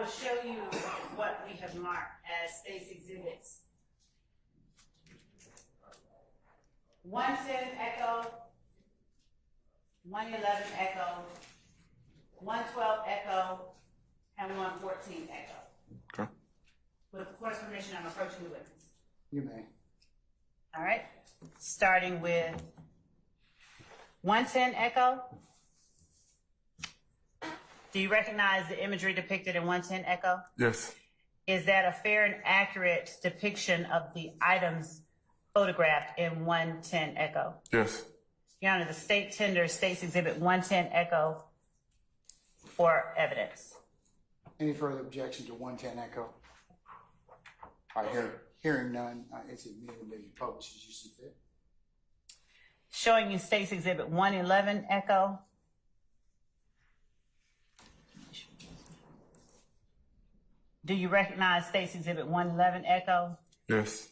will show you what we have marked as state's exhibits. 110 Echo, 111 Echo, 112 Echo, and 114 Echo. Okay. With the court's permission, I'm approaching the witness. You may. All right, starting with 110 Echo. Do you recognize the imagery depicted in 110 Echo? Yes. Is that a fair and accurate depiction of the items photographed in 110 Echo? Yes. Your Honor, the state tenders State's Exhibit 110 Echo for evidence. Any further objection to 110 Echo? All right, hearing none, it's admitted and may be published as you see fit. Showing you State's Exhibit 111 Echo. Do you recognize State's Exhibit 111 Echo? Yes.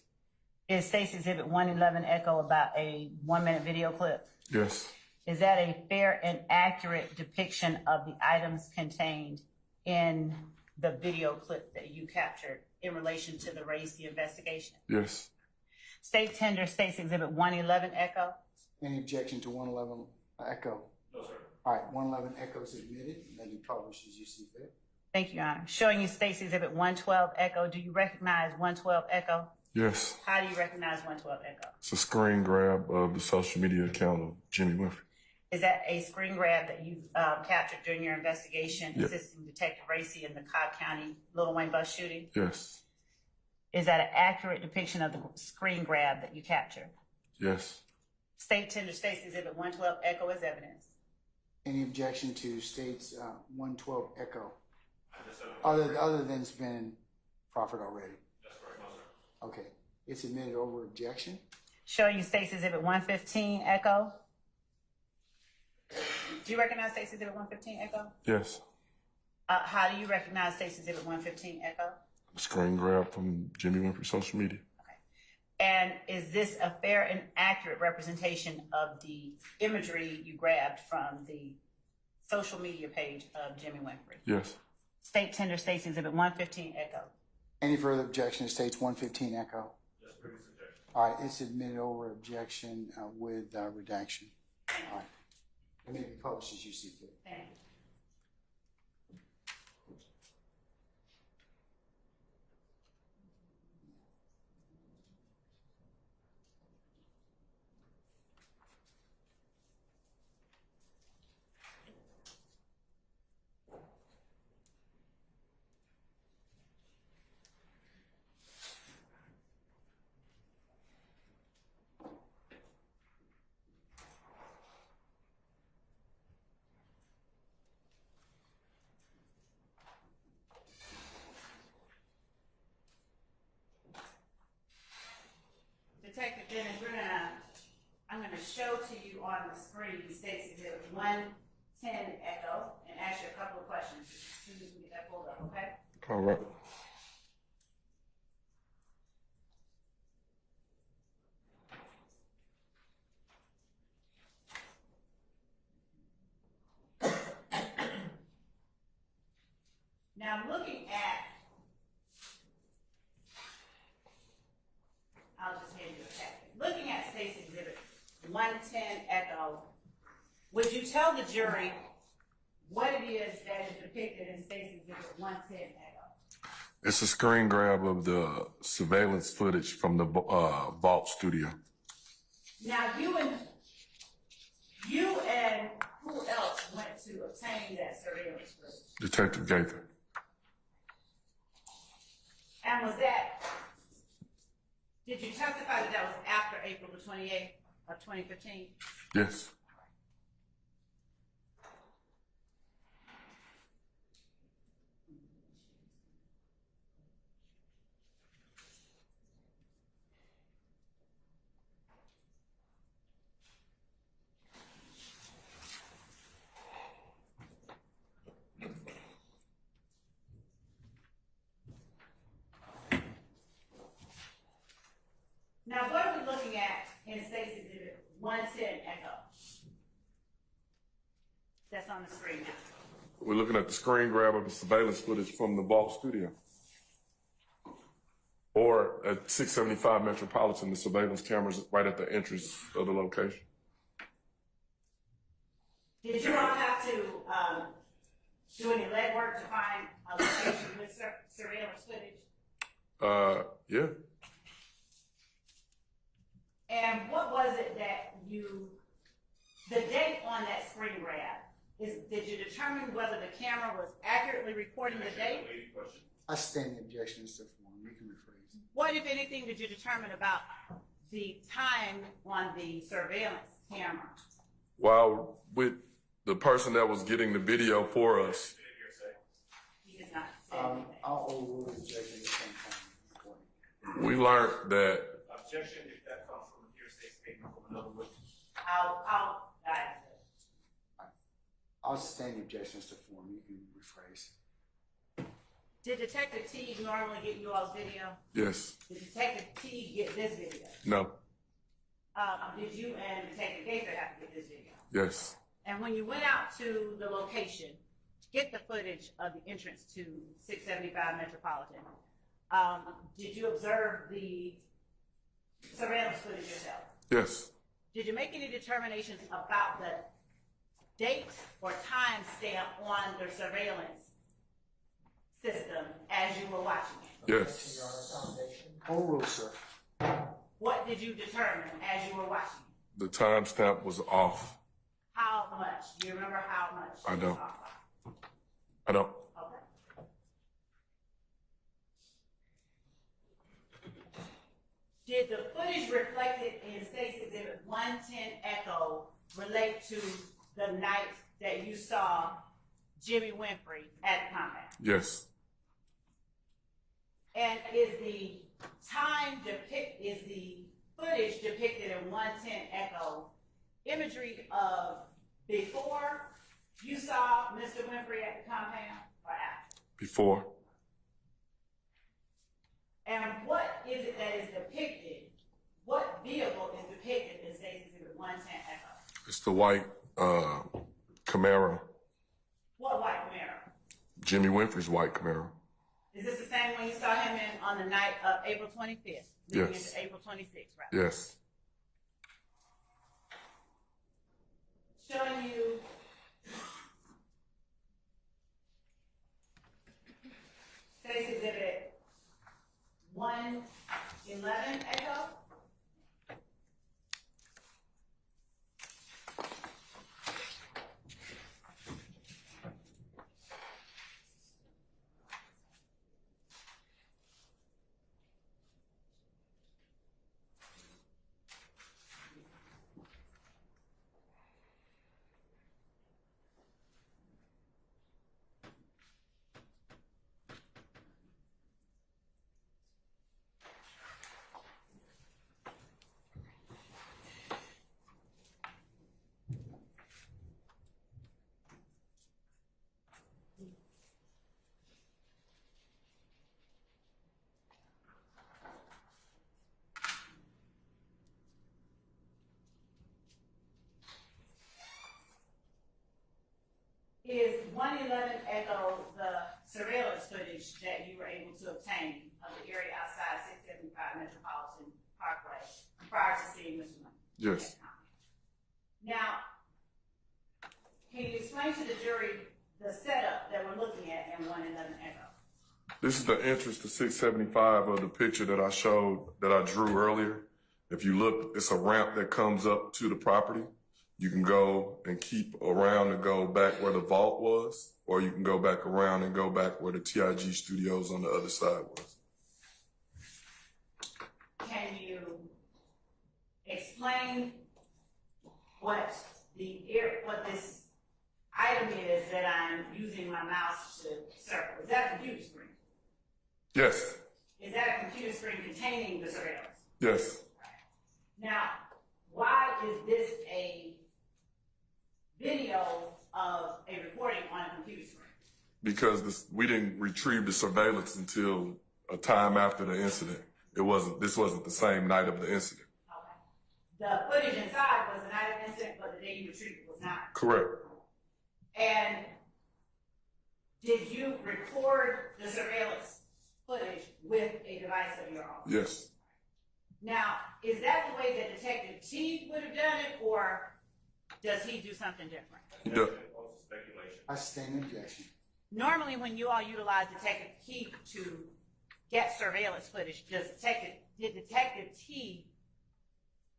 Is State's Exhibit 111 Echo about a 1-minute video clip? Yes. Is that a fair and accurate depiction of the items contained in the video clip that you captured in relation to the race investigation? Yes. State tender State's Exhibit 111 Echo. Any objection to 111 Echo? No, sir. All right, 111 Echo is admitted and may be published as you see fit. Thank you, Your Honor. Showing you State's Exhibit 112 Echo. Do you recognize 112 Echo? Yes. How do you recognize 112 Echo? It's a screen grab of the social media account of Jimmy Winfrey. Is that a screen grab that you captured during your investigation, Yep. assisting Detective Racy in the Cobb County Little Wayne bus shooting? Yes. Is that an accurate depiction of the screen grab that you captured? Yes. State tender State's Exhibit 112 Echo as evidence. Any objection to State's 112 Echo? Yes, sir. Other than it's been proffered already? That's correct. No, sir. Okay, it's admitted over objection. Showing you State's Exhibit 115 Echo. Do you recognize State's Exhibit 115 Echo? Yes. How do you recognize State's Exhibit 115 Echo? Screen grab from Jimmy Winfrey social media. And is this a fair and accurate representation of the imagery you grabbed from the social media page of Jimmy Winfrey? Yes. State tender State's Exhibit 115 Echo. Any further objection to State's 115 Echo? Just previous objection. All right, it's admitted over objection with redaction. All right, it may be published as you see fit. Thank you. Detective Dennis, I'm gonna show to you on the screen State's Exhibit 110 Echo and ask you a couple of questions as soon as we get that pulled up, okay? All right. Now, looking at, I'll just hand you a packet. Looking at State's Exhibit 110 Echo, would you tell the jury what it is that is depicted in State's Exhibit 110 Echo? It's a screen grab of the surveillance footage from the Vault studio. Now, you and who else went to obtain that surveillance footage? Detective Gaither. And was that, did you testify that that was after April the 28th of 2015? Yes. Now, what are we looking at in State's Exhibit 110 Echo? That's on the screen now. We're looking at the screen grab of the surveillance footage from the Vault studio. Or at 675 Metropolitan, the surveillance cameras right at the entrance of the location. Did you all have to do any legwork to find a location with surveillance footage? Yeah. And what was it that the date on that screen grab, did you determine whether the camera was accurately recording the date? I stand the objection, Mr. Form. You can rephrase. What, if anything, did you determine about the time on the surveillance camera? While with the person that was getting the video for us, He does not say anything. I'll overrule the objection at the same time. we learned that Objection if that comes from a hearsay statement from another witness. I'll guide it. I'll stand the objection, Mr. Form. You can rephrase. Did Detective T normally get you all's video? yes, Did Detective T get this video? no, Did you and Detective Gaither have to get this video? yes, And when you went out to the location to get the footage of the entrance to 675 Metropolitan, did you observe the surveillance footage yourself? yes, Did you make any determinations about the date or time stamp on the surveillance system as you were watching it? yes. Overrule, sir. What did you determine as you were watching it? The timestamp was off. How much? Do you remember how much? I it was don't. off by? I don't. Okay. Did the footage reflected in State's Exhibit 110 Echo relate to the night that you saw Jimmy Winfrey at the compound? Yes, And is the footage depicted in 110 Echo imagery of before you saw Mr. Winfrey at the compound or after? before. And what is it that is depicted? What vehicle is depicted in State's Exhibit 110 Echo? It's the white Camaro. What white Camaro? Jimmy Winfrey's white Camaro. Is this the same one you saw him in on the night of April 25th? leading Yes. into April 26th, right? Yes. Showing you State's Exhibit 111 Echo. Is 111 Echo the surveillance footage that you were able to obtain of the area outside 675 Metropolitan Parkway prior to seeing Mr. Moore? Yes. Now, can you explain to the jury the setup that we're looking at in 111 Echo? This is the entrance to 675 of the picture that I showed, that I drew earlier. If you look, it's a ramp that comes up to the property. You can go and keep around and go back where the vault was, or you can go back around and go back where the TIG studios on the other side was. Can you explain what this item is that I'm using my mouse to circle? Is that a computer screen? Yes. Is that a computer screen containing the surveillance? Yes. Now, why is this a video of a recording on a computer screen? Because we didn't retrieve the surveillance until a time after the incident. This wasn't the same night of the incident. Okay. The footage inside was the night of the incident, but the day you retrieved it was not. Correct. And did you record the surveillance footage with a device of your own? Yes. Now, is that the way that Detective Teague would have done it, or does he do something different? He does. Also speculation. I stand objection. Normally, when you all utilize Detective Teague to get surveillance footage, did Detective Teague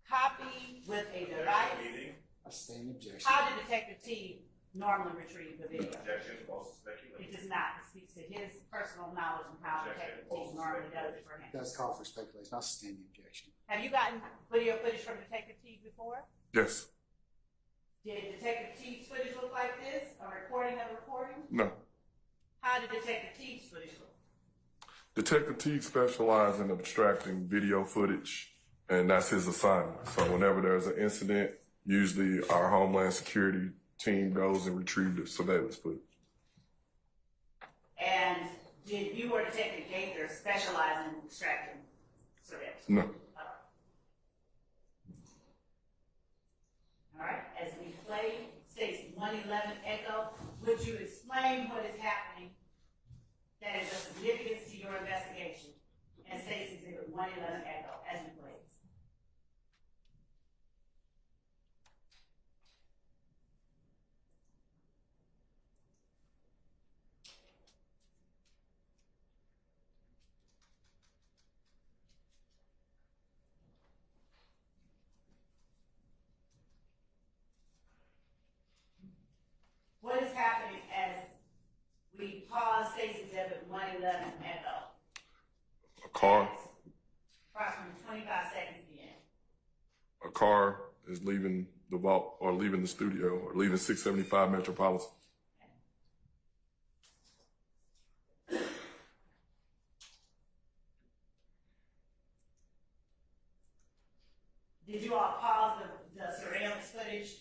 copy with a device? I stand objection. How did Detective Teague normally retrieve the video? Objection, also It speculation. does not. It speaks to his personal knowledge and how Detective Teague normally does it for him. It does call for speculation. I'll stand the objection. Have you gotten video footage from Detective Teague before? Yes. Did Detective Teague's footage look like this? A recording of a recording? No. How did Detective Teague's footage look? Detective Teague specializes in abstracting video footage, and that's his assignment. So whenever there's an incident, usually our Homeland Security team goes and retrieves the surveillance footage. And did you or Detective Gaither specialize in extracting surveillance? No. All right, as we play States 111 Echo, would you explain what is happening that is of significance to your investigation and States Exhibit 111 Echo as we play it? What is happening as we pause States Exhibit 111 Echo? A car Approximately 25 seconds in. a car is leaving the vault or leaving the studio or leaving 675 Metropolitan. Did you all pause the surveillance footage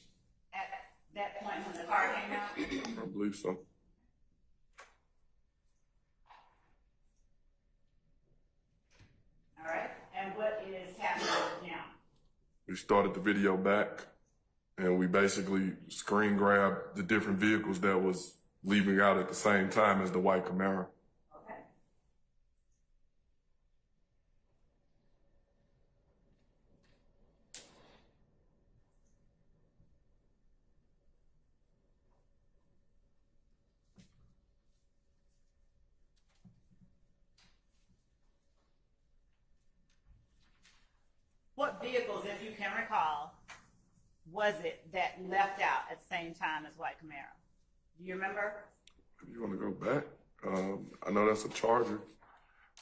at that point when the car came out? I believe so. All right, and what is happening now? We started the video back, and we basically screen grabbed the different vehicles that was leaving out at the same time as the white Camaro. Okay. What vehicles, if you can recall, was it that left out at the same time as white Camaro? Do you remember? If you want to go back, I know that's a Charger.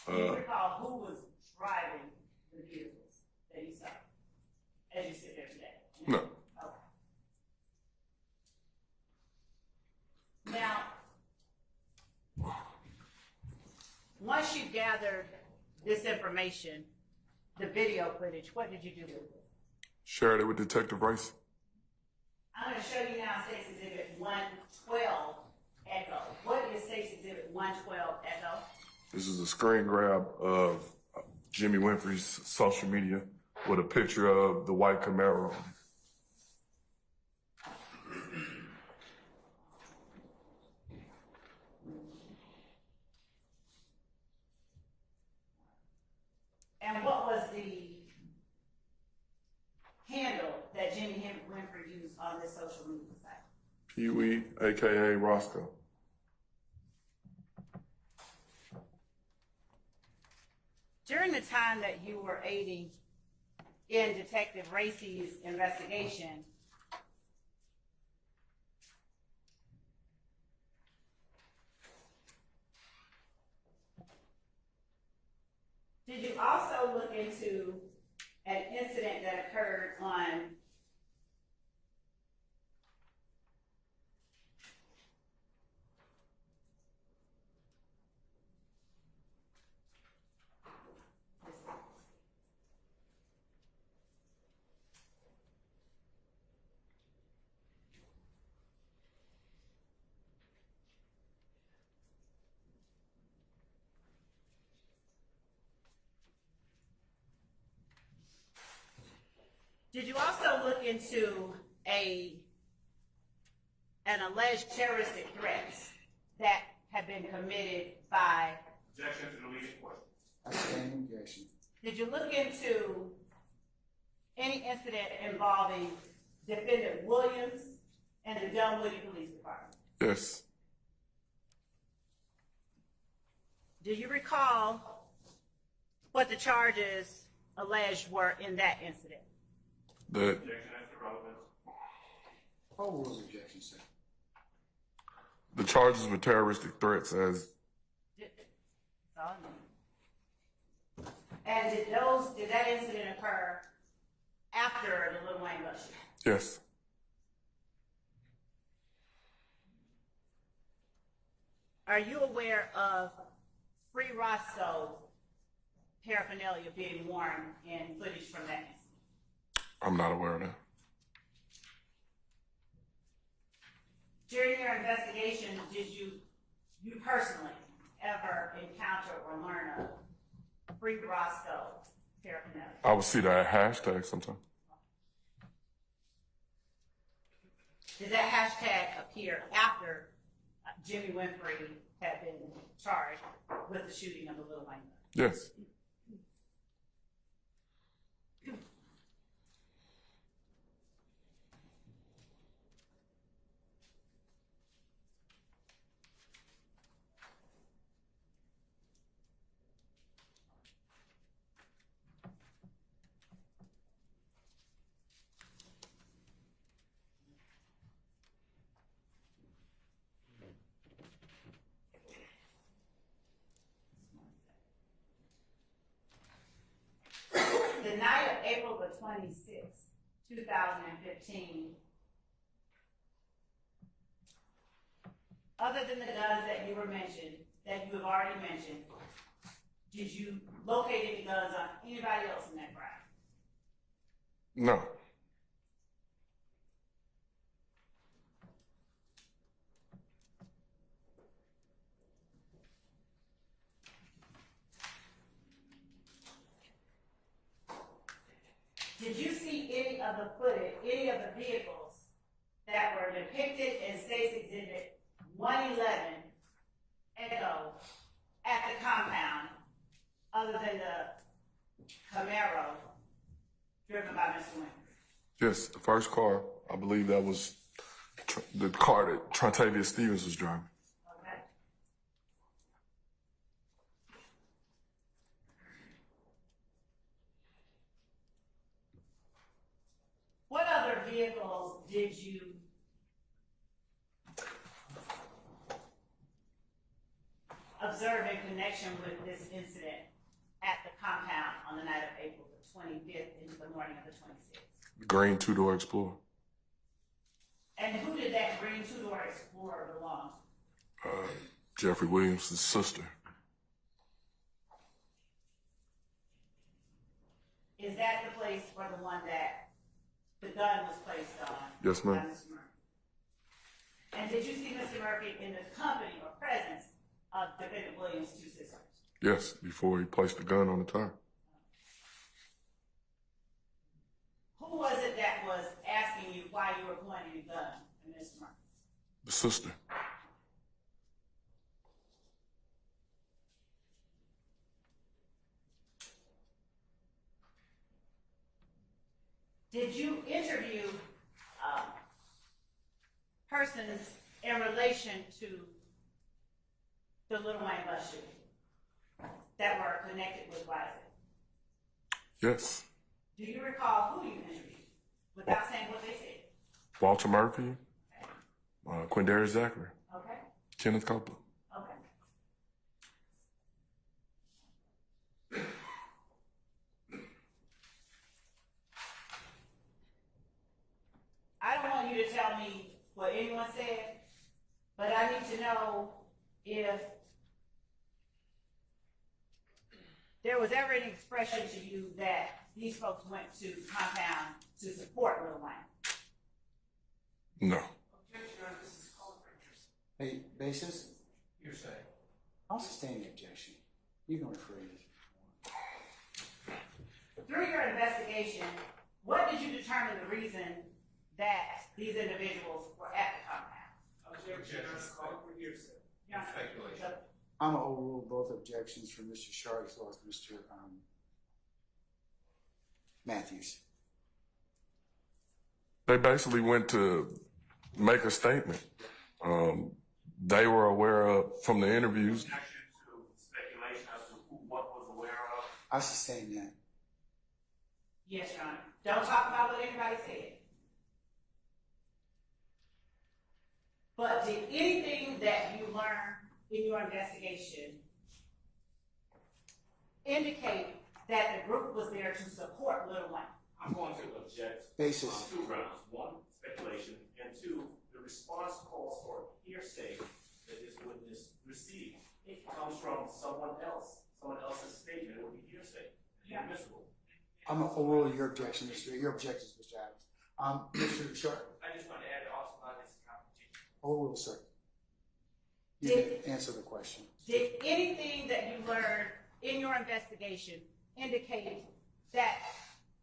Do you recall who was driving the vehicles that you saw as you sit there today? No. Okay. Now, once you gathered this information, the video footage, what did you do with it? Shared it with Detective Rice. I'm going to show you now States Exhibit 112 Echo. What is States Exhibit 112 Echo? This is a screen grab of Jimmy Winfrey's social media with a picture of the white Camaro. And what was the handle that Jimmy Winfrey used on this social media site? Pee-wee, a.k.a. Roscoe. During the time that you were aiding in Detective Racy's investigation, did you also look into an incident that occurred on Did you also look into an alleged terroristic threats that had been committed by, Objection to the leading question. I stand objection. did you look into any incident involving defendant Williams and the Dunwoody Police Department? Yes. Do you recall what the charges alleged were in that incident? That Objection as to relevance. What was objection, sir? the charges were terroristic threats as And did that incident occur after the Lil Wayne bus shooting? yes. Are you aware of Free Roscoe paraphernalia being worn in footage from that incident? I'm not aware of that. During your investigation, did you personally ever encounter or learn of Free Roscoe paraphernalia? I would see that hashtag sometime. Did that hashtag appear after Jimmy Winfrey had been charged with the shooting of the Lil Wayne bus? Yes. The night of April the 26th, 2015, other than the guns that you have already mentioned, did you locate any guns on anybody else in that crowd? No. Did you see any of the footage, any of the vehicles that were depicted in State's Exhibit 111 Echo at the compound, other than the Camaro driven by Mr. Winfrey? Yes. The first car, I believe that was the car that Trontavious Stevens was driving. Okay. What other vehicles did you observe in connection with this incident at the compound on the night of April the 25th into the morning of the 26th? Green two-door Explorer. And who did that green two-door Explorer belong to? Jeffery Williams' sister. Is that the place or the one that the gun was placed on? Yes, ma'am. By Mr. Murphy? And did you see Mr. Murphy in the company or presence of defendant Williams' two sisters? Yes, before he placed the gun on the tire. Who was it that was asking you why you were pointing a gun at Mr. Murphy? The sister. Did you interview persons in relation to the Lil Wayne bus shooting that were connected with YSL? Yes. Do you recall who you interviewed without saying what they said? Walter Murphy, Quindarius Zachary, Okay, Kenneth Copeland. okay. I don't want you to tell me what anyone said, but I need to know if there was ever any expression to you that these folks went to the compound to support Lil Wayne. No. Objection, Your Honor, this is called for Hey, basis? hearsay. I'll sustain the objection. You can refer it. Through your investigation, what did you determine the reason that these individuals were at the compound? Objection, Your Honor, called for hearsay. Your Honor, Speculation. I'm gonna overrule both objections from Mr. Sharp as well as Mr. Matthews. They basically went to make a statement. They were aware of, from the interviews, Objection to speculation as to who, what was aware of. I sustain that. yes, Your Honor. Don't talk about what anybody said. But did anything that you learned in your investigation indicate that the group was there to support Lil Wayne? I'm going to object Basis. on two grounds. One, speculation, and two, the response calls for hearsay that this witness received. It comes from someone else's statement. It would be hearsay, inadmissible. I'm gonna overrule your objection, your objections, Mr. Adams. Mr. Sharp, I just want to add also about this competition. overrule, sir. You Did- can answer the question. Did anything that you learned in your investigation indicate that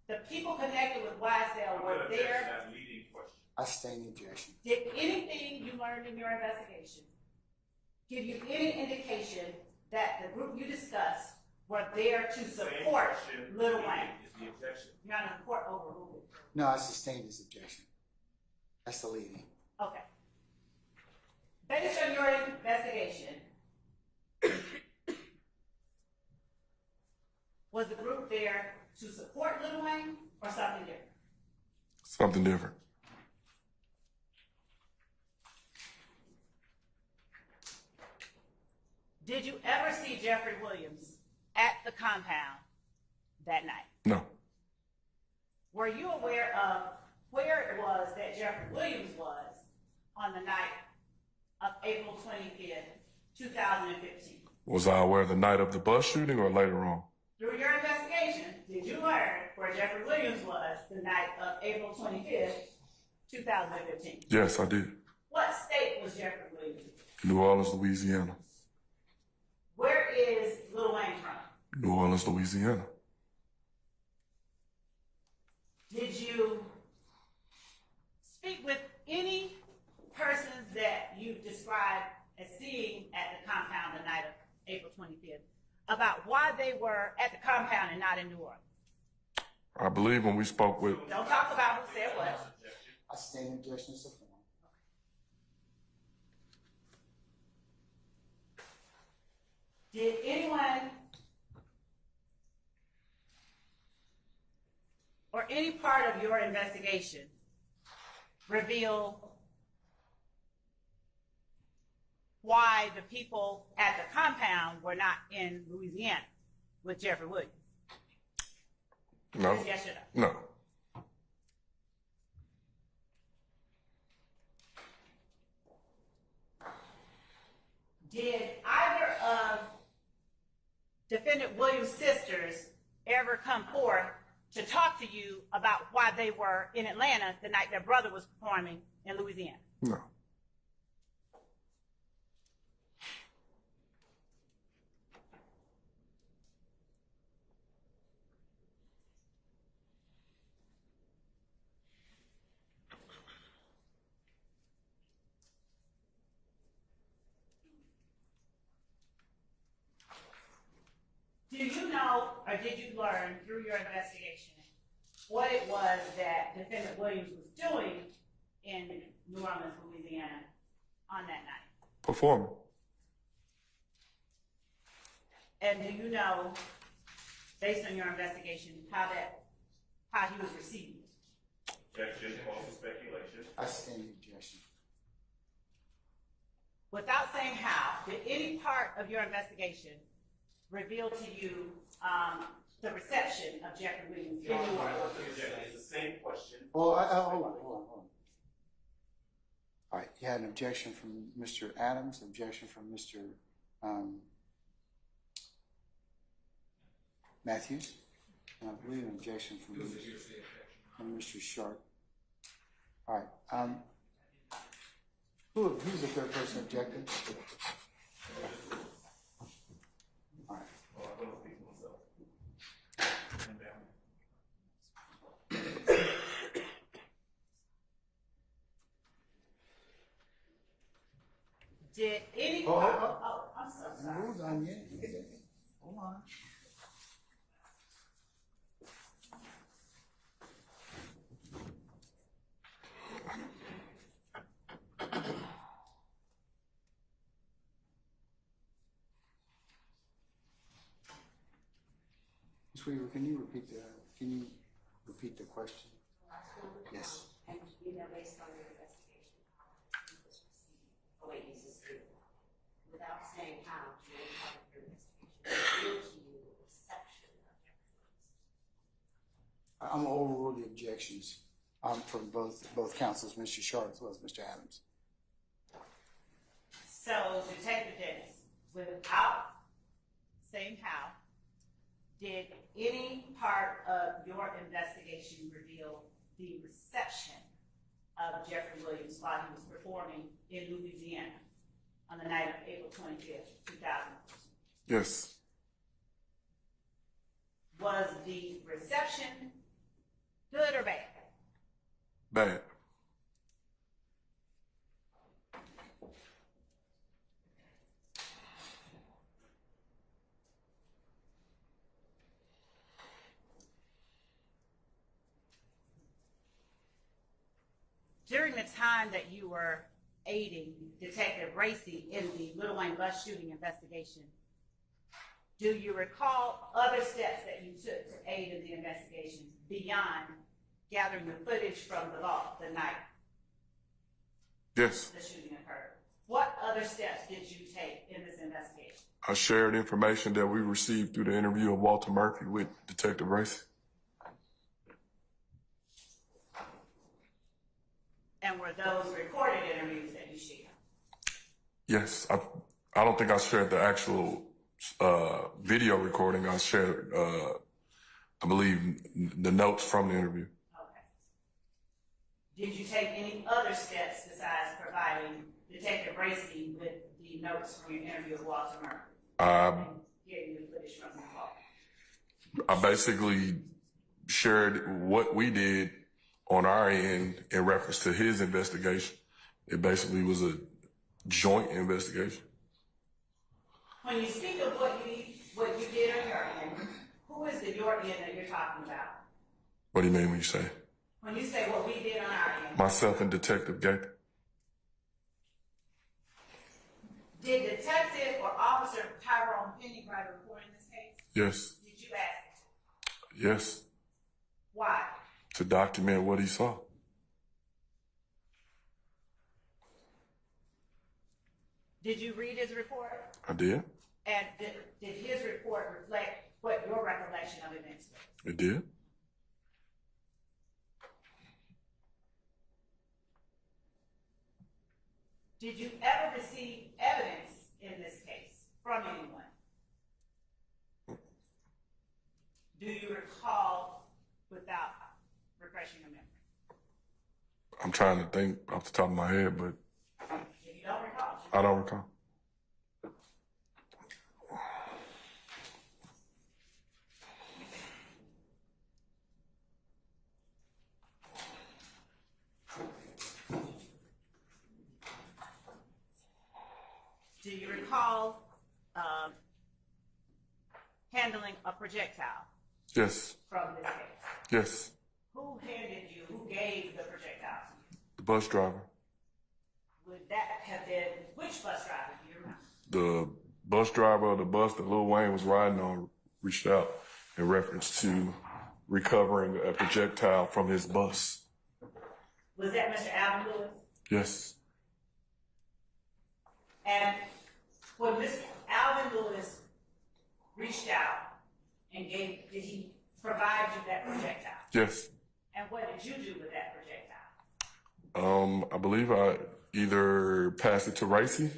the people connected with YSL I'm were going to object to there? that leading question. I sustain the objection. Did anything you learned in your investigation give you any indication that the group you discussed were there to support Lil Wayne? Is the objection. Your Honor, the court overruled it. No, I sustain his objection. That's the leading. Okay. Based on your investigation, was the group there to support Lil Wayne or something different? something different. Did you ever see Jeffery Williams at the compound that night? No, Were you aware of where it was that Jeffery Williams was on the night of April 25th, 2015? was I aware the night of the bus shooting or later on? Through your investigation, did you learn where Jeffery Williams was the night of April 25th, 2015? Yes, I did. What state was Jeffery Williams in? New Orleans, Louisiana. Where is Lil Wayne from? New Orleans, Louisiana. Did you speak with any persons that you described as seeing at the compound the night of April 25th about why they were at the compound and not in New Orleans? I believe when we spoke with, Don't talk about who said what. I sustain the objection as a form. Did anyone or any part of your investigation reveal why the people at the compound were not in Louisiana with Jeffery Williams? no, Yes or no? no, Did either of defendant Williams' sisters ever come forth to talk to you about why they were in Atlanta the night their brother was performing in Louisiana? no. Do you know or did you learn through your investigation what it was that defendant Williams was doing in New Orleans, Louisiana on that night? Performing. And do you know, based on your investigation, how he was received? Objection, also speculation. I sustain the objection. Without saying how, did any part of your investigation reveal to you the reception of Jeffery Williams in New Orleans? It's the same question. Well, hold on. All right, you had an objection from Mr. Adams, objection from Mr. Matthews, and I believe an objection from Mr. Sharp. All right, who's the third person objecting? All right. Well, I'm going to speak for myself. Did any Oh, part, oh, oh, I'm so sorry. Hold on, yeah. Hold on. Ms. Weaver, can you repeat the question? Yes. And based on your investigation, he was received, without saying how, to any part of your investigation, revealed to you the reception of Jeffery Williams. I'm gonna overrule the objections from both counsels, Mr. Sharp as well as Mr. Adams. So Detective Dennis, without saying how, did any part of your investigation reveal the reception of Jeffery Williams while he was performing in Louisiana on the night of April 25th, 2000? Yes. Was the reception good or bad? Bad. During the time that you were aiding Detective Racy in the Little Wayne bus shooting investigation, do you recall other steps that you took to aid in the investigation beyond gathering the footage from the night Yes. the shooting occurred? What other steps did you take in this investigation? I shared information that we received through the interview of Walter Murphy with Detective Racy. And were those recorded interviews that you shared? Yes. I don't think I shared the actual video recording. I shared, I believe, the notes from the interview. Okay. Did you take any other steps besides providing Detective Racy with the notes from your interview with Walter Murphy? Getting the footage from the call? I basically shared what we did on our end in reference to his investigation. It basically was a joint investigation. When you speak of what you did on your end, who is the your end that you're talking about? What do you mean when you say? When you say what we did on our end, Myself and Detective Gaither. did Detective or Officer Tyrone Penny write a report in this case? Yes. Did you ask him to? Yes. Why? To document what he saw. Did you read his report? I did. And did his report reflect what your recollection of events was? It did. Did you ever receive evidence in this case from anyone? Do you recall without refreshing your memory? I'm trying to think off the top of my head, but If you don't recall, I don't recall. do you recall handling a projectile Yes. from this case? Yes. Who gave the projectile to you? The bus driver. Would that have been, which bus driver do you remember? The bus driver of the bus that Lil Wayne was riding on reached out in reference to recovering a projectile from his bus. Was that Mr. Alvin Lewis? Yes. And when Mr. Alvin Lewis reached out and did he provide you that projectile? Yes. And what did you do with that projectile? I believe I either passed it to Racy.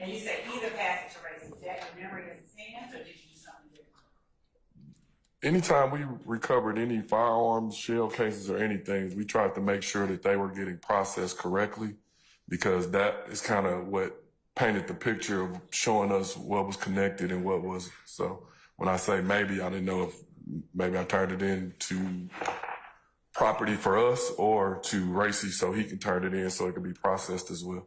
And you say either pass it to Racy. Is that your memory as it stands, or did you do something different? Anytime we recovered any firearms, shell cases, or anything, we tried to make sure that they were getting processed correctly, because that is kind of what painted the picture of showing us what was connected and what wasn't. So when I say maybe, I didn't know if maybe I turned it in to property for us or to Racy so he can turn it in so it can be processed as well.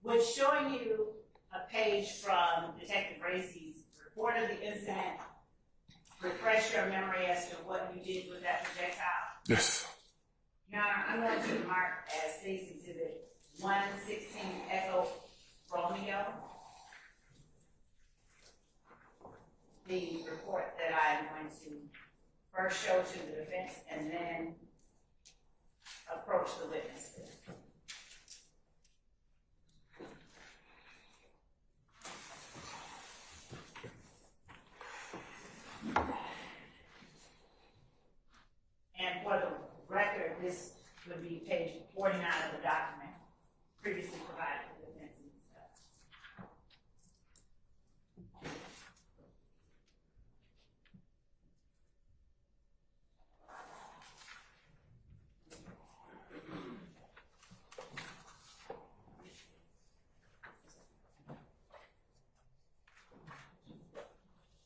Would showing you a page from Detective Racy's report of the incident refresh your memory as to what you did with that projectile? Yes. Your Honor, I'm going to mark as State's Exhibit 116 Echo Romeo the report that I am going to first show to the defense and then approach the witness. And for the record, this would be page 49 of the document previously provided to the defense.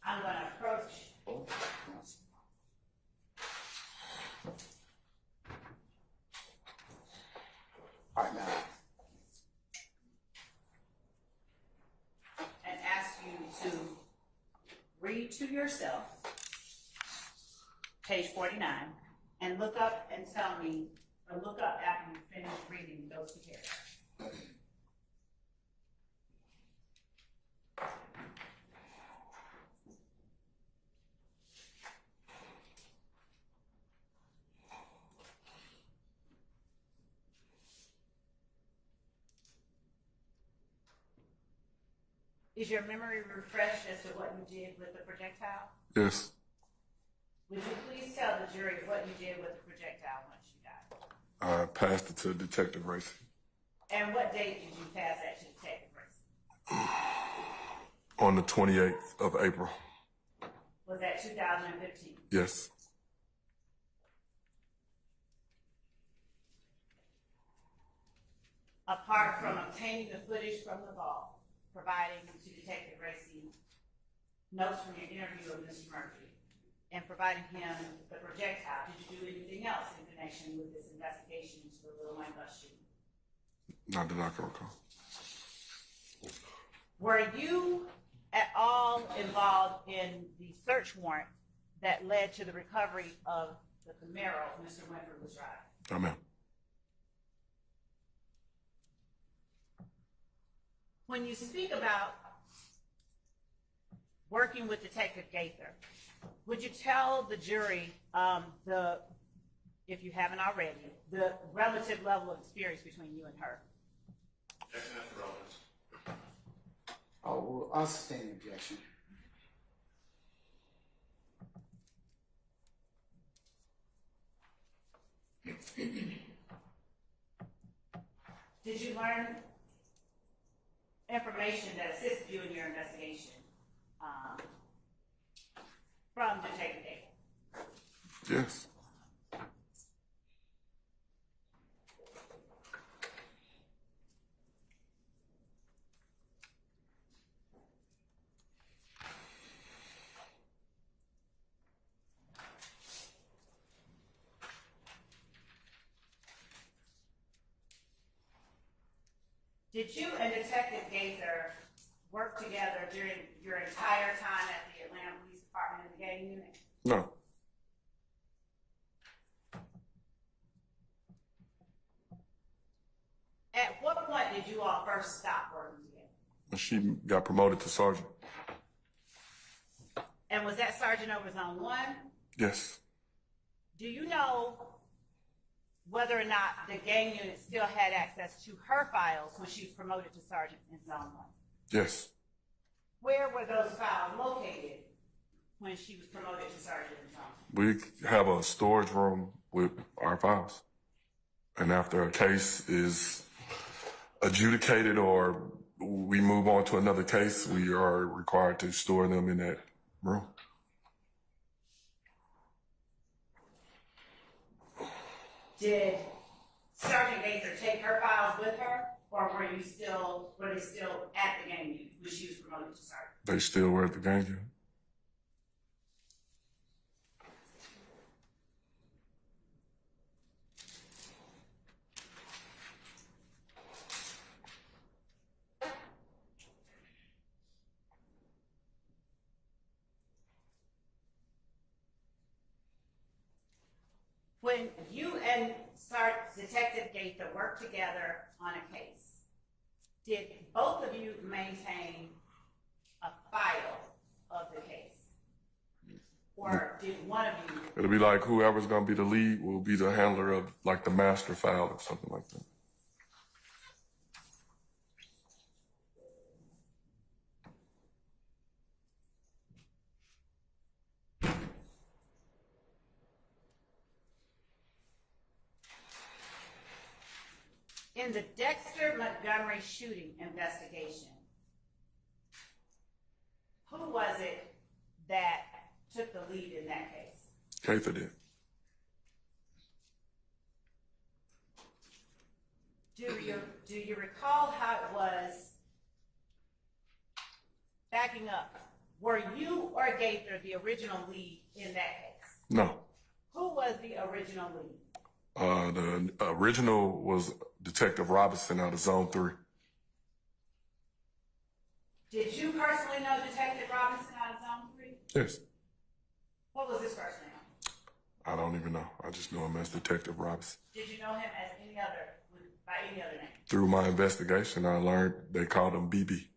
I'm going to approach. All right, now, And ask you to read to yourself page 49 and look up and tell me, or look up after you finish reading those two paragraphs. Is your memory refreshed as to what you did with the projectile? Yes. Would you please tell the jury what you did with the projectile once you got it? I passed it to Detective Racy And what date did you pass that to Detective Racy? on the 28th of April. Was that 2015? Yes. Apart from obtaining the footage from the vault, providing to Detective Racy notes from your interview with Mr. Murphy, and providing him the projectile, did you do anything else in connection with this investigation into the Little White Bus shooting? Not that I can recall. Were you at all involved in the search warrant that led to the recovery of the Camaro Mr. Winford was driving? Amen. When you speak about working with Detective Gaither, would you tell the jury if you haven't already, the relative level of experience between you and her? Objection after relevance. oh, well, I'll sustain the objection. Did you learn information that assisted you in your investigation from Detective Gaither? Yes. Did you and Detective Gaither work together during your entire time at the Atlanta Police Department in the gang unit? No. At what point did you all first stop working together? She got promoted to sergeant. And was that sergeant over zone 1? Yes. Do you know whether or not the gang unit still had access to her files when she was promoted to sergeant in zone 1? Yes. Where were those files located when she was promoted to sergeant in zone 1? We have a storage room with our files. And after a case is adjudicated or we move on to another case, we are required to store them in that room. Did Sergeant Gaither take her files with her, or were they still at the gang unit when she was promoted to sergeant? They still were at the gang unit. When you and Detective Gaither worked together on a case, did both of you maintain a file of the case? Or did one of you? It'll be like whoever's gonna be the lead will be the handler of like the master file or something like that. In the Dexter Montgomery shooting investigation, who was it that took the lead in that case? Gaither did. Do you recall how it was? Backing up, were you or Gaither the original lead in that case? No. Who was the original lead? The original was Detective Robinson out of Zone 3. Did you personally know Detective Robinson out of Zone 3? Yes. What was his first name? I don't even know. I just know him as Detective Robinson. Did you know him as by any other name? Through my investigation, I learned they called him BB. Okay.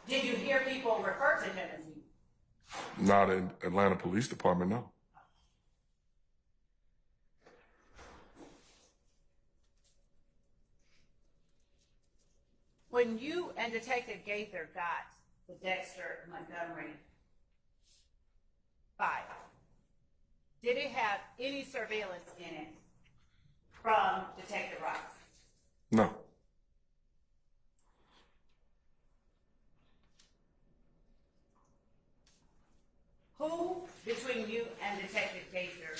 Did you hear people refer to him as BB? Not in Atlanta Police Department, no. When you and Detective Gaither got the Dexter Montgomery file, did it have any surveillance in it from Detective Robinson? No. Who between you and Detective Gaither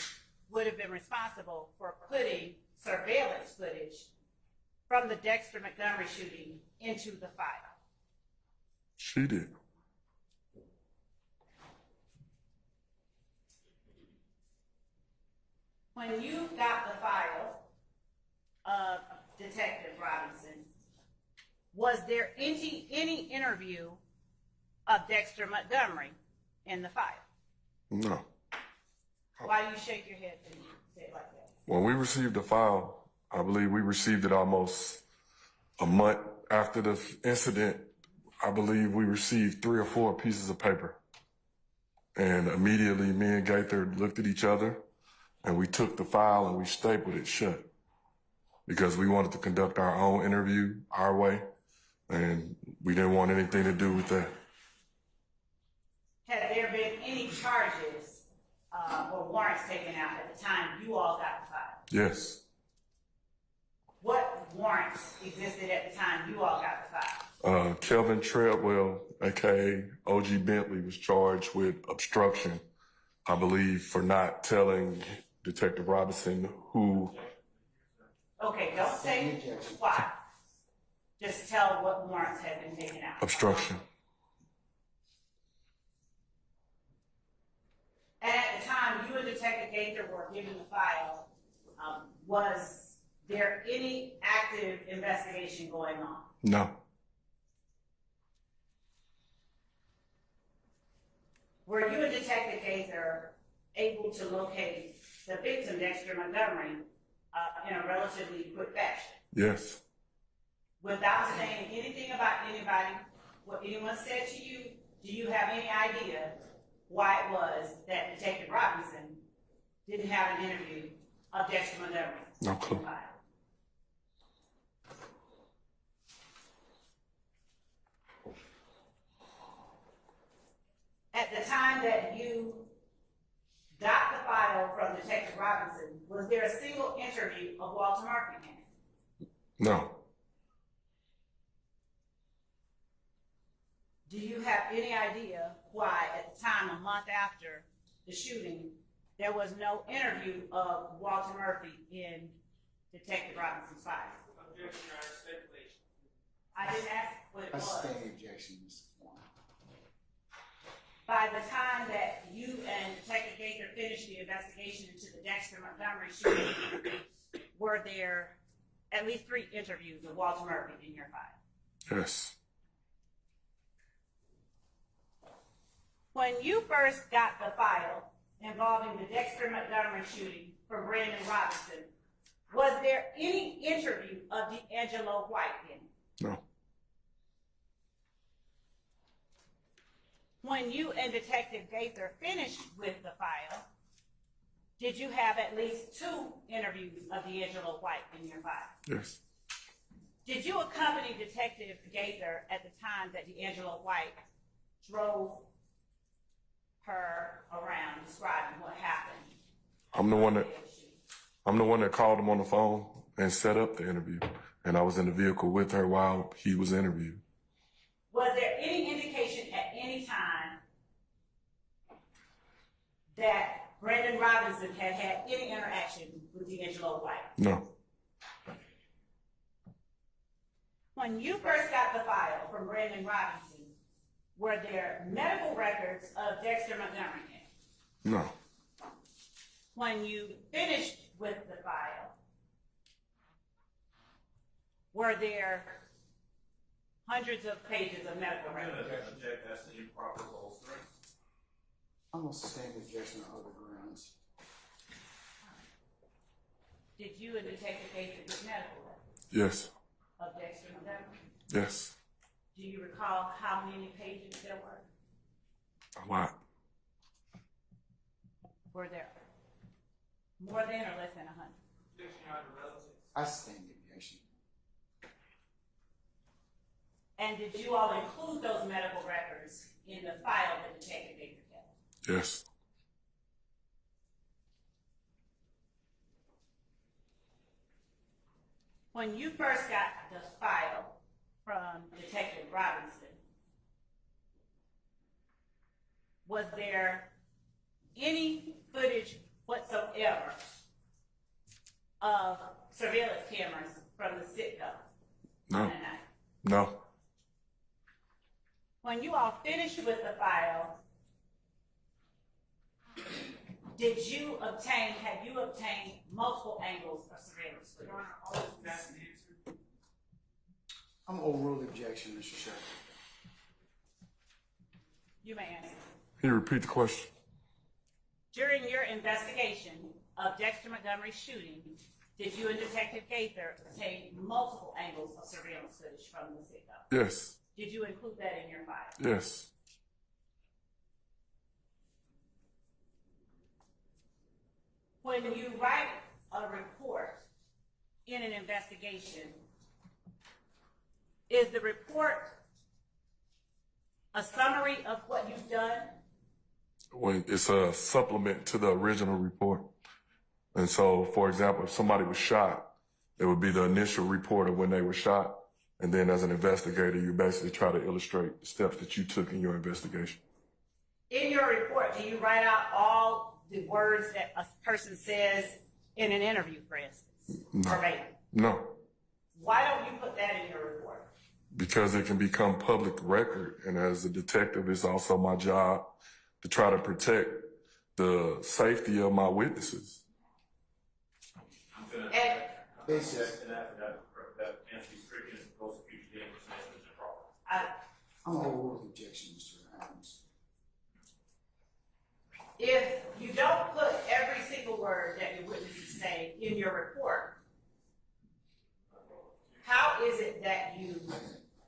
would have been responsible for putting surveillance footage from the Dexter Montgomery shooting into the file? She did. When you got the file of Detective Robinson, was there any interview of Dexter Montgomery in the file? No. Why do you shake your head and say it like that? When we received the file, I believe we received it almost a month after the incident. I believe we received 3 or 4 pieces of paper. And immediately me and Gaither looked at each other and we took the file and we stapled it shut because we wanted to conduct our own interview our way and we didn't want anything to do with that. Had there been any charges or warrants taken out at the time you all got the file? Yes. What warrants existed at the time you all got the file? Kelvin Treadwell, aka OG Bentley, was charged with obstruction, I believe, for not telling Detective Robinson who. Okay, don't say why. Just tell what warrants had been taken out. Obstruction. And at the time you and Detective Gaither were given the file, was there any active investigation going on? No. Were you and Detective Gaither able to locate the victim, Dexter Montgomery, in a relatively quick fashion? Yes. Without saying anything about anybody, what anyone said to you, do you have any idea why it was that Detective Robinson didn't have an interview of Dexter Montgomery? No clue. At the time that you got the file from Detective Robinson, was there a single interview of Walter Murphy in it? No. Do you have any idea why at the time, a month after the shooting, there was no interview of Walter Murphy in Detective Robinson's file? Objection, Your Honor, speculation. I didn't ask what it I was. sustain the objection, Mr. Warren. By the time that you and Detective Gaither finished the investigation into the Dexter Montgomery shooting, were there at least 3 interviews of Walter Murphy in your file? Yes. When you first got the file involving the Dexter Montgomery shooting for Brandon Robinson, was there any interview of D'Angelo White in it? No. When you and Detective Gaither finished with the file, did you have at least 2 interviews of D'Angelo White in your file? Yes. Did you accompany Detective Gaither at the time that D'Angelo White drove her around describing what happened? I'm the one that called him on the phone and set up the interview, and I was in the vehicle with her while he was interviewed. Was there any indication at any time that Brandon Robinson had had any interaction with D'Angelo White? No. When you first got the file from Brandon Robinson, were there medical records of Dexter Montgomery in it? No. When you finished with the file, were there hundreds of pages of medical I'm records? gonna object as to improper bolstering. I'm gonna sustain the objection on other grounds. Did you and Detective Gaither get medical records Yes. of Dexter Montgomery? Yes. Do you recall how many pages there were? A lot. Were there more than or less than 100? I sustain the objection. And did you all include those medical records in the file that Detective Gaither kept? Yes. When you first got the file from Detective Robinson, was there any footage whatsoever of surveillance cameras from the Citgo? No. on the night? No. When you all finished with the file, had you obtained multiple angles of surveillance footage? Your Honor, all of that's answered. I'm gonna overrule the objection, Mr. Sheriff. You may answer. Can you repeat the question? During your investigation of Dexter Montgomery's shooting, did you and Detective Gaither obtain multiple angles of surveillance footage from the Citgo? Yes. Did you include that in your file? Yes. When you write a report in an investigation, is the report a summary of what you've done? When it's a supplement to the original report. And so, for example, if somebody was shot, it would be the initial report of when they were shot. And then as an investigator, you basically try to illustrate the steps that you took in your investigation. In your report, do you write out all the words that a person says in an interview, for instance, verbatim? No. Why don't you put that in your report? Because it can become public record. And as a detective, it's also my job to try to protect the safety of my witnesses. I'm gonna And object to that answer is stricken as opposed to future dangerousness is improper. I'm gonna overrule the objection, Mr. Adams. if you don't put every single word that your witnesses say in your report, how is it that you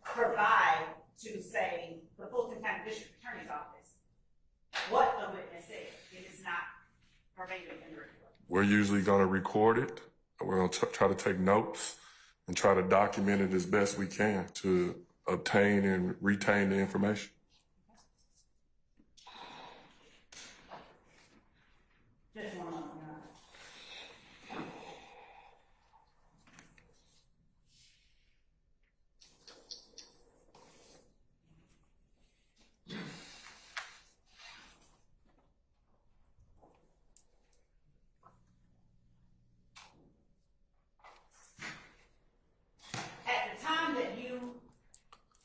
provide to, say, the Fulton County District Attorney's Office what the witness said if it's not verbatim in the report? We're usually going to record it. We're going to try to take notes and try to document it as best we can to obtain and retain the information. Just one moment. At the time that you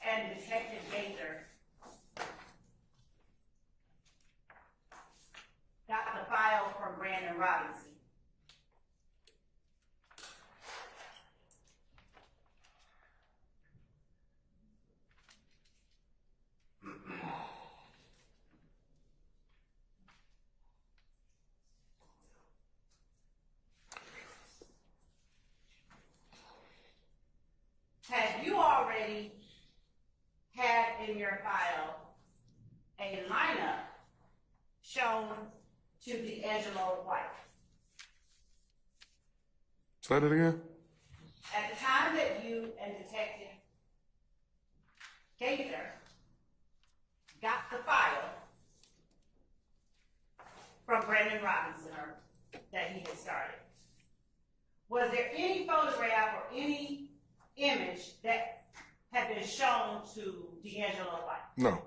and Detective Gaither already had in your file a lineup shown to D'Angelo White. Say that again? At the time that you and Detective Gaither got the file from Brandon Robinson, or that he had started, was there any photograph or any image that had been shown to D'Angelo White? No.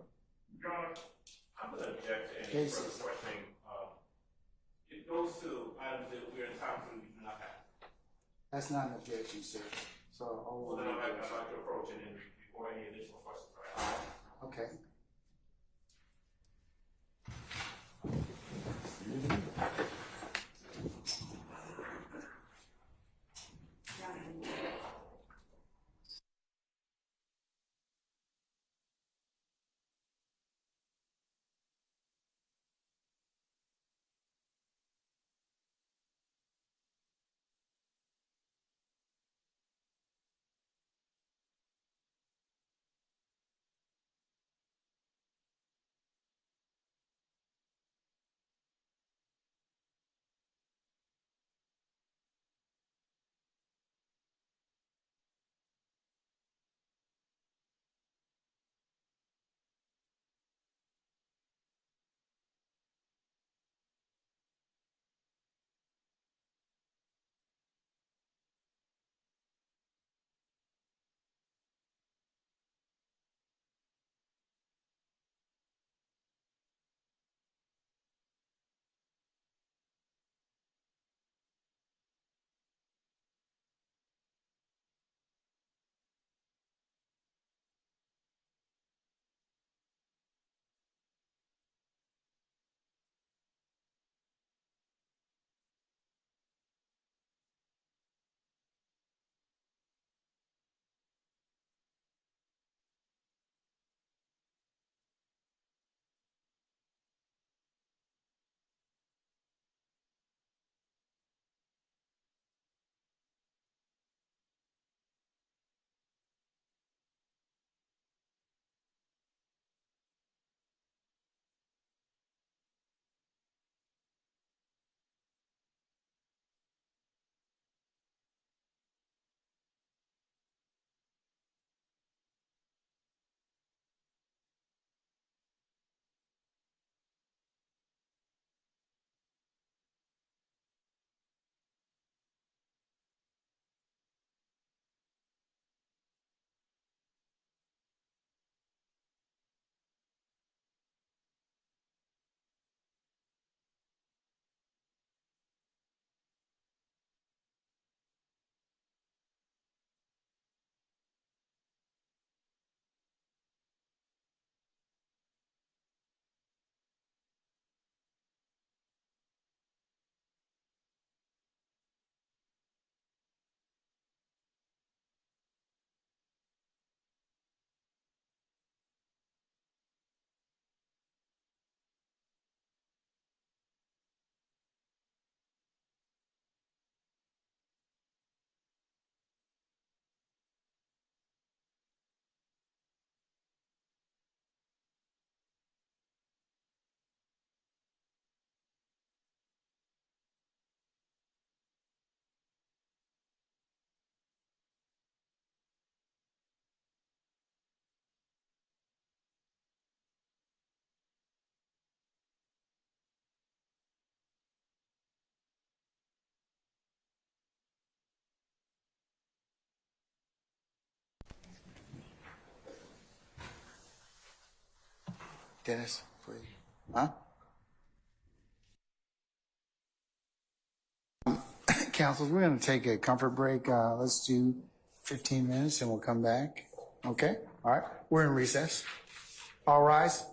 Your Honor, I'm going to object to any further questioning. It goes to items that we're entitled to, we do not have. That's not an objection, sir. So, Well, then I'd like to approach it and before any additional questions are asked. okay. Dennis, please. Huh? Councils, we're going to take a comfort break. Let's do 15 minutes and we'll come back. Okay? All right. We're in recess. All rise.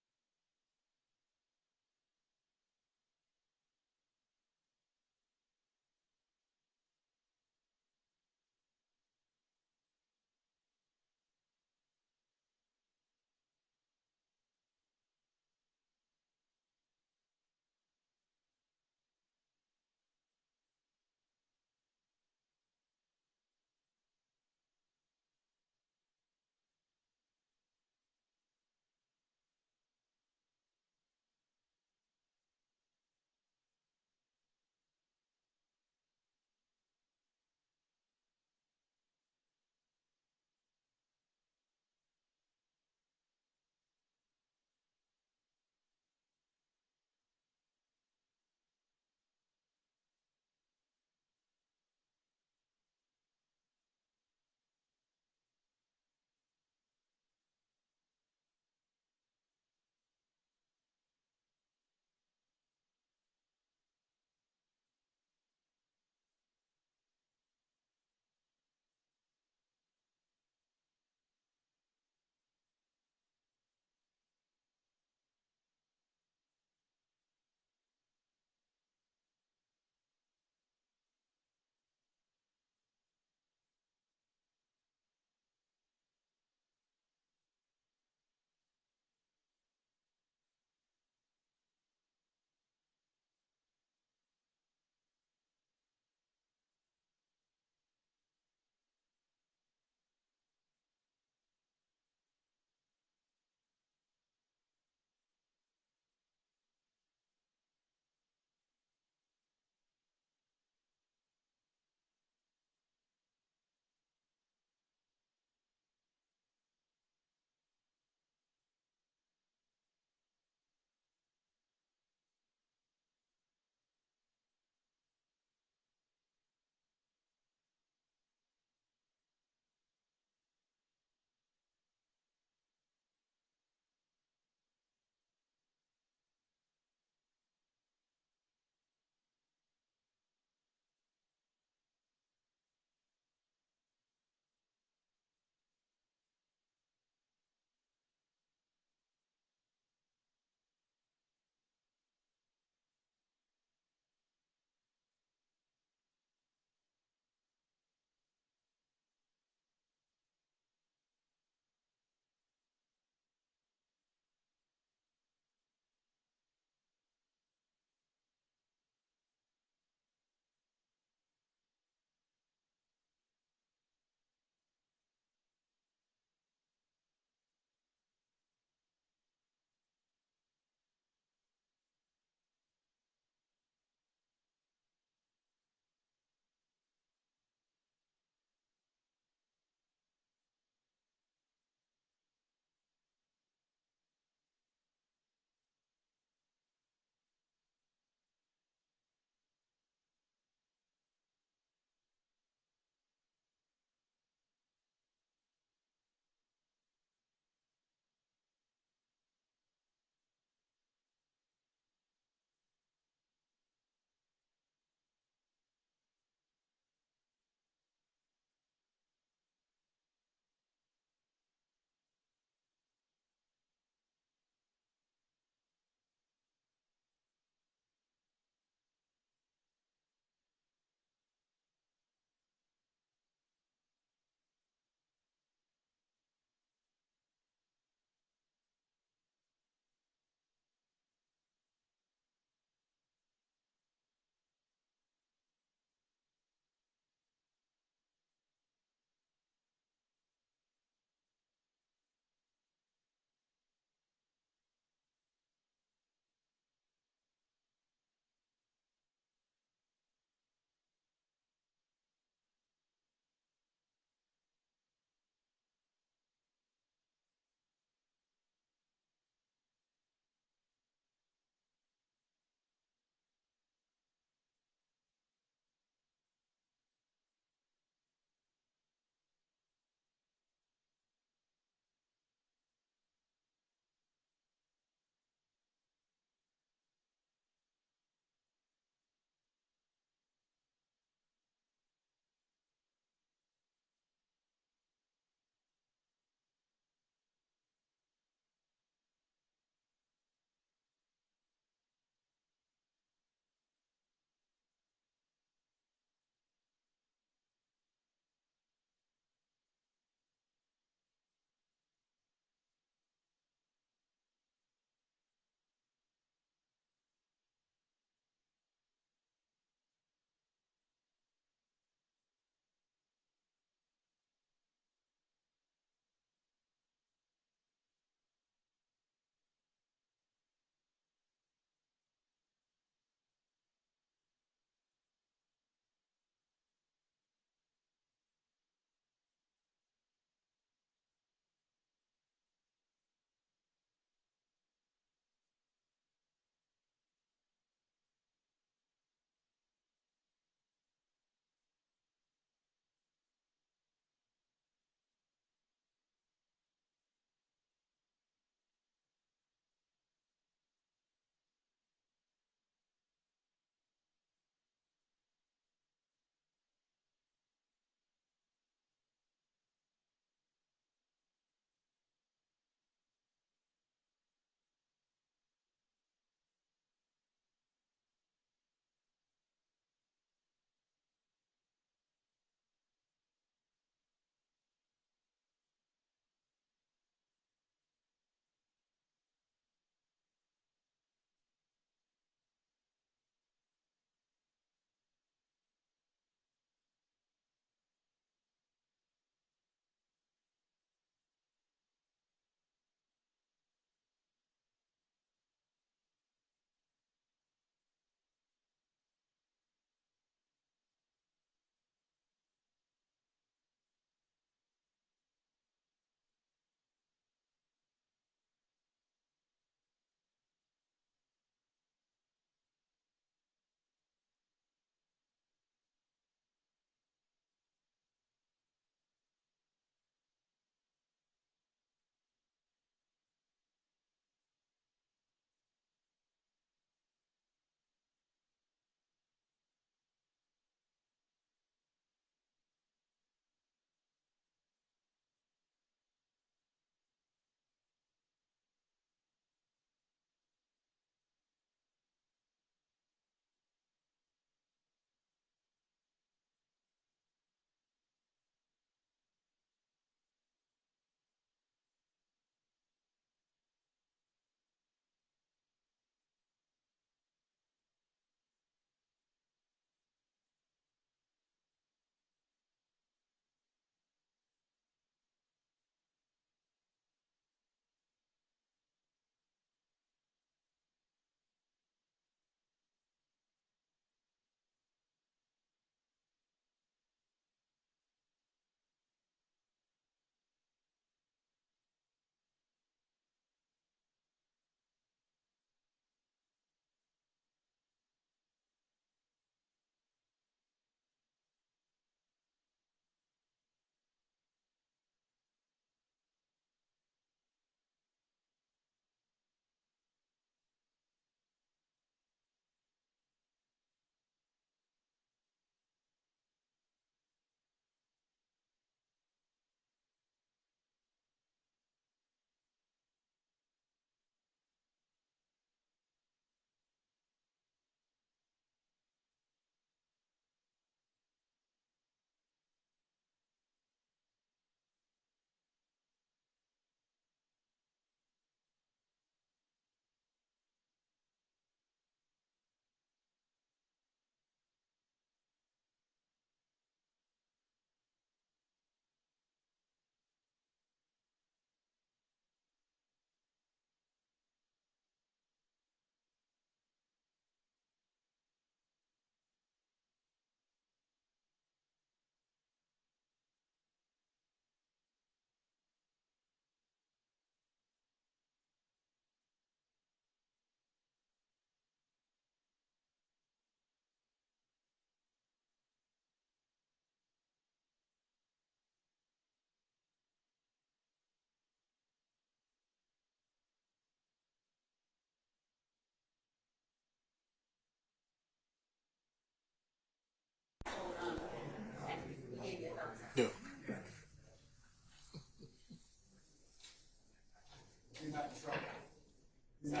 I'm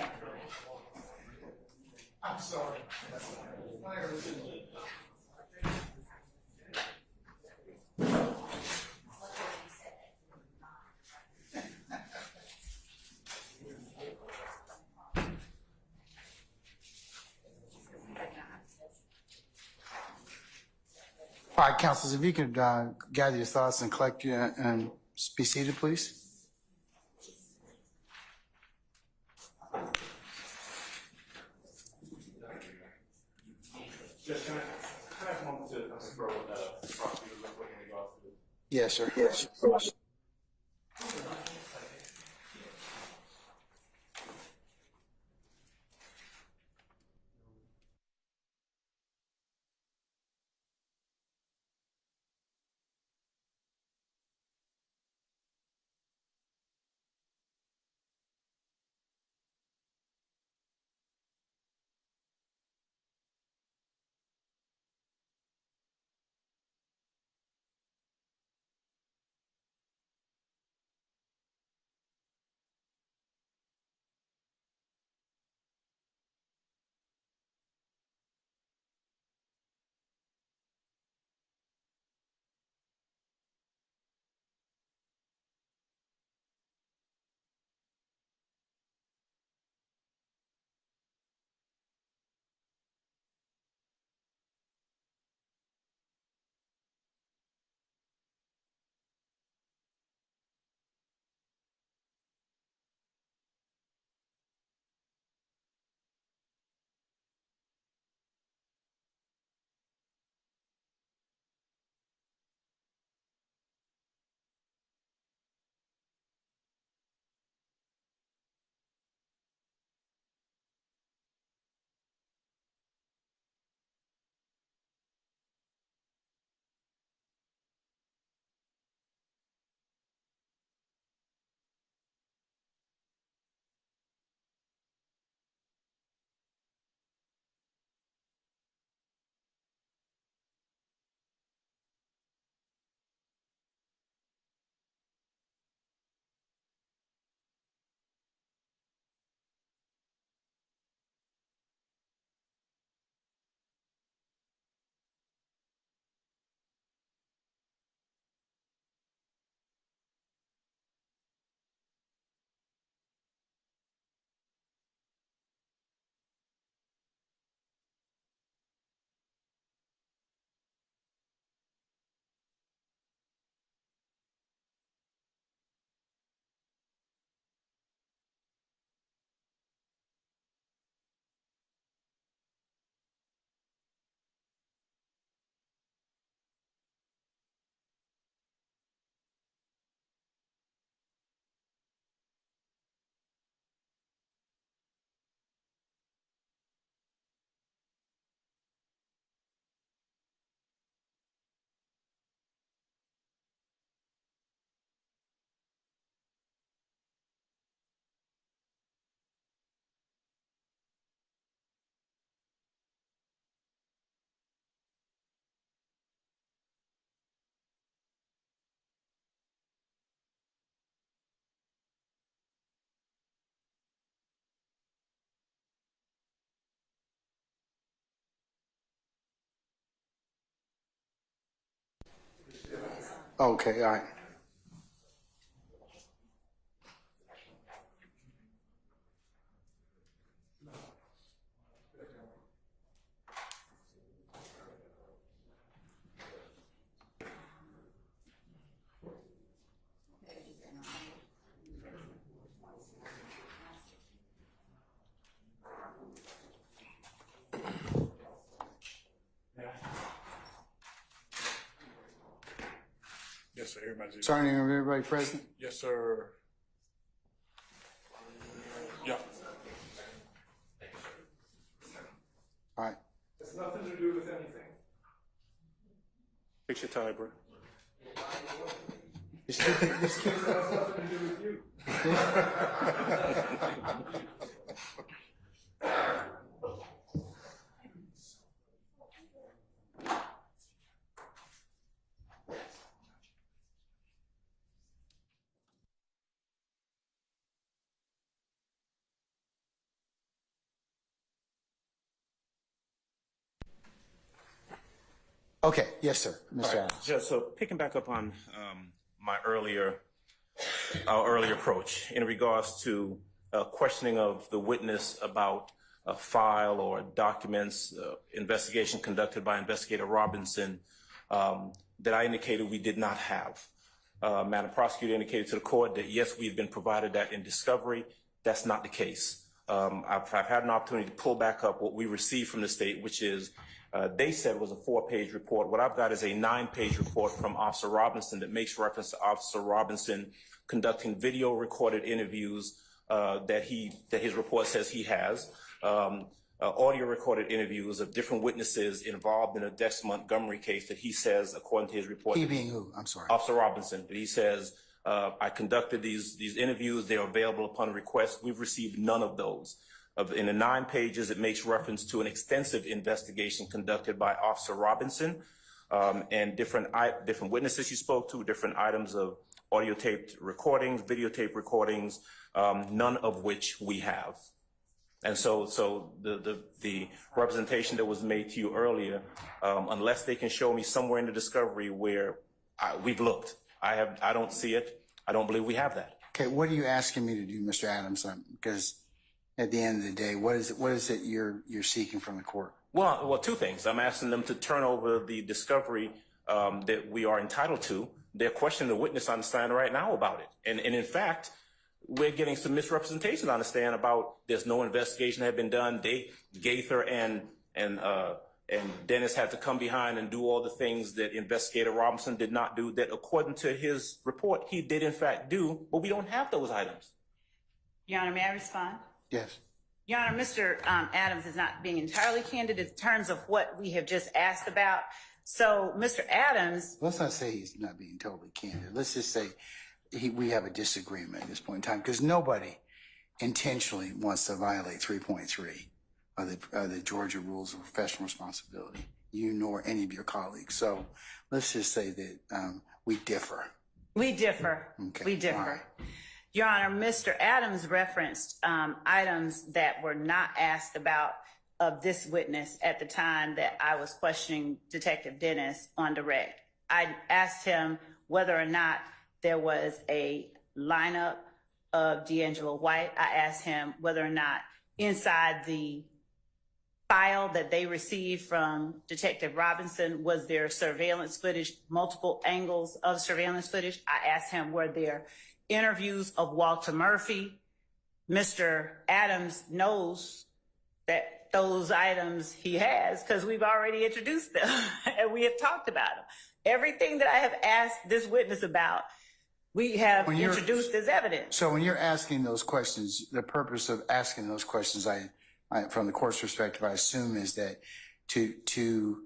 sorry. All right, councilors, if you could gather your thoughts and collect your, and be seated, please. Just can I have a moment to throw the prosecutor real quick in regards to Yes, sir. Okay, all right. Yes, sir. Everybody. Starting with everybody present? Yes, sir. Yeah. All right. It's nothing to do with anything. Fix your tie, bro. Just keep it- This case has nothing to do with you. Okay, yes, sir, Mr. Adams. Just so picking back up on our earlier approach in regards to questioning of the witness about a file or documents, investigation conducted by Investigator Robinson that I indicated we did not have. Madam Prosecutor indicated to the court that yes, we've been provided that in discovery. That's not the case. I've had an opportunity to pull back up what we received from the state, which is they said was a 4-page report. What I've got is a 9-page report from Officer Robinson that makes reference to Officer Robinson conducting video recorded interviews that his report says he has, audio recorded interviews of different witnesses involved in a Dex Montgomery case that he says, according to his report. He being who? I'm sorry. Officer Robinson. That he says, I conducted these interviews. They are available upon request. We've received none of those. In the 9 pages, it makes reference to an extensive investigation conducted by Officer Robinson and different witnesses he spoke to, different items of audio taped recordings, videotape recordings, none of which we have. And so the representation that was made to you earlier, unless they can show me somewhere in the discovery where we've looked, I don't see it. I don't believe we have that. Okay, what are you asking me to do, Mr. Adams? Because at the end of the day, what is it you're seeking from the court? Well, 2 things. I'm asking them to turn over the discovery that we are entitled to. They're questioning the witness on the stand right now about it. And in fact, we're getting some misrepresentation on the stand about there's no investigation that had been done. Gaither and Dennis had to come behind and do all the things that Investigator Robinson did not do, that according to his report, he did in fact do, but we don't have those items. Your Honor, may I respond? Yes. Your Honor, Mr. Adams is not being entirely candid in terms of what we have just asked about. So, Mr. Adams. Let's not say he's not being totally candid. Let's just say we have a disagreement at this point in time, because nobody intentionally wants to violate 3.3 of the Georgia Rules of Professional Responsibility, you nor any of your colleagues. So let's just say that we differ. We differ. Okay. We differ. All right. Your Honor, Mr. Adams referenced items that were not asked about of this witness at the time that I was questioning Detective Dennis on direct. I asked him whether or not there was a lineup of D'Angelo White. I asked him whether or not inside the file that they received from Detective Robinson, was there surveillance footage, multiple angles of surveillance footage. I asked him, were there interviews of Walter Murphy? Mr. Adams knows that those items he has because we've already introduced them and we have talked about them. Everything that I have asked this witness about, we have introduced as evidence. So when you're asking those questions, the purpose of asking those questions, I from the court's perspective, I assume is that to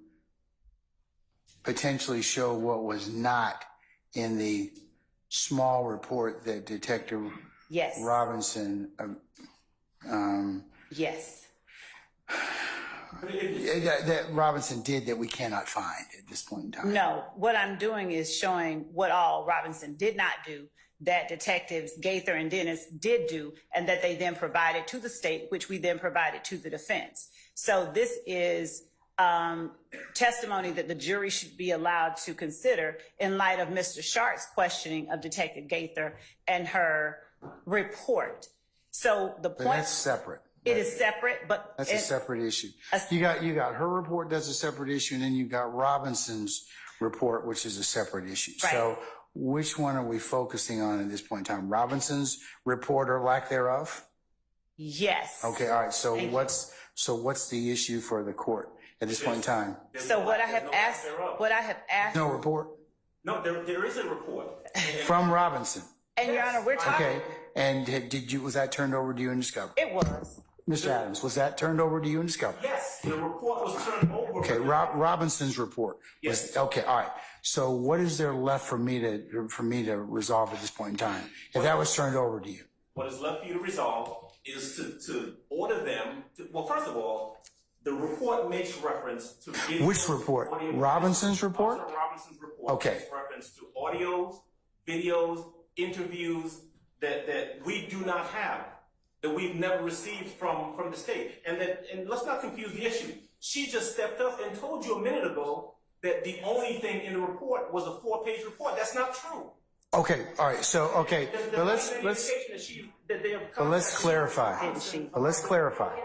potentially show what was not in the small report that Detective Robinson yes. That Robinson did that we cannot find at this point in time. No, what I'm doing is showing what all Robinson did not do, that Detectives Gaither and Dennis did do, and that they then provided to the state, which we then provided to the defense. So this is testimony that the jury should be allowed to consider in light of Mr. Sharp's questioning of Detective Gaither and her report. So the point— that's separate. It is separate, but— That's a separate issue. You got her report, that's a separate issue, and then you got Robinson's report, which is a separate issue. Right. So which one are we focusing on at this point in time? Robinson's report or lack thereof? Yes. Okay, all right. So what's the issue for the court at this point in time? So what I have asked, No report? No, there is a report. From Robinson. And Your Honor, we're talking— Okay, and was that turned over to you in discovery? It was. Mr. Adams, was that turned over to you in discovery? Yes, the report was turned over. Okay, Robinson's report. Yes. Okay, all right. So what is there left for me to resolve at this point in time? If that was turned over to you. What is left for you to resolve is to order them to, well, first of all, the report makes reference to video— Which report? Robinson's report? Officer Robinson's report Okay. makes reference to audios, videos, interviews that we do not have, that we've never received from the state. And let's not confuse the issue. She just stepped up and told you a minute ago that the only thing in the report was a 4-page report. That's not true. Okay, all right, so, okay, but let's clarify. But let's clarify.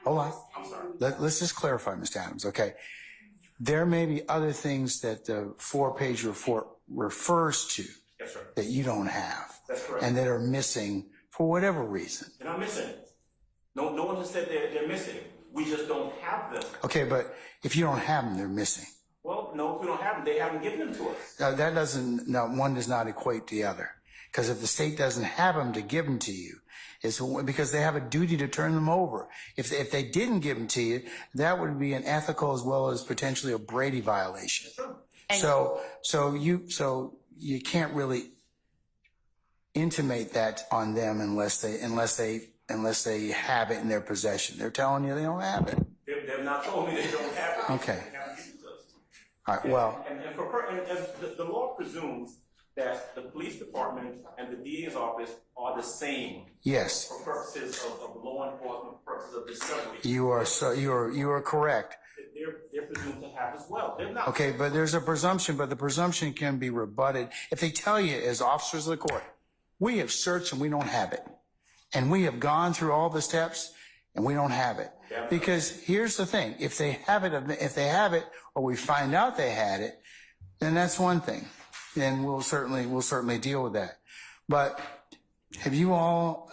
Hold on. I'm sorry. Let's just clarify, Mr. Adams, okay? There may be other things that the 4-page report refers to Yes, sir. that you don't have. That's correct. And that are missing for whatever reason. They're not missing it. No one has said they're missing it. We just don't have them. Okay, but if you don't have them, they're missing. Well, no, if we don't have them, they haven't given them to us. That doesn't, no, one does not equate the other. Because if the state doesn't have them to give them to you, it's because they have a duty to turn them over. If they didn't give them to you, that would be an ethical as well as potentially a Brady violation. Sure. So you can't really intimate that on them unless they have it in their possession. They're telling you they don't have it. They've not told me they don't have it. Okay. They haven't given it to us. All right. Well, And the law presumes that the police department and the DA's office are the same yes, for purposes of law enforcement, purposes of discovery. you are correct. They're presumed to have as well. They're not. Okay, but there's a presumption, but the presumption can be rebutted if they tell you as officers of the court, we have searched and we don't have it. And we have gone through all the steps and we don't have it. Yeah. Because here's the thing, if they have it or we find out they had it, then that's one thing. Then we'll certainly deal with that. But have you all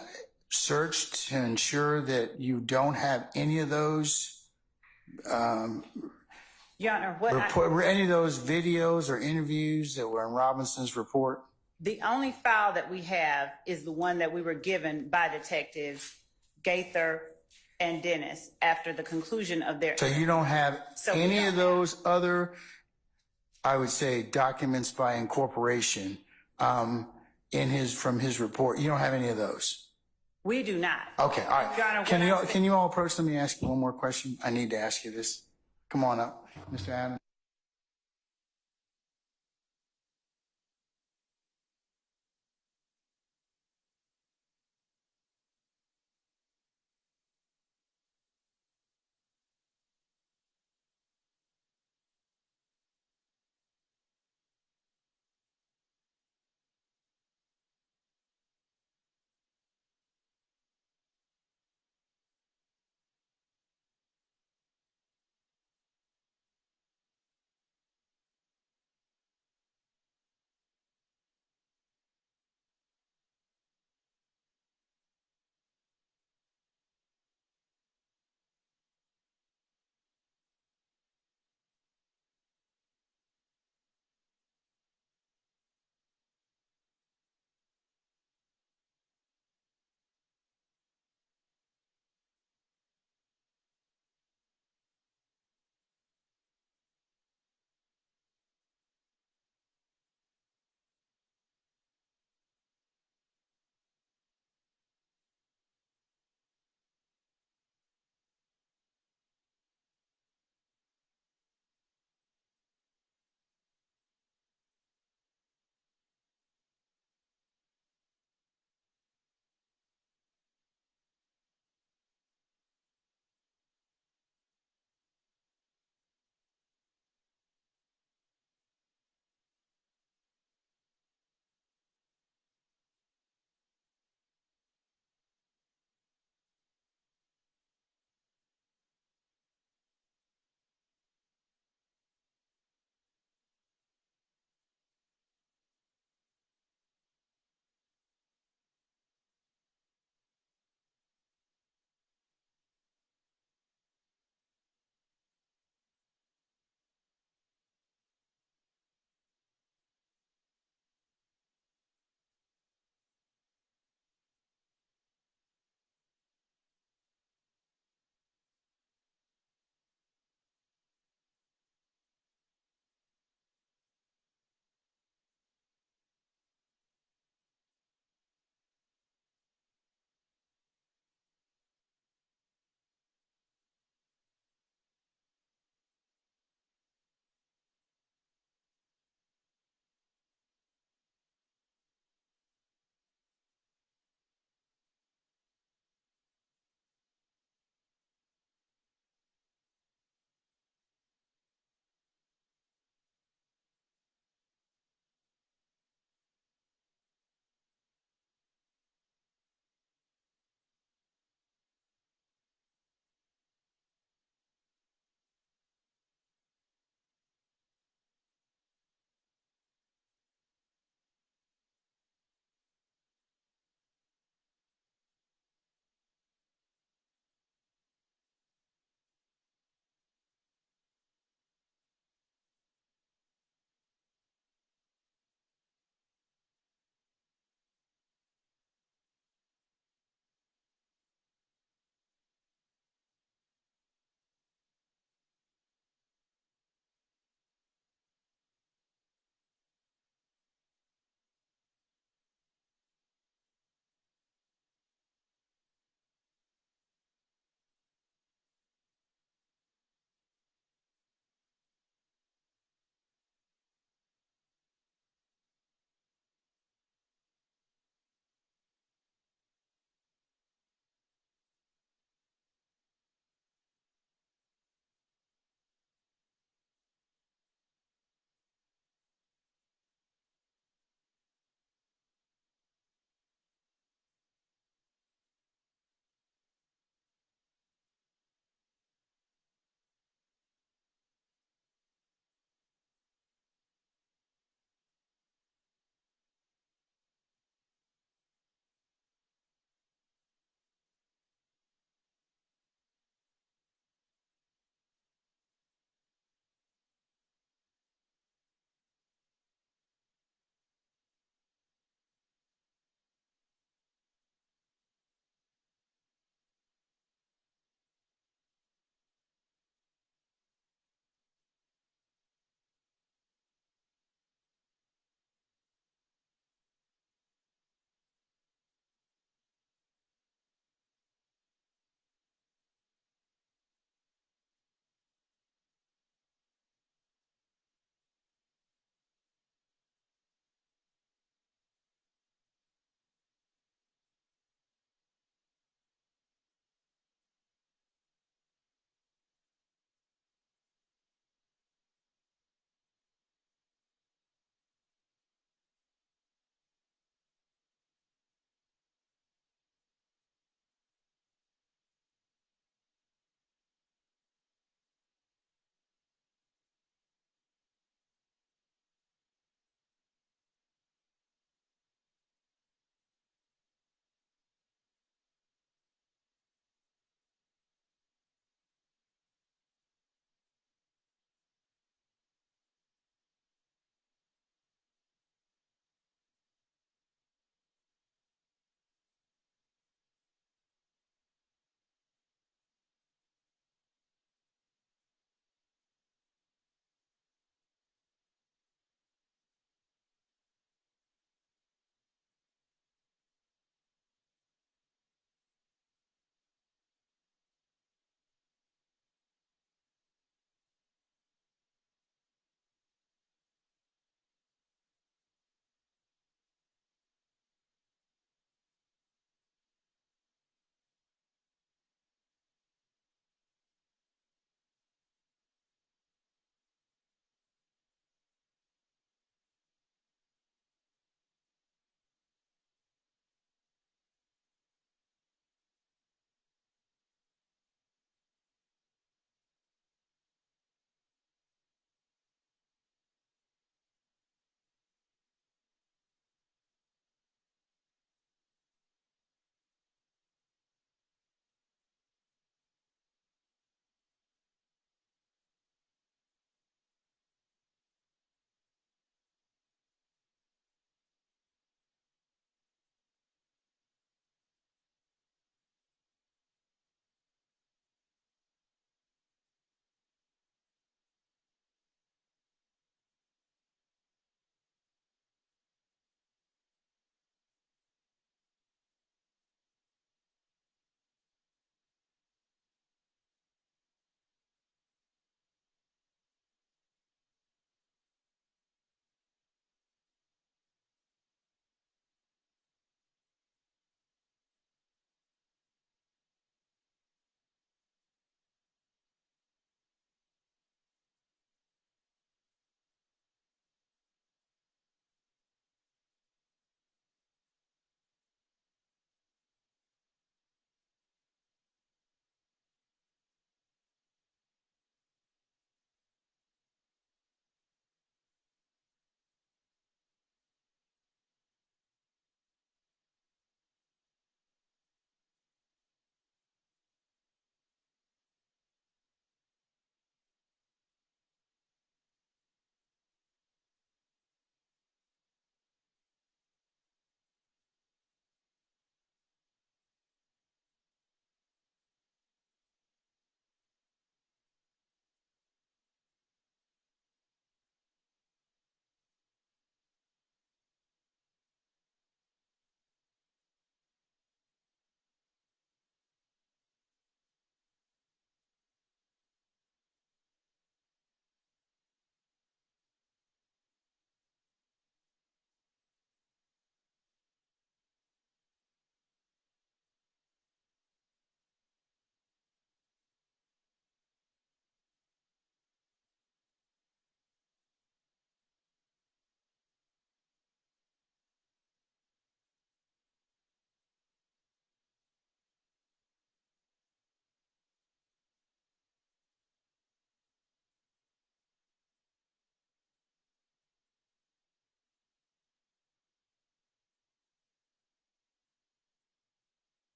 searched to ensure that you don't have any of those Your Honor, any of those videos or interviews that were in Robinson's report? the only file that we have is the one that we were given by Detectives Gaither and Dennis after the conclusion of their. So you don't have So we any don't of those other, I would say, documents by incorporation from his report. You don't have any of those. We do not. Okay, all Your Honor, right. Can when I can you all approach? Let me ask you one more question. I need to ask you this. Come on up, Mr. Adams.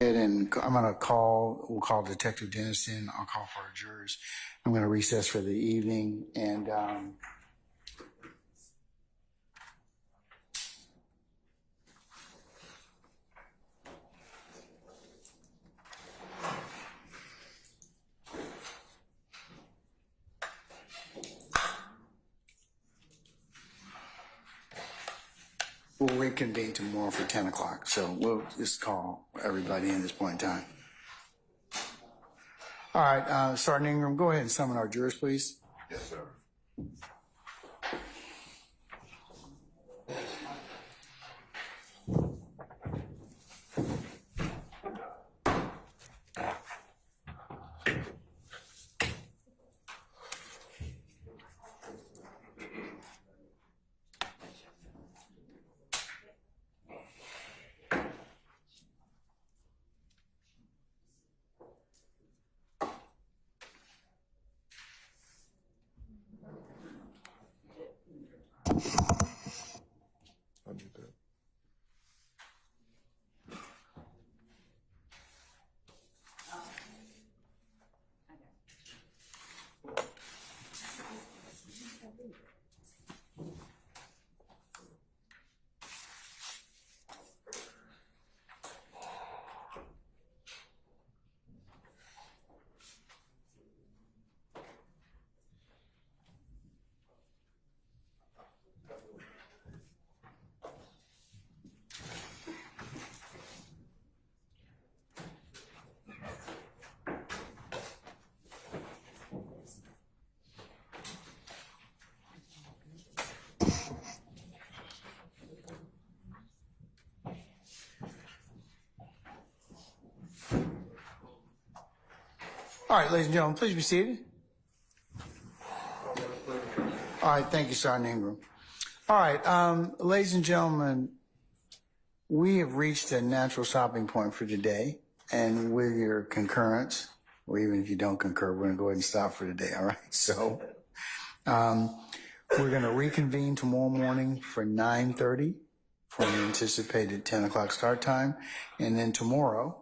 And we'll call Detective Dennis in. I'll call for our jurors. I'm going to recess for the evening and, we'll reconvene tomorrow for 10 o'clock. So we'll just call everybody in this point in time. All right, Sergeant Ingram, go ahead and summon our jurors, please. Yes, sir. I need that. All right, ladies and gentlemen, please be seated. All right, thank you, Sergeant Ingram. All right, ladies and gentlemen, we have reached a natural stopping point for today, and with your concurrence, or even if you don't concur, we're going to go ahead and stop for today, all right? So we're going to reconvene tomorrow morning for 9:30 for an anticipated 10 o'clock start time, and then tomorrow,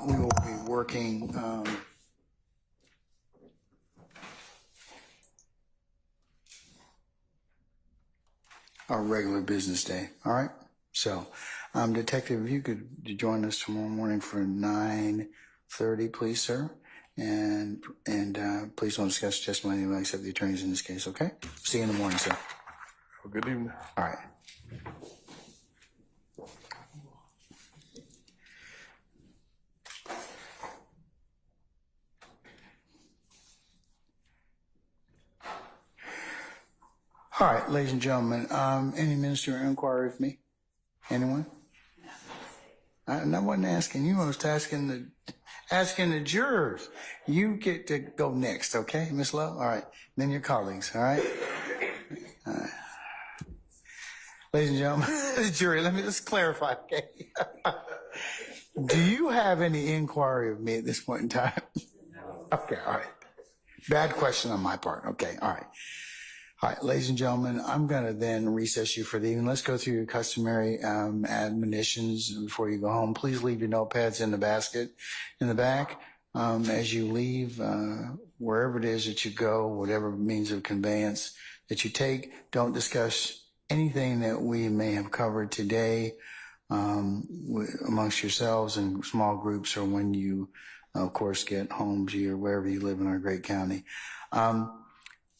we will be working our regular business day. All right. So, Detective, if you could join us tomorrow morning for 9:30, please, sir. And please don't discuss testimony except the attorneys in this case. Okay. See you in the morning, sir. Well, good evening. All right. All right, ladies and gentlemen, any ministerial inquiry with me? Anyone? I wasn't asking you, I was asking the jurors. You get to go next, okay, Miss Love? All right, then your colleagues, all right? All right. Ladies and gentlemen, the jury, let's clarify, okay? Do you have any inquiry of me at this point in time? Okay, all right. Bad question on my part, okay, all right. All right, ladies and gentlemen, I'm going to then recess you for the evening. Let's go through your customary admonitions before you go home. Please leave your notepads in the basket in the back. As you leave, wherever it is that you go, whatever means of conveyance that you take, don't discuss anything that we may have covered today amongst yourselves in small groups or when you, of course, get home to your wherever you live in our great county.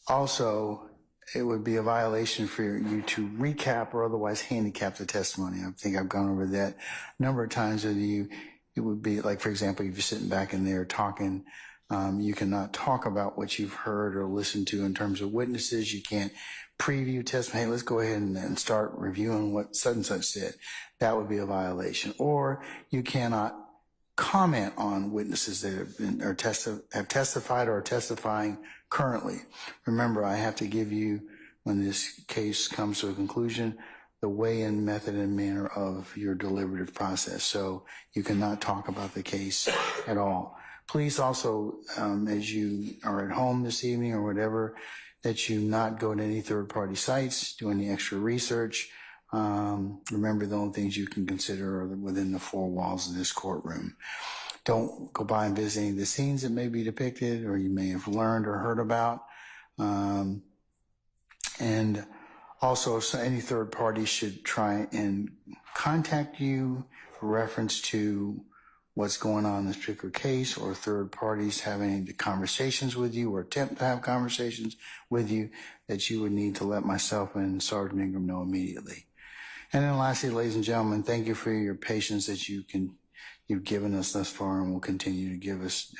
Also, it would be a violation for you to recap or otherwise handicap the testimony. I think I've gone over that a number of times with you. It would be like, for example, if you're sitting back in there talking, you cannot talk about what you've heard or listened to in terms of witnesses. You can't preview testimony. Hey, let's go ahead and start reviewing what such and such said. That would be a violation. Or you cannot comment on witnesses that have been or have testified or are testifying currently. Remember, I have to give you, when this case comes to a conclusion, the weigh-in method and manner of your deliberative process. So you cannot talk about the case at all. Please also, as you are at home this evening or whatever, that you not go to any third-party sites, do any extra research. Remember, the only things you can consider are within the four walls of this courtroom. Don't go by and visit any of the scenes that may be depicted or you may have learned or heard about. And also, so any third party should try and contact you for reference to what's going on in this particular case, or third parties having conversations with you or attempt to have conversations with you, that you would need to let myself and Sergeant Ingram know immediately. And then lastly, ladies and gentlemen, thank you for your patience that you've given us thus far and will continue to give us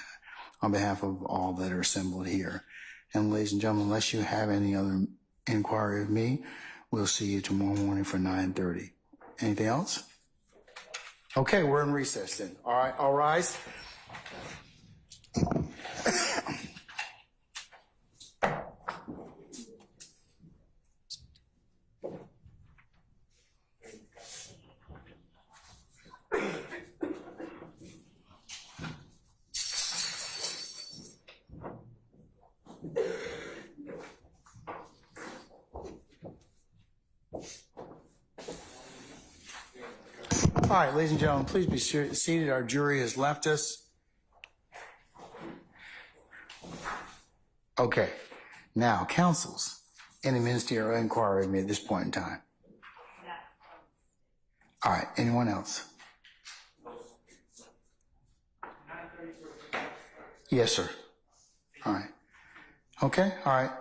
on behalf of all that are assembled here. And ladies and gentlemen, unless you have any other inquiry of me, we'll see you tomorrow morning for 9:30. Anything else? Okay, we're in recess then. All right, all rise. All right, ladies and gentlemen, please be seated. Our jury has left us. Okay, now, counsels, any ministerial inquiry made at this point in time? All right, anyone else? Yes, sir. All right. Okay, all right.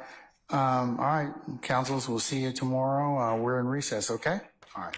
All right, counsels, we'll see you tomorrow. We're in recess, okay? All right.